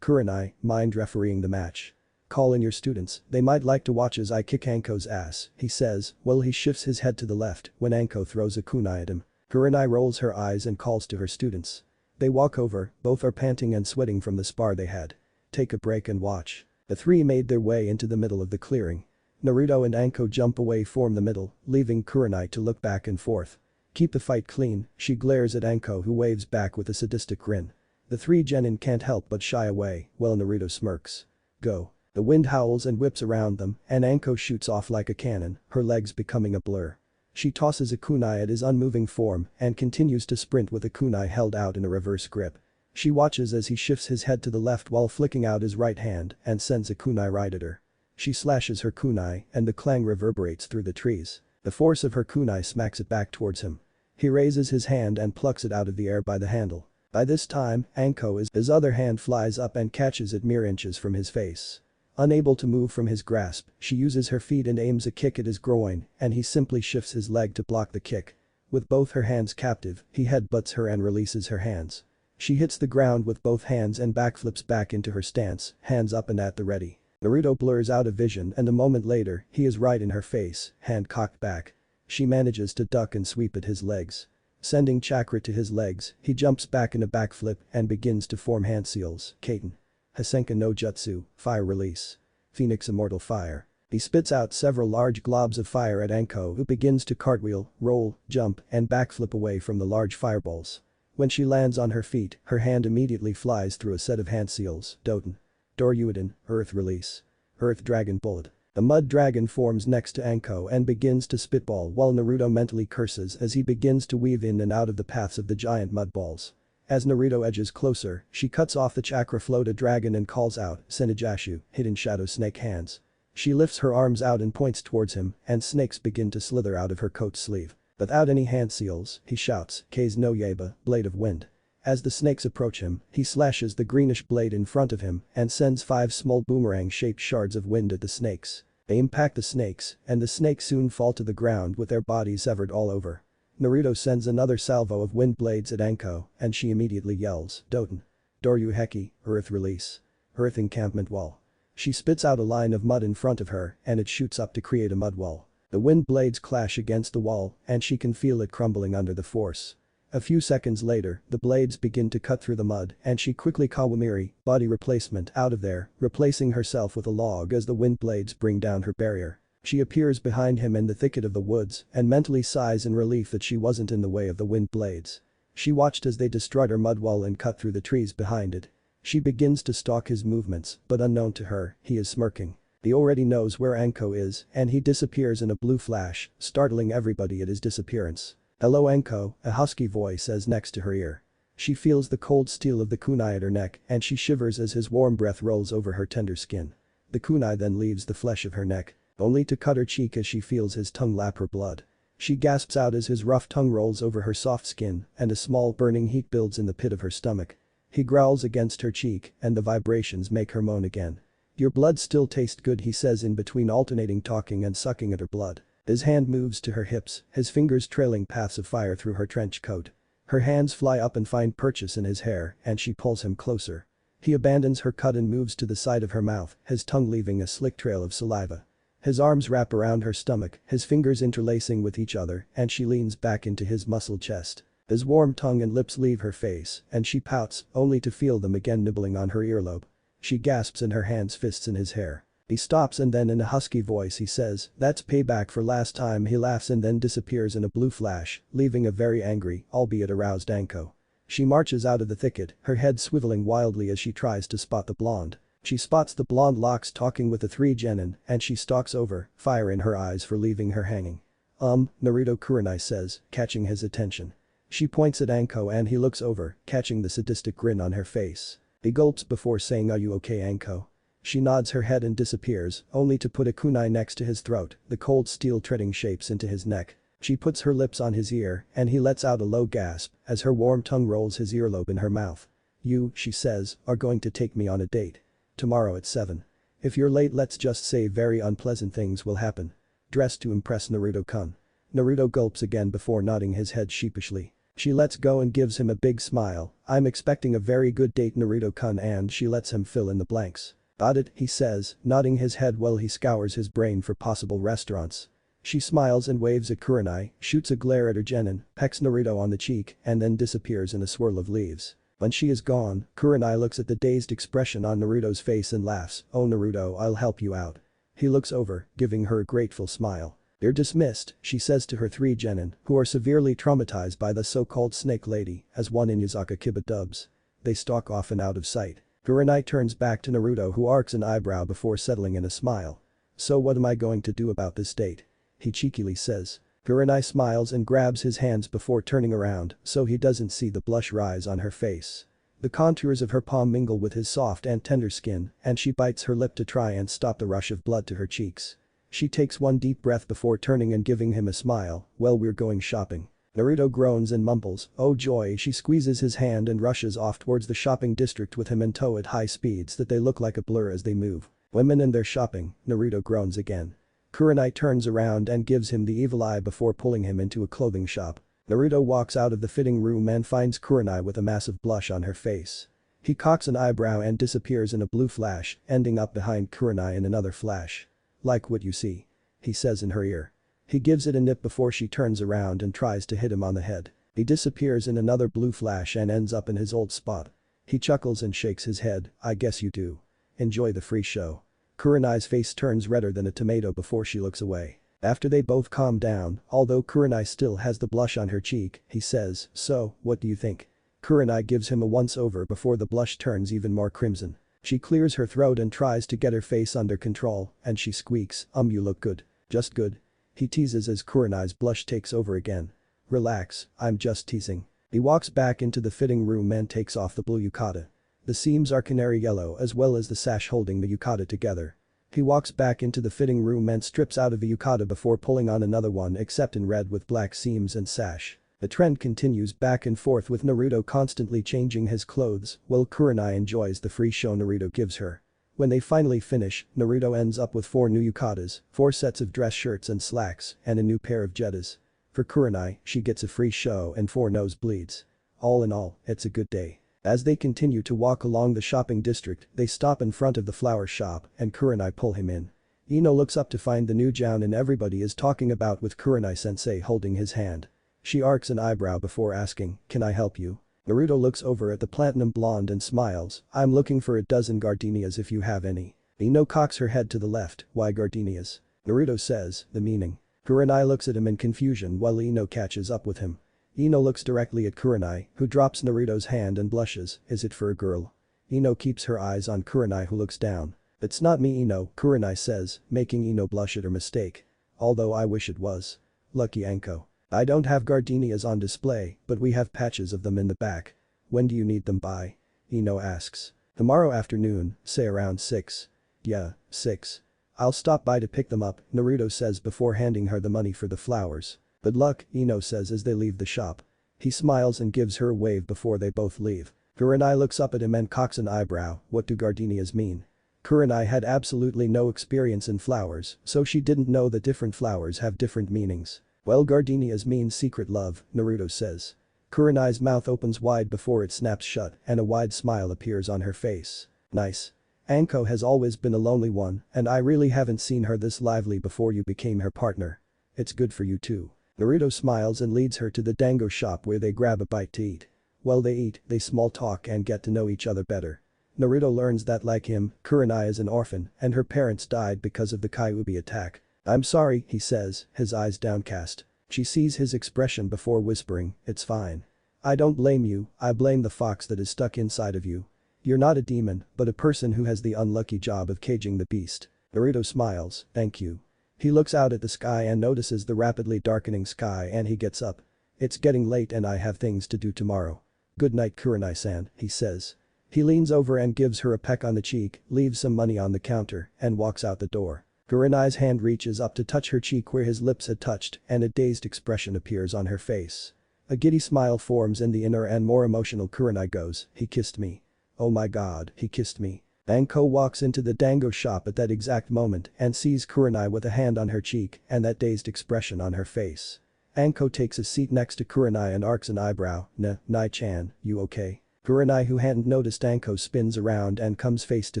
Kurenai, mind refereeing the match? "Call in your students, they might like to watch as I kick Anko's ass," he says, while he shifts his head to the left when Anko throws a kunai at him. Kurenai rolls her eyes and calls to her students. They walk over, both are panting and sweating from the spar they had. "Take a break and watch." The 3 made their way into the middle of the clearing. Naruto and Anko jump away, form the middle, leaving Kurenai to look back and forth. "Keep the fight clean," she glares at Anko, who waves back with a sadistic grin. The 3 genin can't help but shy away, while Naruto smirks. "Go." The wind howls and whips around them and Anko shoots off like a cannon, her legs becoming a blur. She tosses a kunai at his unmoving form and continues to sprint with a kunai held out in a reverse grip. She watches as he shifts his head to the left while flicking out his right hand and sends a kunai right at her. She slashes her kunai and the clang reverberates through the trees. The force of her kunai smacks it back towards him. He raises his hand and plucks it out of the air by the handle. By this time, his other hand flies up and catches it mere inches from his face. Unable to move from his grasp, she uses her feet and aims a kick at his groin and he simply shifts his leg to block the kick. With both her hands captive, he headbutts her and releases her hands. She hits the ground with both hands and backflips back into her stance, hands up and at the ready. Naruto blurs out of vision and a moment later, he is right in her face, hand cocked back. She manages to duck and sweep at his legs. Sending chakra to his legs, he jumps back in a backflip and begins to form hand seals, Kaiten. Hasenka no Jutsu, fire release. Phoenix immortal fire. He spits out several large globs of fire at Anko, who begins to cartwheel, roll, jump, and backflip away from the large fireballs. When she lands on her feet, her hand immediately flies through a set of hand seals, Doten. Doryuiden, earth release. Earth dragon bullet. The mud dragon forms next to Anko and begins to spitball while Naruto mentally curses as he begins to weave in and out of the paths of the giant mud balls. As Naruto edges closer, she cuts off the chakra flow to dragon and calls out, Senijashu, hidden shadow snake hands. She lifts her arms out and points towards him, and snakes begin to slither out of her coat sleeve. Without any hand seals, he shouts, Kei's no Yaiba, blade of wind. As the snakes approach him, he slashes the greenish blade in front of him and sends 5 small boomerang-shaped shards of wind at the snakes. They impact the snakes, and the snakes soon fall to the ground with their bodies severed all over. Naruto sends another salvo of wind blades at Anko, and she immediately yells, Doten. Doryu Heki, earth release. Earth encampment wall. She spits out a line of mud in front of her, and it shoots up to create a mud wall. The wind blades clash against the wall, and she can feel it crumbling under the force. A few seconds later, the blades begin to cut through the mud, and she quickly Kawamiri, body replacement, out of there, replacing herself with a log as the wind blades bring down her barrier. She appears behind him in the thicket of the woods, and mentally sighs in relief that she wasn't in the way of the wind blades. She watched as they destroyed her mud wall and cut through the trees behind it. She begins to stalk his movements, but unknown to her, he is smirking. He already knows where Anko is, and he disappears in a blue flash, startling everybody at his disappearance. Hello Anko, a husky voice says next to her ear. She feels the cold steel of the kunai at her neck and she shivers as his warm breath rolls over her tender skin. The kunai then leaves the flesh of her neck, only to cut her cheek as she feels his tongue lap her blood. She gasps out as his rough tongue rolls over her soft skin and a small burning heat builds in the pit of her stomach. He growls against her cheek and the vibrations make her moan again. Your blood still tastes good, he says in between alternating talking and sucking at her blood. His hand moves to her hips, his fingers trailing paths of fire through her trench coat. Her hands fly up and find purchase in his hair and she pulls him closer. He abandons her cut and moves to the side of her mouth, his tongue leaving a slick trail of saliva. His arms wrap around her stomach, his fingers interlacing with each other, and she leans back into his muscled chest. His warm tongue and lips leave her face, and she pouts, only to feel them again nibbling on her earlobe. She gasps and her hands fists in his hair. He stops and then in a husky voice he says, that's payback for last time. He laughs and then disappears in a blue flash, leaving a very angry, albeit aroused Anko. She marches out of the thicket, her head swiveling wildly as she tries to spot the blonde. She spots the blonde locks talking with the 3 genin and she stalks over, fire in her eyes for leaving her hanging. Naruto Kurenai says, catching his attention. She points at Anko and he looks over, catching the sadistic grin on her face. He gulps before saying, are you okay Anko? She nods her head and disappears, only to put a kunai next to his throat, the cold steel treading shapes into his neck. She puts her lips on his ear and he lets out a low gasp as her warm tongue rolls his earlobe in her mouth. You, she says, are going to take me on a date. Tomorrow at 7. If you're late let's just say very unpleasant things will happen. Dressed to impress Naruto-kun. Naruto gulps again before nodding his head sheepishly. She lets go and gives him a big smile. I'm expecting a very good date Naruto-kun, and she lets him fill in the blanks. Got it, he says, nodding his head while he scours his brain for possible restaurants. She smiles and waves at Kurenai, shoots a glare at her genin, pecks Naruto on the cheek and then disappears in a swirl of leaves. When she is gone, Kurenai looks at the dazed expression on Naruto's face and laughs, oh Naruto, I'll help you out. He looks over, giving her a grateful smile. You're dismissed, she says to her 3 genin, who are severely traumatized by the so-called snake lady, as one Inuyasha Kiba dubs. They stalk off and out of sight. Kurenai turns back to Naruto who arcs an eyebrow before settling in a smile. So what am I going to do about this date? He cheekily says. Kurenai smiles and grabs his hands before turning around so he doesn't see the blush rise on her face. The contours of her palm mingle with his soft and tender skin and she bites her lip to try and stop the rush of blood to her cheeks. She takes one deep breath before turning and giving him a smile, well we're going shopping. Naruto groans and mumbles, oh joy. She squeezes his hand and rushes off towards the shopping district with him in tow at high speeds that they look like a blur as they move. Women and their shopping, Naruto groans again. Kurenai turns around and gives him the evil eye before pulling him into a clothing shop. Naruto walks out of the fitting room and finds Kurenai with a massive blush on her face. He cocks an eyebrow and disappears in a blue flash, ending up behind Kurenai in another flash. "Like what you see," he says in her ear. He gives it a nip before she turns around and tries to hit him on the head. He disappears in another blue flash and ends up in his old spot. He chuckles and shakes his head. "I guess you do. Enjoy the free show." Kurenai's face turns redder than a tomato before she looks away. After they both calm down, although Kurenai still has the blush on her cheek, he says, "So, what do you think?" Kurenai gives him a once-over before the blush turns even more crimson. She clears her throat and tries to get her face under control, and she squeaks, "You look good. Just good." He teases as Kurenai's blush takes over again. "Relax, I'm just teasing." He walks back into the fitting room and takes off the blue yukata. The seams are canary yellow as well as the sash holding the yukata together. He walks back into the fitting room and strips out of a yukata before pulling on another one except in red with black seams and sash. The trend continues back and forth with Naruto constantly changing his clothes while Kurenai enjoys the free show Naruto gives her. When they finally finish, Naruto ends up with 4 new yukatas, 4 sets of dress shirts and slacks, and a new pair of jettas. For Kurenai, she gets a free show and 4 nosebleeds. All in all, it's a good day. As they continue to walk along the shopping district, they stop in front of the flower shop and Kurenai pull him in. Ino looks up to find the new Jounin everybody is talking about with Kurenai-sensei holding his hand. She arcs an eyebrow before asking, "Can I help you?" Naruto looks over at the platinum blonde and smiles, "I'm looking for a dozen gardenias if you have any." Ino cocks her head to the left, "Why gardenias?" Naruto says, "The meaning." Kurenai looks at him in confusion while Ino catches up with him. Ino looks directly at Kurenai, who drops Naruto's hand and blushes, "Is it for a girl?" Ino keeps her eyes on Kurenai who looks down. "It's not me Ino," Kurenai says, making Ino blush at her mistake. "Although I wish it was." "Lucky Anko. I don't have gardenias on display, but we have patches of them in the back." "When do you need them by?" Ino asks. "Tomorrow afternoon, say around 6. "Yeah, 6. I'll stop by to pick them up," Naruto says before handing her the money for the flowers. "Good luck," Ino says as they leave the shop. He smiles and gives her a wave before they both leave. Kurenai looks up at him and cocks an eyebrow, "What do gardenias mean?" Kurenai had absolutely no experience in flowers, so she didn't know that different flowers have different meanings. "Well, gardenias mean secret love," Naruto says. Kurenai's mouth opens wide before it snaps shut and a wide smile appears on her face. "Nice. Anko has always been a lonely one and I really haven't seen her this lively before you became her partner. It's good for you too." Naruto smiles and leads her to the dango shop where they grab a bite to eat. While they eat, they small talk and get to know each other better. Naruto learns that like him, Kurenai is an orphan and her parents died because of the Kyuubi attack. "I'm sorry," he says, his eyes downcast. She sees his expression before whispering, "It's fine. I don't blame you, I blame the fox that is stuck inside of you. You're not a demon, but a person who has the unlucky job of caging the beast." Naruto smiles, "Thank you." He looks out at the sky and notices the rapidly darkening sky and he gets up. "It's getting late and I have things to do tomorrow." "Good night Kurenai-san," he says. He leans over and gives her a peck on the cheek, leaves some money on the counter, and walks out the door. Kurenai's hand reaches up to touch her cheek where his lips had touched and a dazed expression appears on her face. A giddy smile forms in the inner and more emotional Kurenai goes, "He kissed me. Oh my god, he kissed me." Anko walks into the dango shop at that exact moment and sees Kurenai with a hand on her cheek and that dazed expression on her face. Anko takes a seat next to Kurenai and arcs an eyebrow, "Nai-chan, you okay?" Kurenai, who hadn't noticed Anko, spins around and comes face to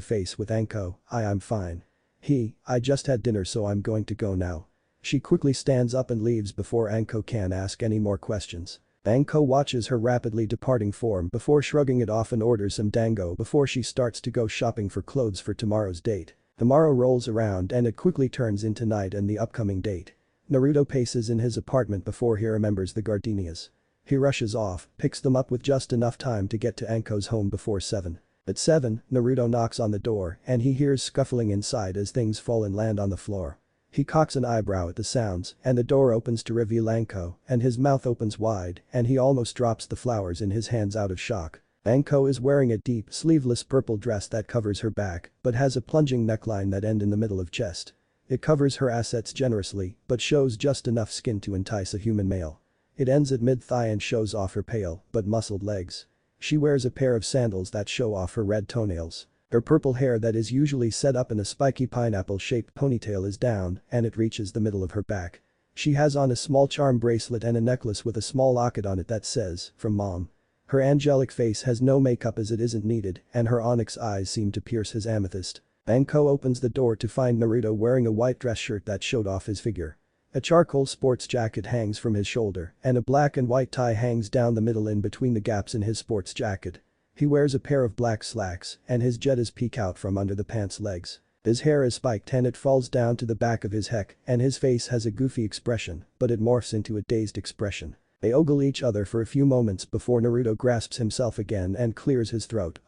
face with Anko, I'm fine." I just had dinner so I'm going to go now." She quickly stands up and leaves before Anko can ask any more questions. Anko watches her rapidly departing form before shrugging it off and orders some dango before she starts to go shopping for clothes for tomorrow's date. Tomorrow rolls around and it quickly turns into night and the upcoming date. Naruto paces in his apartment before he remembers the gardenias. He rushes off, picks them up with just enough time to get to Anko's home before 7. At 7, Naruto knocks on the door and he hears scuffling inside as things fall and land on the floor. He cocks an eyebrow at the sounds and the door opens to reveal Anko and his mouth opens wide and he almost drops the flowers in his hands out of shock. Anko is wearing a deep sleeveless purple dress that covers her back but has a plunging neckline that ends in the middle of chest. It covers her assets generously but shows just enough skin to entice a human male. It ends at mid-thigh and shows off her pale but muscled legs. She wears a pair of sandals that show off her red toenails. Her purple hair that is usually set up in a spiky pineapple-shaped ponytail is down and it reaches the middle of her back. She has on a small charm bracelet and a necklace with a small locket on it that says, "From Mom." Her angelic face has no makeup as it isn't needed, and her onyx eyes seem to pierce his amethyst. Anko opens the door to find Naruto wearing a white dress shirt that showed off his figure. A charcoal sports jacket hangs from his shoulder, and a black and white tie hangs down the middle in between the gaps in his sports jacket. He wears a pair of black slacks, and his jettas peek out from under the pants legs. His hair is spiked and it falls down to the back of his head, and his face has a goofy expression, but it morphs into a dazed expression. They ogle each other for a few moments before Naruto grasps himself again and clears his throat.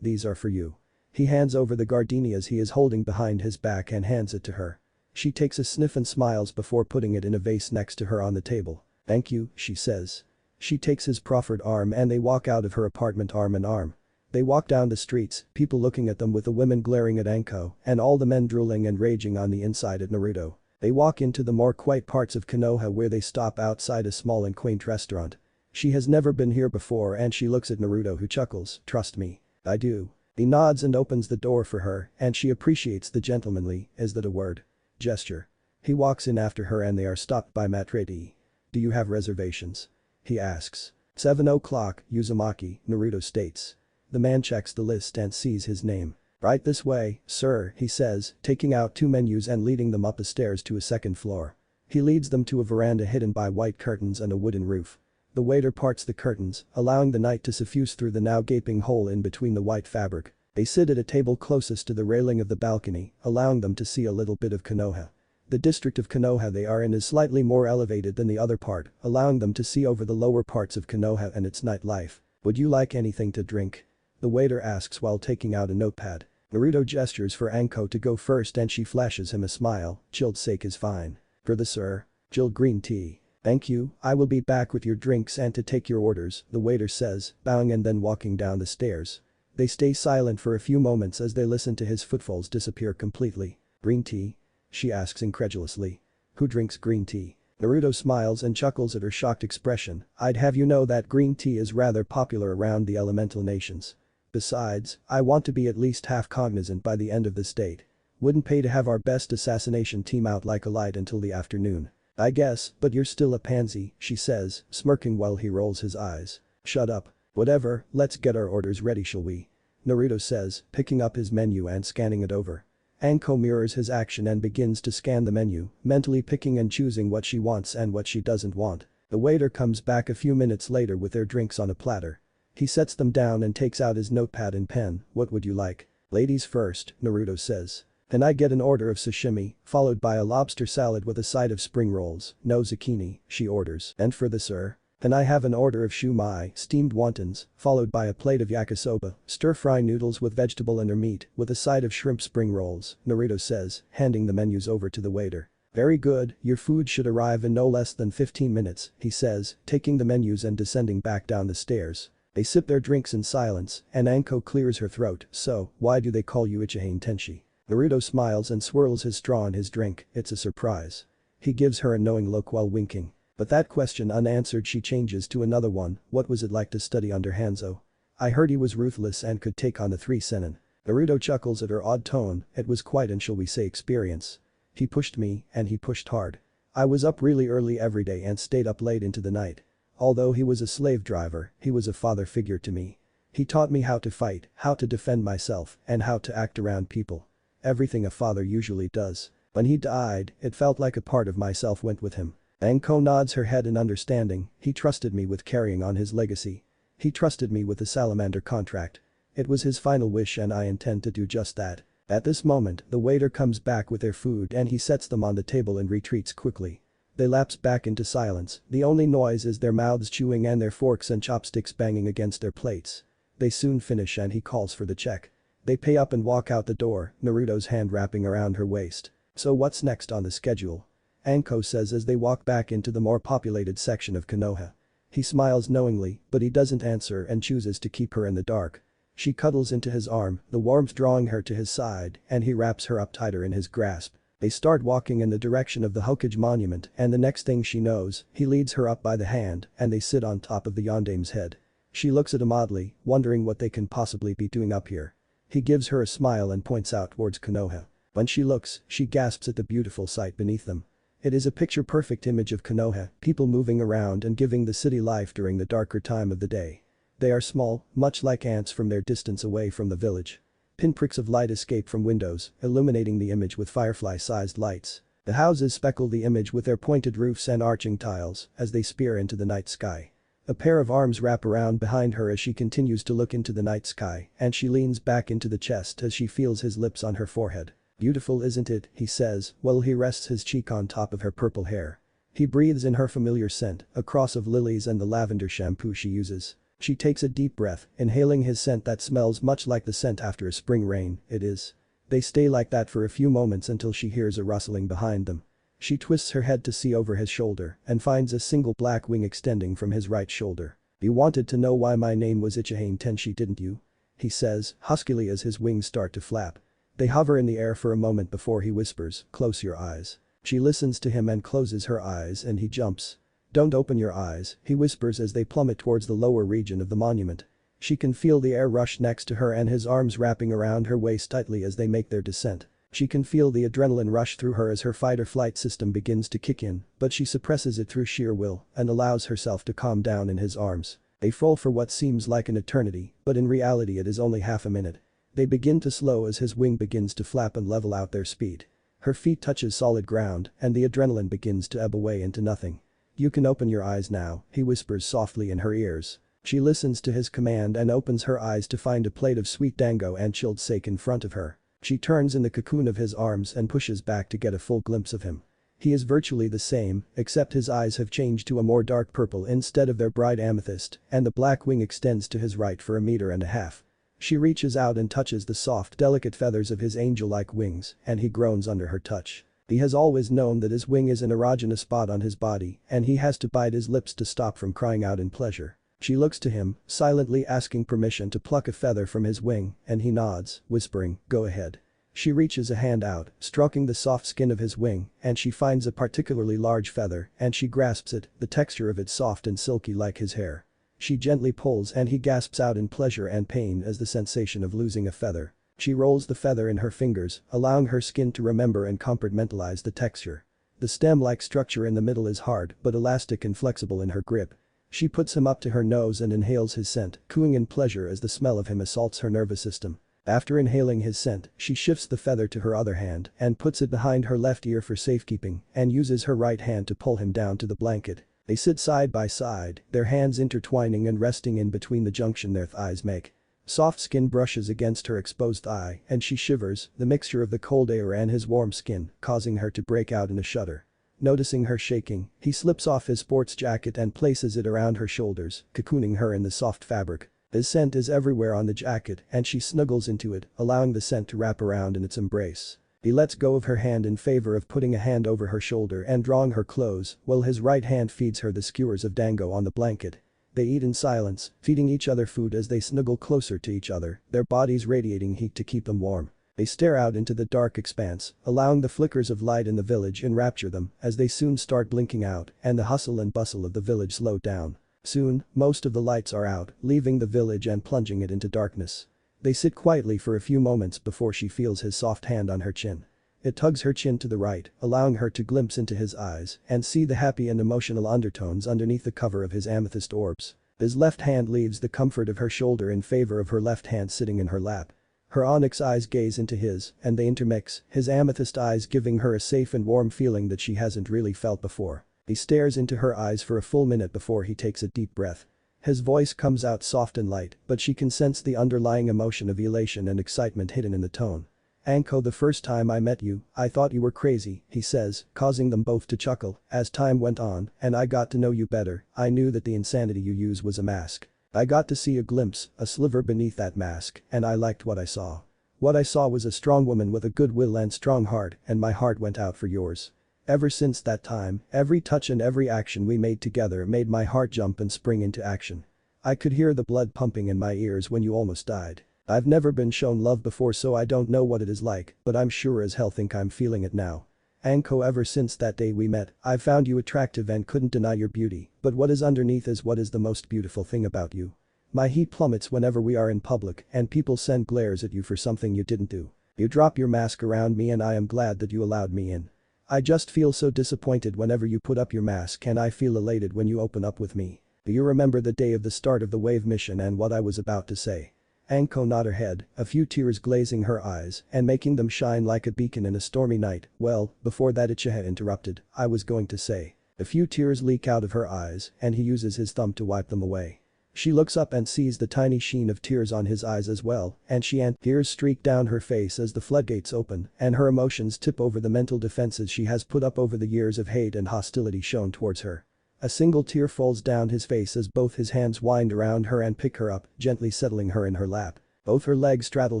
These are for you." He hands over the gardenias he is holding behind his back and hands it to her. She takes a sniff and smiles before putting it in a vase next to her on the table. "Thank you," she says. She takes his proffered arm and they walk out of her apartment arm in arm. They walk down the streets, people looking at them with the women glaring at Anko, and all the men drooling and raging on the inside at Naruto. They walk into the more quiet parts of Konoha where they stop outside a small and quaint restaurant. She has never been here before and she looks at Naruto who chuckles, "Trust me. I do." He nods and opens the door for her and she appreciates the gentlemanly, is that a word? Gesture. He walks in after her and they are stopped by Matredi. "Do you have reservations?" he asks. 7 o'clock, Uzumaki, Naruto states. The man checks the list and sees his name. "Right this way, sir," he says, taking out 2 menus and leading them up the stairs to a second floor. He leads them to a veranda hidden by white curtains and a wooden roof. The waiter parts the curtains, allowing the night to suffuse through the now gaping hole in between the white fabric. They sit at a table closest to the railing of the balcony, allowing them to see a little bit of Konoha. The district of Konoha they are in is slightly more elevated than the other part, allowing them to see over the lower parts of Konoha and its nightlife. "Would you like anything to drink?" the waiter asks while taking out a notepad. Naruto gestures for Anko to go first and she flashes him a smile. "Chilled sake is fine." "For the sir?" "Chilled green tea." "Thank you, I will be back with your drinks and to take your orders," the waiter says, bowing and then walking down the stairs. They stay silent for a few moments as they listen to his footfalls disappear completely. "Green tea?" she asks incredulously. "Who drinks green tea?" Naruto smiles and chuckles at her shocked expression. "I'd have you know that green tea is rather popular around the elemental nations. Besides, I want to be at least half cognizant by the end of this date. Wouldn't pay to have our best assassination team out like a light until the afternoon." "I guess, but you're still a pansy," she says, smirking while he rolls his eyes. "Shut up. Whatever, let's get our orders ready shall we?" Naruto says, picking up his menu and scanning it over. Anko mirrors his action and begins to scan the menu, mentally picking and choosing what she wants and what she doesn't want. The waiter comes back a few minutes later with their drinks on a platter. He sets them down and takes out his notepad and pen. "What would you like?" "Ladies first," Naruto says. "Can I get an order of sashimi, followed by a lobster salad with a side of spring rolls, no zucchini," she orders. "And for the sir?" "Can I have an order of shumai, steamed wontons, followed by a plate of yakisoba, stir-fry noodles with vegetable and or meat, with a side of shrimp spring rolls," Naruto says, handing the menus over to the waiter. "Very good, your food should arrive in no less than 15 minutes," he says, taking the menus and descending back down the stairs. They sip their drinks in silence, and Anko clears her throat. "So, why do they call you Ichihane Tenshi?" Naruto smiles and swirls his straw in his drink. "It's a surprise." He gives her a knowing look while winking. But that question unanswered she changes to another one. "What was it like to study under Hanzo?" "I heard he was ruthless and could take on the 3 senin." Naruto chuckles at her odd tone. "It was quite an shall we say experience. He pushed me, and he pushed hard. I was up really early every day and stayed up late into the night. Although he was a slave driver, he was a father figure to me. He taught me how to fight, how to defend myself, and how to act around people. Everything a father usually does. When he died, it felt like a part of myself went with him." Anko nods her head in understanding. "He trusted me with carrying on his legacy. He trusted me with the salamander contract. It was his final wish and I intend to do just that." At this moment, the waiter comes back with their food and he sets them on the table and retreats quickly. They lapse back into silence. The only noise is their mouths chewing and their forks and chopsticks banging against their plates. They soon finish and he calls for the check. They pay up and walk out the door, Naruto's hand wrapping around her waist. "So what's next on the schedule?" Anko says as they walk back into the more populated section of Konoha. He smiles knowingly, but he doesn't answer and chooses to keep her in the dark. She cuddles into his arm, the warmth drawing her to his side, and he wraps her up tighter in his grasp. They start walking in the direction of the Hokage monument and the next thing she knows, he leads her up by the hand and they sit on top of the Yondame's head. She looks at him oddly, wondering what they can possibly be doing up here. He gives her a smile and points out towards Konoha. When she looks, she gasps at the beautiful sight beneath them. It is a picture-perfect image of Konoha, people moving around and giving the city life during the darker time of the day. They are small, much like ants from their distance away from the village. Pinpricks of light escape from windows, illuminating the image with firefly-sized lights. The houses speckle the image with their pointed roofs and arching tiles as they spear into the night sky. A pair of arms wrap around behind her as she continues to look into the night sky, and she leans back into the chest as she feels his lips on her forehead. "Beautiful, isn't it?" he says, while he rests his cheek on top of her purple hair. He breathes in her familiar scent, a cross of lilies and the lavender shampoo she uses. She takes a deep breath, inhaling his scent that smells much like the scent after a spring rain, it is. They stay like that for a few moments until she hears a rustling behind them. She twists her head to see over his shoulder and finds a single black wing extending from his right shoulder. "You wanted to know why my name was Ichihane Tenshi, didn't you?" he says, huskily as his wings start to flap. They hover in the air for a moment before he whispers, "Close your eyes." She listens to him and closes her eyes and he jumps. "Don't open your eyes," he whispers as they plummet towards the lower region of the monument. She can feel the air rush next to her and his arms wrapping around her waist tightly as they make their descent. She can feel the adrenaline rush through her as her fight-or-flight system begins to kick in, but she suppresses it through sheer will and allows herself to calm down in his arms. They fall for what seems like an eternity, but in reality it is only half a minute. They begin to slow as his wing begins to flap and level out their speed. Her feet touches solid ground and the adrenaline begins to ebb away into nothing. "You can open your eyes now," he whispers softly in her ears. She listens to his command and opens her eyes to find a plate of sweet dango and chilled sake in front of her. She turns in the cocoon of his arms and pushes back to get a full glimpse of him. He is virtually the same, except his eyes have changed to a more dark purple instead of their bright amethyst, and the black wing extends to his right for 1.5 meters. She reaches out and touches the soft, delicate feathers of his angel-like wings, and he groans under her touch. He has always known that his wing is an erogenous spot on his body, and he has to bite his lips to stop from crying out in pleasure. She looks to him, silently asking permission to pluck a feather from his wing, and he nods, whispering, "Go ahead." She reaches a hand out, stroking the soft skin of his wing, and she finds a particularly large feather, and she grasps it, the texture of it soft and silky like his hair. She gently pulls and he gasps out in pleasure and pain as the sensation of losing a feather. She rolls the feather in her fingers, allowing her skin to remember and compartmentalize the texture. The stem-like structure in the middle is hard but elastic and flexible in her grip. She puts him up to her nose and inhales his scent, cooing in pleasure as the smell of him assaults her nervous system. After inhaling his scent, she shifts the feather to her other hand and puts it behind her left ear for safekeeping and uses her right hand to pull him down to the blanket. They sit side by side, their hands intertwining and resting in between the junction their thighs make. Soft skin brushes against her exposed eye and she shivers, the mixture of the cold air and his warm skin causing her to break out in a shudder. Noticing her shaking, he slips off his sports jacket and places it around her shoulders, cocooning her in the soft fabric. His scent is everywhere on the jacket and she snuggles into it, allowing the scent to wrap around in its embrace. He lets go of her hand in favor of putting a hand over her shoulder and drawing her close, while his right hand feeds her the skewers of dango on the blanket. They eat in silence, feeding each other food as they snuggle closer to each other, their bodies radiating heat to keep them warm. They stare out into the dark expanse, allowing the flickers of light in the village enrapture them as they soon start blinking out and the hustle and bustle of the village slow down. Soon, most of the lights are out, leaving the village and plunging it into darkness. They sit quietly for a few moments before she feels his soft hand on her chin. It tugs her chin to the right, allowing her to glimpse into his eyes and see the happy and emotional undertones underneath the cover of his amethyst orbs. His left hand leaves the comfort of her shoulder in favor of her left hand sitting in her lap. Her onyx eyes gaze into his, and they intermix, his amethyst eyes giving her a safe and warm feeling that she hasn't really felt before. He stares into her eyes for a full minute before he takes a deep breath. His voice comes out soft and light, but she can sense the underlying emotion of elation and excitement hidden in the tone. "Anko, the first time I met you, I thought you were crazy," he says, causing them both to chuckle. "As time went on and I got to know you better, I knew that the insanity you use was a mask. I got to see a glimpse, a sliver beneath that mask, and I liked what I saw. What I saw was a strong woman with a good will and strong heart, and my heart went out for yours. Ever since that time, every touch and every action we made together made my heart jump and spring into action. I could hear the blood pumping in my ears when you almost died. I've never been shown love before, so I don't know what it is like, but I'm sure as hell think I'm feeling it now. Anko, ever since that day we met, I found you attractive and couldn't deny your beauty, but what is underneath is what is the most beautiful thing about you. My heat plummets whenever we are in public and people send glares at you for something you didn't do. You drop your mask around me and I am glad that you allowed me in. I just feel so disappointed whenever you put up your mask and I feel elated when you open up with me. Do you remember the day of the start of the wave mission and what I was about to say? Anko nodded her head, a few tears glazing her eyes and making them shine like a beacon in a stormy night. Well, before that Ichiha interrupted, I was going to say. A few tears leak out of her eyes and he uses his thumb to wipe them away. She looks up and sees the tiny sheen of tears on his eyes as well, and tears streak down her face as the floodgates open and her emotions tip over the mental defenses she has put up over the years of hate and hostility shown towards her. A single tear falls down his face as both his hands wind around her and pick her up, gently settling her in her lap. Both her legs straddle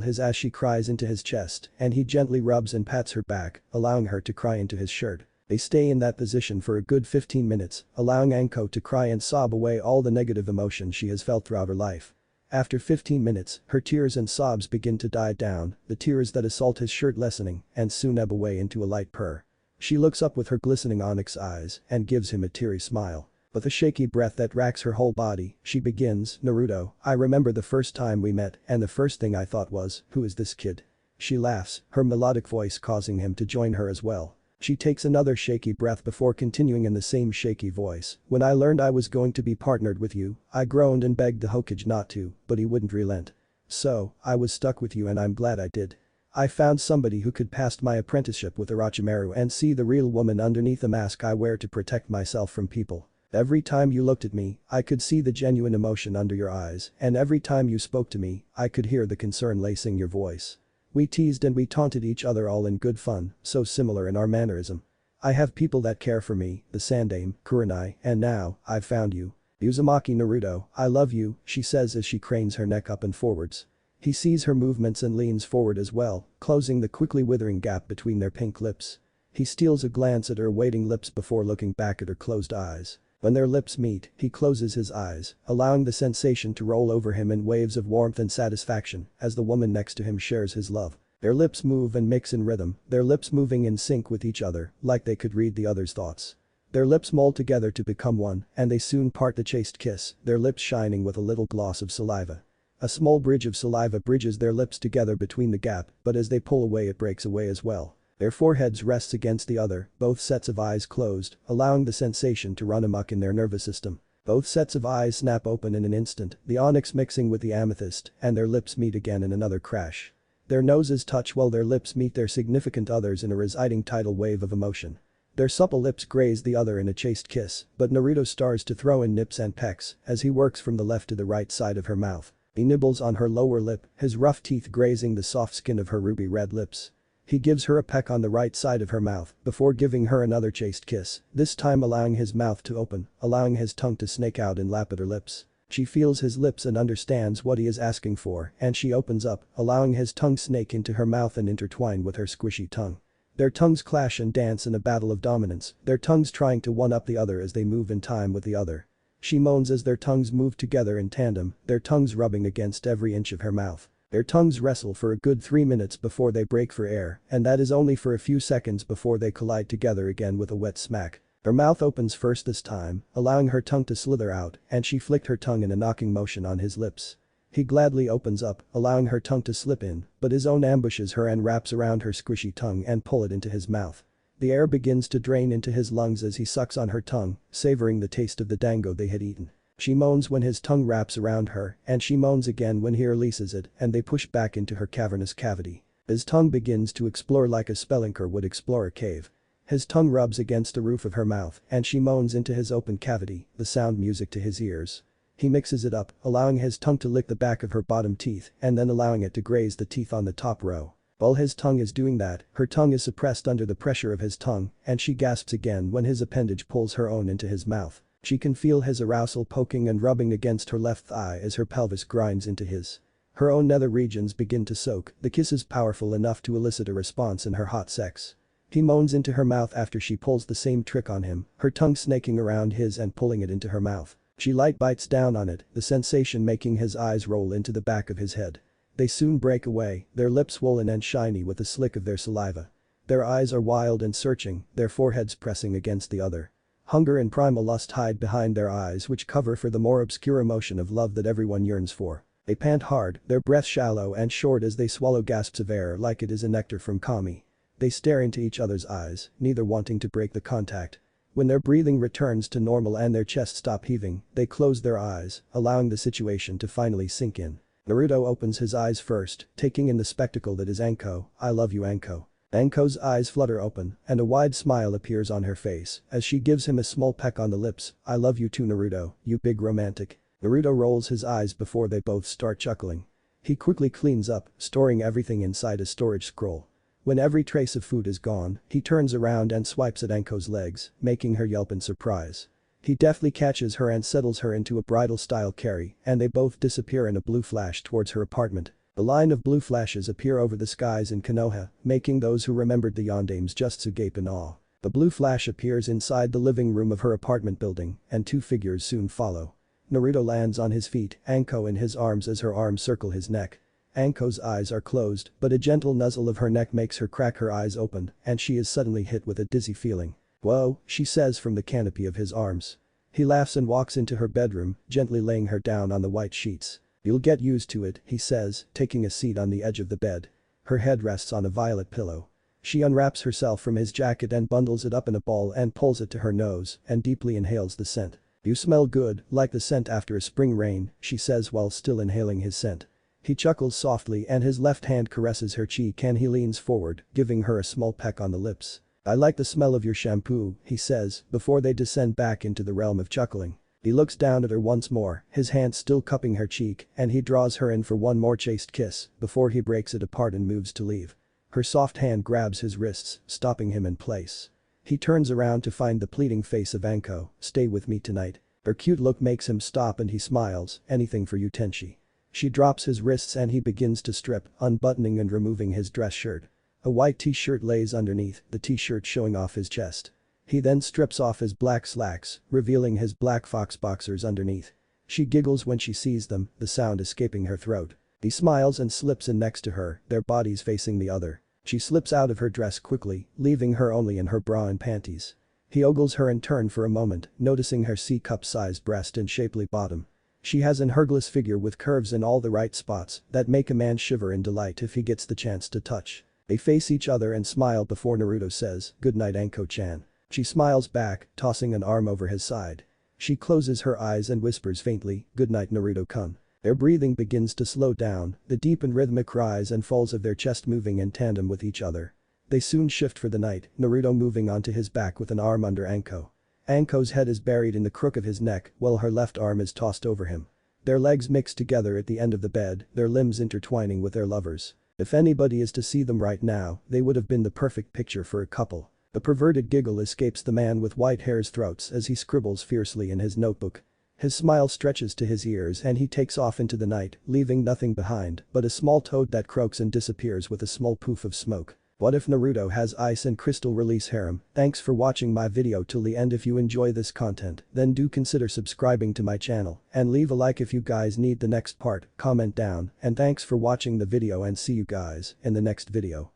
his as she cries into his chest and he gently rubs and pats her back, allowing her to cry into his shirt. They stay in that position for a good 15 minutes, allowing Anko to cry and sob away all the negative emotions she has felt throughout her life. After 15 minutes, her tears and sobs begin to die down, the tears that assault his shirt lessening and soon ebb away into a light purr. She looks up with her glistening onyx eyes and gives him a teary smile. With a shaky breath that racks her whole body, she begins, Naruto, I remember the first time we met and the first thing I thought was, who is this kid? She laughs, her melodic voice causing him to join her as well. She takes another shaky breath before continuing in the same shaky voice. When I learned I was going to be partnered with you, I groaned and begged the Hokage not to, but he wouldn't relent. So, I was stuck with you and I'm glad I did. I found somebody who could pass my apprenticeship with Orochimaru and see the real woman underneath the mask I wear to protect myself from people. Every time you looked at me, I could see the genuine emotion under your eyes, and every time you spoke to me, I could hear the concern lacing your voice. We teased and we taunted each other all in good fun, so similar in our mannerism. I have people that care for me, the Sandaime, Kurenai, and now, I've found you. Uzumaki Naruto, I love you, she says as she cranes her neck up and forwards. He sees her movements and leans forward as well, closing the quickly withering gap between their pink lips. He steals a glance at her waiting lips before looking back at her closed eyes. When their lips meet, he closes his eyes, allowing the sensation to roll over him in waves of warmth and satisfaction as the woman next to him shares his love. Their lips move and mix in rhythm, their lips moving in sync with each other, like they could read the other's thoughts. Their lips mold together to become one, and they soon part the chaste kiss, their lips shining with a little gloss of saliva. A small bridge of saliva bridges their lips together between the gap, but as they pull away it breaks away as well. Their foreheads rest against the other, both sets of eyes closed, allowing the sensation to run amok in their nervous system. Both sets of eyes snap open in an instant, the onyx mixing with the amethyst, and their lips meet again in another crash. Their noses touch while their lips meet their significant others in a residing tidal wave of emotion. Their supple lips graze the other in a chaste kiss, but Naruto starts to throw in nips and pecks as he works from the left to the right side of her mouth. He nibbles on her lower lip, his rough teeth grazing the soft skin of her ruby red lips. He gives her a peck on the right side of her mouth before giving her another chaste kiss, this time allowing his mouth to open, allowing his tongue to snake out and lap at her lips. She feels his lips and understands what he is asking for and she opens up, allowing his tongue snake into her mouth and intertwine with her squishy tongue. Their tongues clash and dance in a battle of dominance, their tongues trying to one-up the other as they move in time with the other. She moans as their tongues move together in tandem, their tongues rubbing against every inch of her mouth. Their tongues wrestle for a good 3 minutes before they break for air, and that is only for a few seconds before they collide together again with a wet smack. Her mouth opens first this time, allowing her tongue to slither out, and she flicked her tongue in a knocking motion on his lips. He gladly opens up, allowing her tongue to slip in, but his own ambushes her and wraps around her squishy tongue and pull it into his mouth. The air begins to drain into his lungs as he sucks on her tongue, savoring the taste of the dango they had eaten. She moans when his tongue wraps around her, and she moans again when he releases it and they push back into her cavernous cavity. His tongue begins to explore like a spelunker would explore a cave. His tongue rubs against the roof of her mouth and she moans into his open cavity, the sound music to his ears. He mixes it up, allowing his tongue to lick the back of her bottom teeth and then allowing it to graze the teeth on the top row. While his tongue is doing that, her tongue is suppressed under the pressure of his tongue and she gasps again when his appendage pulls her own into his mouth. She can feel his arousal poking and rubbing against her left thigh as her pelvis grinds into his. Her own nether regions begin to soak, the kiss is powerful enough to elicit a response in her hot sex. He moans into her mouth after she pulls the same trick on him, her tongue snaking around his and pulling it into her mouth. She light bites down on it, the sensation making his eyes roll into the back of his head. They soon break away, their lips swollen and shiny with the slick of their saliva. Their eyes are wild and searching, their foreheads pressing against the other. Hunger and primal lust hide behind their eyes which cover for the more obscure emotion of love that everyone yearns for. They pant hard, their breath shallow and short as they swallow gasps of air like it is a nectar from Kami. They stare into each other's eyes, neither wanting to break the contact. When their breathing returns to normal and their chests stop heaving, they close their eyes, allowing the situation to finally sink in. Naruto opens his eyes first, taking in the spectacle that is Anko. I love you, Anko. Anko's eyes flutter open, and a wide smile appears on her face as she gives him a small peck on the lips. I love you too, Naruto, you big romantic. Naruto rolls his eyes before they both start chuckling. He quickly cleans up, storing everything inside a storage scroll. When every trace of food is gone, he turns around and swipes at Anko's legs, making her yelp in surprise. He deftly catches her and settles her into a bridal-style carry, and they both disappear in a blue flash towards her apartment. A line of blue flashes appear over the skies in Konoha, making those who remembered the Yondames just gape in awe. The blue flash appears inside the living room of her apartment building, and two figures soon follow. Naruto lands on his feet, Anko in his arms as her arms circle his neck. Anko's eyes are closed, but a gentle nuzzle of her neck makes her crack her eyes open, and she is suddenly hit with a dizzy feeling. Whoa, she says from the canopy of his arms. He laughs and walks into her bedroom, gently laying her down on the white sheets. You'll get used to it, he says, taking a seat on the edge of the bed. Her head rests on a violet pillow. She unwraps herself from his jacket and bundles it up in a ball and pulls it to her nose and deeply inhales the scent. You smell good, like the scent after a spring rain, she says while still inhaling his scent. He chuckles softly and his left hand caresses her cheek and he leans forward, giving her a small peck on the lips. I like the smell of your shampoo, he says, before they descend back into the realm of chuckling. He looks down at her once more, his hand still cupping her cheek, and he draws her in for one more chaste kiss before he breaks it apart and moves to leave. Her soft hand grabs his wrists, stopping him in place. He turns around to find the pleading face of Anko. Stay with me tonight. Her cute look makes him stop and he smiles. Anything for you, Tenchi. She drops his wrists and he begins to strip, unbuttoning and removing his dress shirt. A white t-shirt lays underneath, the t-shirt showing off his chest. He then strips off his black slacks, revealing his black fox boxers underneath. She giggles when she sees them, the sound escaping her throat. He smiles and slips in next to her, their bodies facing the other. She slips out of her dress quickly, leaving her only in her bra and panties. He ogles her in turn for a moment, noticing her C-cup-sized breast and shapely bottom. She has an hourglass figure with curves in all the right spots that make a man shiver in delight if he gets the chance to touch. They face each other and smile before Naruto says, "Good night, Anko-chan." She smiles back, tossing an arm over his side. She closes her eyes and whispers faintly, "Good night, Naruto-kun." Their breathing begins to slow down, the deep and rhythmic rise and falls of their chest moving in tandem with each other. They soon shift for the night, Naruto moving onto his back with an arm under Anko. Anko's head is buried in the crook of his neck while her left arm is tossed over him. Their legs mix together at the end of the bed, their limbs intertwining with their lovers. If anybody is to see them right now, they would have been the perfect picture for a couple. A perverted giggle escapes the man with white hair's throats as he scribbles fiercely in his notebook. His smile stretches to his ears and he takes off into the night, leaving nothing behind but a small toad that croaks and disappears with a small poof of smoke. What if Naruto has ice and crystal release harem? Thanks for watching my video till the end. If you enjoy this content, then do consider subscribing to my channel and leave a like if you guys need the next part, comment down, and thanks for watching the video and see you guys in the next video.